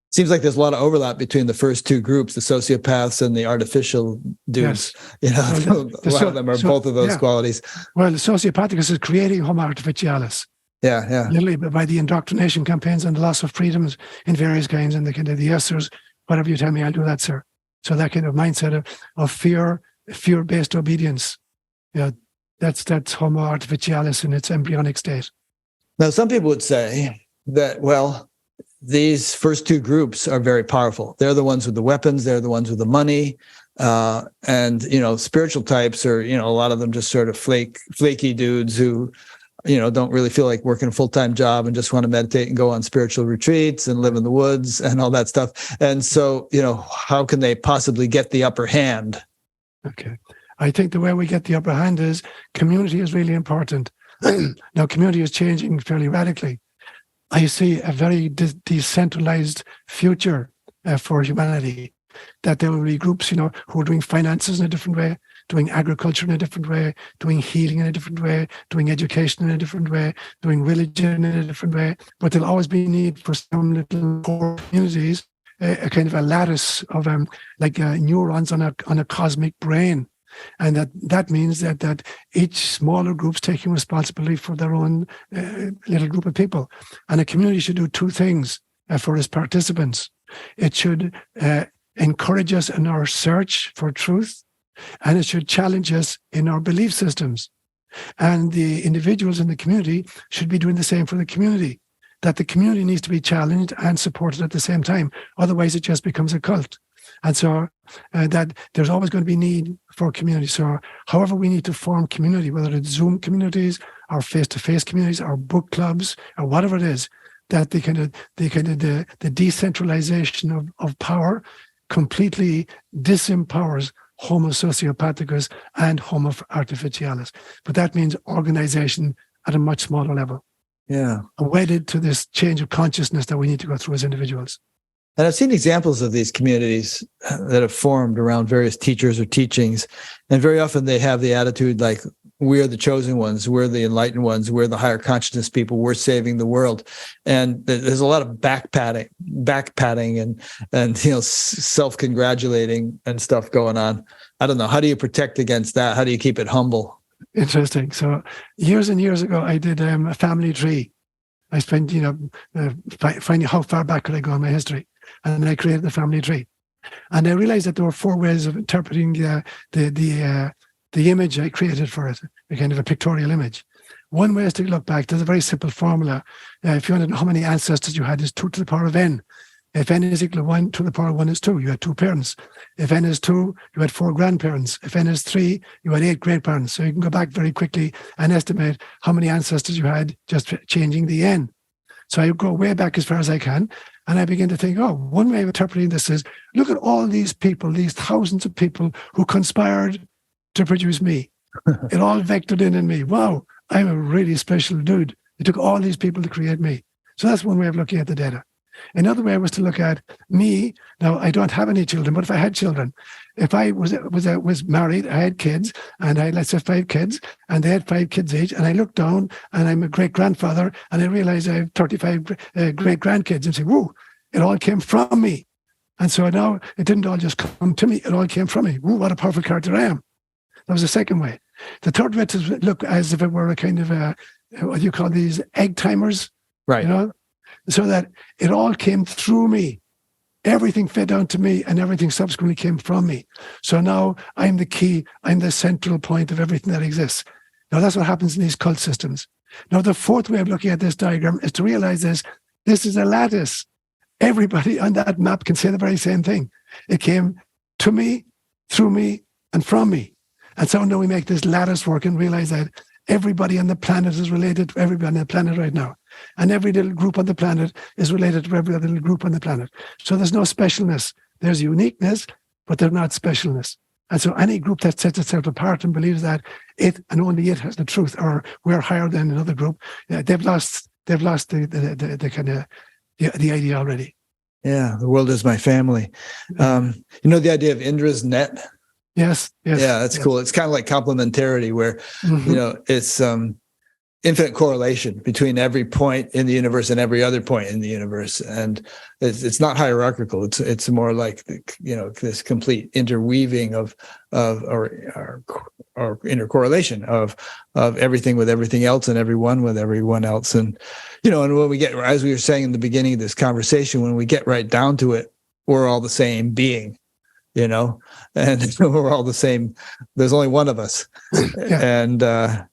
Seems like there's a lot of overlap between the first two groups, the sociopaths and the artificial dudes. Yes. A lot of them are both of those qualities. Well, the sociopathicus is creating Homo artificialis. Yeah. Literally by the indoctrination campaigns and the loss of freedoms in various kinds, and the kind of the yes, sirs, whatever you tell me, I'll do that, sir. So that kind of mindset of fear-based obedience. That's Homo artificialis in its embryonic state. Now, some people would say that, well, these first two groups are very powerful. They're the ones with the weapons. They're the ones with the money. And spiritual types are, a lot of them just sort of flaky dudes who, don't really feel like working a full-time job and just want to meditate and go on spiritual retreats and live in the woods and all that stuff. And so, how can they possibly get the upper hand? Okay. I think the way we get the upper hand is community is really important. Now, community is changing fairly radically. I see a very decentralized future for humanity, that there will be groups, who are doing finances in a different way, doing agriculture in a different way, doing healing in a different way, doing education in a different way, doing religion in a different way. But there'll always be need for some little core communities, a kind of a lattice of neurons on a cosmic brain. And that means that each smaller group's taking responsibility for their own little group of people. And a community should do two things for its participants. It should encourage us in our search for truth, and it should challenge us in our belief systems. And the individuals in the community should be doing the same for the community, that the community needs to be challenged and supported at the same time. Otherwise, it just becomes a cult. And so that there's always going to be need for community. So however we need to form community, whether it's Zoom communities or face-to-face communities or book clubs or whatever it is, that the decentralization of power completely disempowers Homo sociopathicus and Homo artificialis. But that means organization at a much smaller level. Yeah. Wedded to this change of consciousness that we need to go through as individuals. And I've seen examples of these communities that have formed around various teachers or teachings. And very often they have the attitude like, we're the chosen ones, we're the enlightened ones, we're the higher consciousness people, we're saving the world. And there's a lot of backpatting and self-congratulating and stuff going on. I don't know. How do you protect against that? How do you keep it humble? Interesting. So years and years ago, I did a family tree. I spent, finding how far back could I go in my history. And then I created the family tree. And I realized that there were four ways of interpreting the image I created for it, a kind of a pictorial image. One way is to look back. There's a very simple formula. If you want to know how many ancestors you had, is 2 to the power of n. If n is equal to 1, 2 to the power of 1 is 2. You had 2 parents. If n is 2, you had 4 grandparents. If n is 3, you had 8 great-parents. So you can go back very quickly and estimate how many ancestors you had just changing the n. So I go way back as far as I can, and I begin to think, one way of interpreting this is, look at all these people, these thousands of people who conspired to produce me. It all vectored in me. Wow, I'm a really special dude. It took all these people to create me. So that's one way of looking at the data. Another way was to look at me. Now, I don't have any children, but if I had children, if I was married, I had kids, and I had, let's say, 5 kids, and they had 5 kids each, and I looked down, and I'm a great grandfather, and I realized I have 35 great grandkids, and say, whoa, it all came from me. And so now it didn't all just come to me, it all came from me. Whoa, what a powerful character I am. That was the second way. The third way to look as if it were a kind of what do you call these, egg timers? Right. You know, so that it all came through me. Everything fed down to me, and everything subsequently came from me. So now I'm the key, I'm the central point of everything that exists. Now that's what happens in these cult systems. Now the fourth way of looking at this diagram is to realize this is a lattice. Everybody on that map can say the very same thing. It came to me, through me, and from me. And so now we make this lattice work and realize that everybody on the planet is related to everybody on the planet right now. And every little group on the planet is related to every other little group on the planet. So there's no specialness. There's uniqueness, but there's not specialness. And so any group that sets itself apart and believes that it and only it has the truth, or we're higher than another group, they've lost the kind of the idea already. Yeah, the world is my family. You know the idea of Indra's net? Yes. Yeah, that's cool. It's kind of like complementarity, where you know it's infinite correlation between every point in the universe and every other point in the universe, and it's not hierarchical. It's more like, you know, this complete interweaving of or intercorrelation of everything with everything else and everyone with everyone else. And you know, and when we get, as we were saying in the beginning of this conversation, when we get right down to it, we're all the same being. You know, and we're all the same. There's only one of us. Yeah. And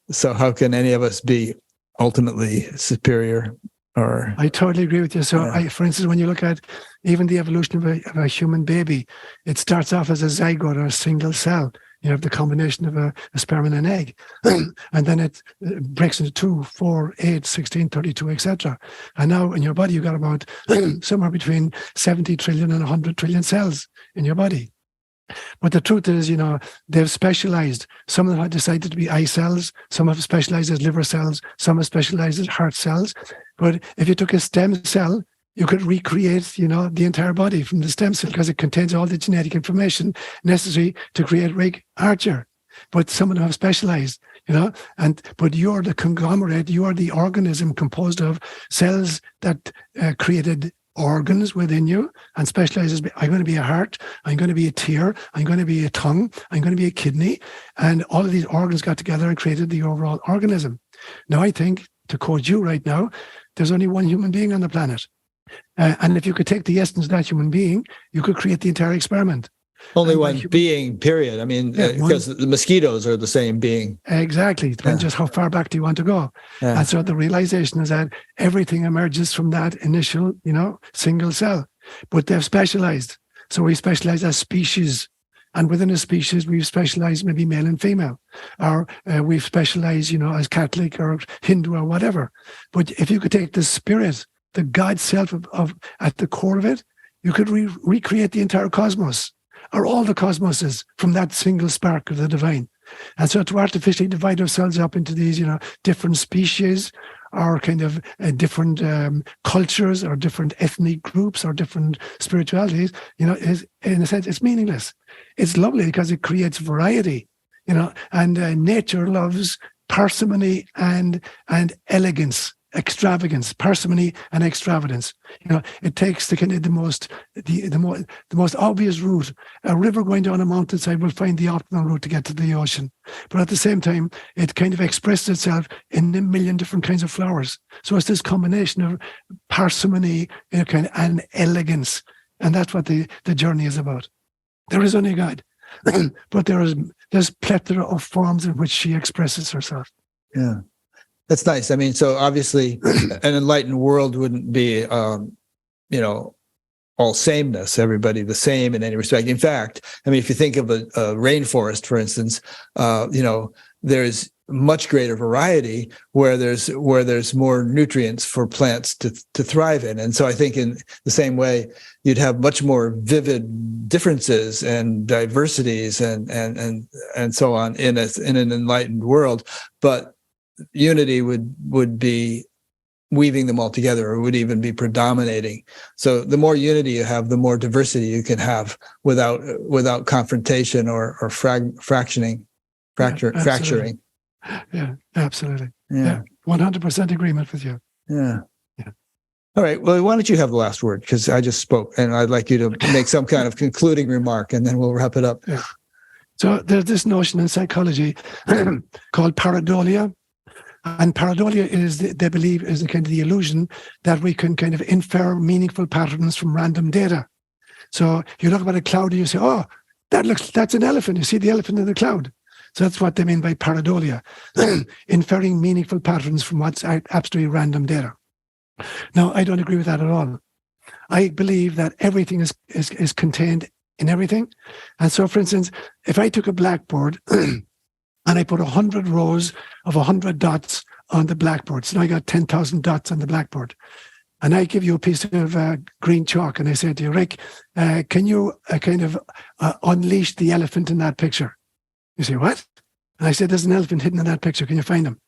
so how can any of us be ultimately superior? Or I totally agree with you. So yeah. For instance, when you look at even the evolution of a human baby, it starts off as a zygote, or a single cell. You have the combination of a sperm and an egg. And then it breaks into 2, 4, 8, 16, 32, etc. And now in your body, you've got about somewhere between 70 trillion and 100 trillion cells in your body. But the truth is, you know, they've specialized. Some of them have decided to be eye cells. Some have specialized as liver cells. Some have specialized as heart cells. But if you took a stem cell, you could recreate, you know, the entire body from the stem cell, because it contains all the genetic information necessary to create Rick Archer. But some of them have specialized, you know, but you're the conglomerate, you are the organism composed of cells that created organs within you and specializes. I'm going to be a heart, I'm going to be a tear, I'm going to be a tongue, I'm going to be a kidney. And all of these organs got together and created the overall organism. Now, I think, to quote you right now, there's only one human being on the planet. And if you could take the essence of that human being, you could create the entire experiment. Only one being, period. I mean, because the mosquitoes are the same being. Exactly. Depends just how far back do you want to go. Yeah. And so the realization is that everything emerges from that initial, you know, single cell. But they've specialized. So we specialize as species. And within a species, we've specialized maybe male and female. Or we've specialized, you know, as Catholic or Hindu or whatever. But if you could take the spirit, the God self of at the core of it, you could recreate the entire cosmos, or all the cosmoses, from that single spark of the divine. And so to artificially divide ourselves up into these, you know, different species, or kind of different cultures, or different ethnic groups, or different spiritualities, you know, is, in a sense, it's meaningless. It's lovely because it creates variety, you know, and nature loves parsimony and elegance. Extravagance, parsimony, and extravagance. You know, it takes the most obvious route. A river going down a mountainside will find the optimal route to get to the ocean, but at the same time, it kind of expresses itself in a million different kinds of flowers. So it's this combination of parsimony, you know, kind of, and elegance, and that's what the journey is about. There is only God, but there's plethora of forms in which she expresses herself. Yeah. That's nice. I mean, so obviously an enlightened world wouldn't be, you know, all sameness, everybody the same in any respect. In fact, I mean, if you think of a rainforest, for instance, you know, there's much greater variety where there's more nutrients for plants to thrive in. And so I think in the same way, you'd have much more vivid differences and diversities and so on in an enlightened world. But unity would be weaving them all together, or would even be predominating. So the more unity you have, the more diversity you can have without confrontation or fracturing. Yeah, absolutely. Yeah. 100% agreement with you. Yeah. Yeah. All right. Well, why don't you have the last word? Because I just spoke, and I'd like you to make some kind of concluding remark, and then we'll wrap it up. Yeah. So there's this notion in psychology called pareidolia. And pareidolia is, they believe, is the kind of the illusion that we can kind of infer meaningful patterns from random data. So you look at a cloud and you say, oh, that's an elephant. You see the elephant in the cloud. So that's what they mean by pareidolia, inferring meaningful patterns from what's absolutely random data. Now, I don't agree with that at all. I believe that everything is contained in everything. And so, for instance, if I took a blackboard and I put 100 rows of 100 dots on the blackboard, so now I got 10,000 dots on the blackboard, and I give you a piece of green chalk, and I say to you, Rick, can you unleash the elephant in that picture? You say, what? And I said, there's an elephant hidden in that picture. Can you find him?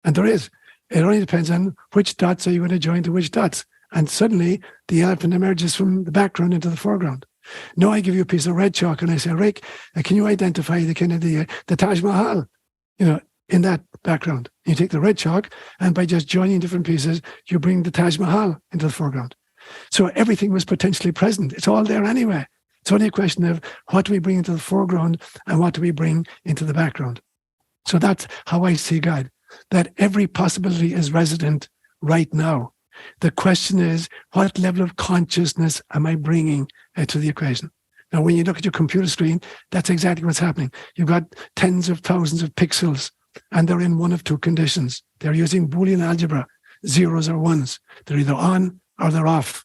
And there is. It only depends on which dots are you going to join to which dots. And suddenly the elephant emerges from the background into the foreground. Now I give you a piece of red chalk and I say, Rick, can you identify the kind of the Taj Mahal, in that background? You take the red chalk, and by just joining different pieces, you bring the Taj Mahal into the foreground. So everything was potentially present. It's all there anyway. It's only a question of what do we bring into the foreground and what do we bring into the background. So that's how I see God, that every possibility is resident right now. The question is, what level of consciousness am I bringing to the equation? Now, when you look at your computer screen, that's exactly what's happening. You've got tens of thousands of pixels, and they're in one of two conditions. They're using Boolean algebra, zeros or ones. They're either on or they're off.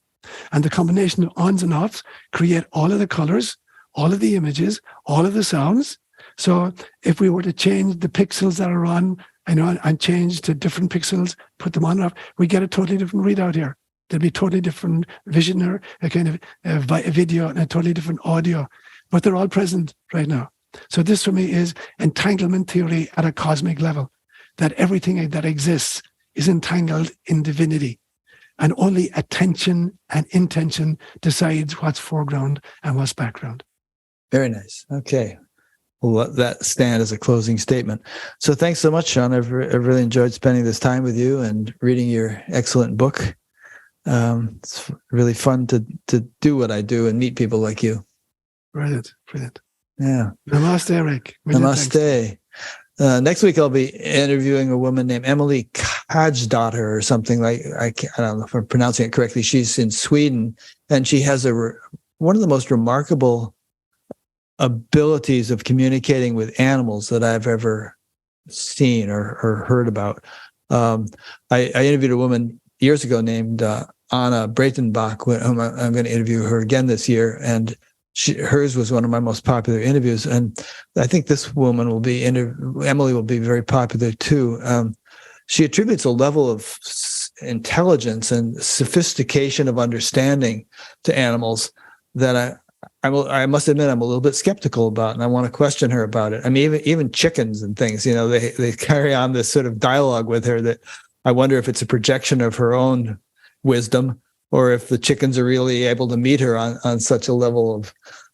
And the combination of ons and offs create all of the colors, all of the images, all of the sounds. So if we were to change the pixels that are on, and change to different pixels, put them on and off, we get a totally different readout here. There'll be totally different vision, or a kind of a video, and a totally different audio, but they're all present right now. So this for me is entanglement theory at a cosmic level, that everything that exists is entangled in divinity, and only attention and intention decides what's foreground and what's background. Very nice. Okay. We'll let that stand as a closing statement. So thanks so much, Sean. I've really enjoyed spending this time with you and reading your excellent book. It's really fun to do what I do and meet people like you. Brilliant. Yeah. Namaste, Eric. Namaste. Next week, I'll be interviewing a woman named Emily Kajdotter or something like, I don't know if I'm pronouncing it correctly. She's in Sweden, and she has one of the most remarkable abilities of communicating with animals that I've ever seen or heard about. I interviewed a woman years ago named Anna Breitenbach, whom I'm going to interview her again this year, and hers was one of my most popular interviews. And I think this woman Emily will be very popular too. She attributes a level of intelligence and sophistication of understanding to animals that I must admit I'm a little bit skeptical about, and I want to question her about it. I mean, even chickens and things, they carry on this sort of dialogue with her that I wonder if it's a projection of her own wisdom, or if the chickens are really able to meet her on such a level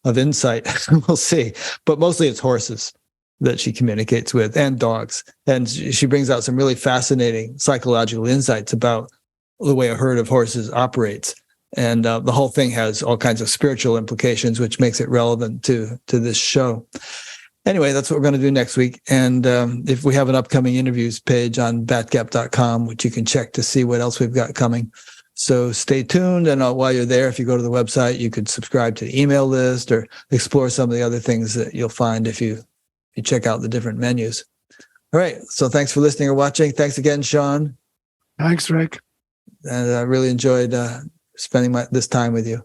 of insight. We'll see. But mostly it's horses that she communicates with, and dogs. And she brings out some really fascinating psychological insights about the way a herd of horses operates. And the whole thing has all kinds of spiritual implications, which makes it relevant to this show. Anyway, that's what we're going to do next week. And if we have an upcoming interviews page on batgap.com, which you can check to see what else we've got coming. So stay tuned. And while you're there, if you go to the website, you could subscribe to the email list or explore some of the other things that you'll find if you check out the different menus. All right. So thanks for listening or watching. Thanks again, Sean. Thanks, Rick. And I really enjoyed spending this time with you.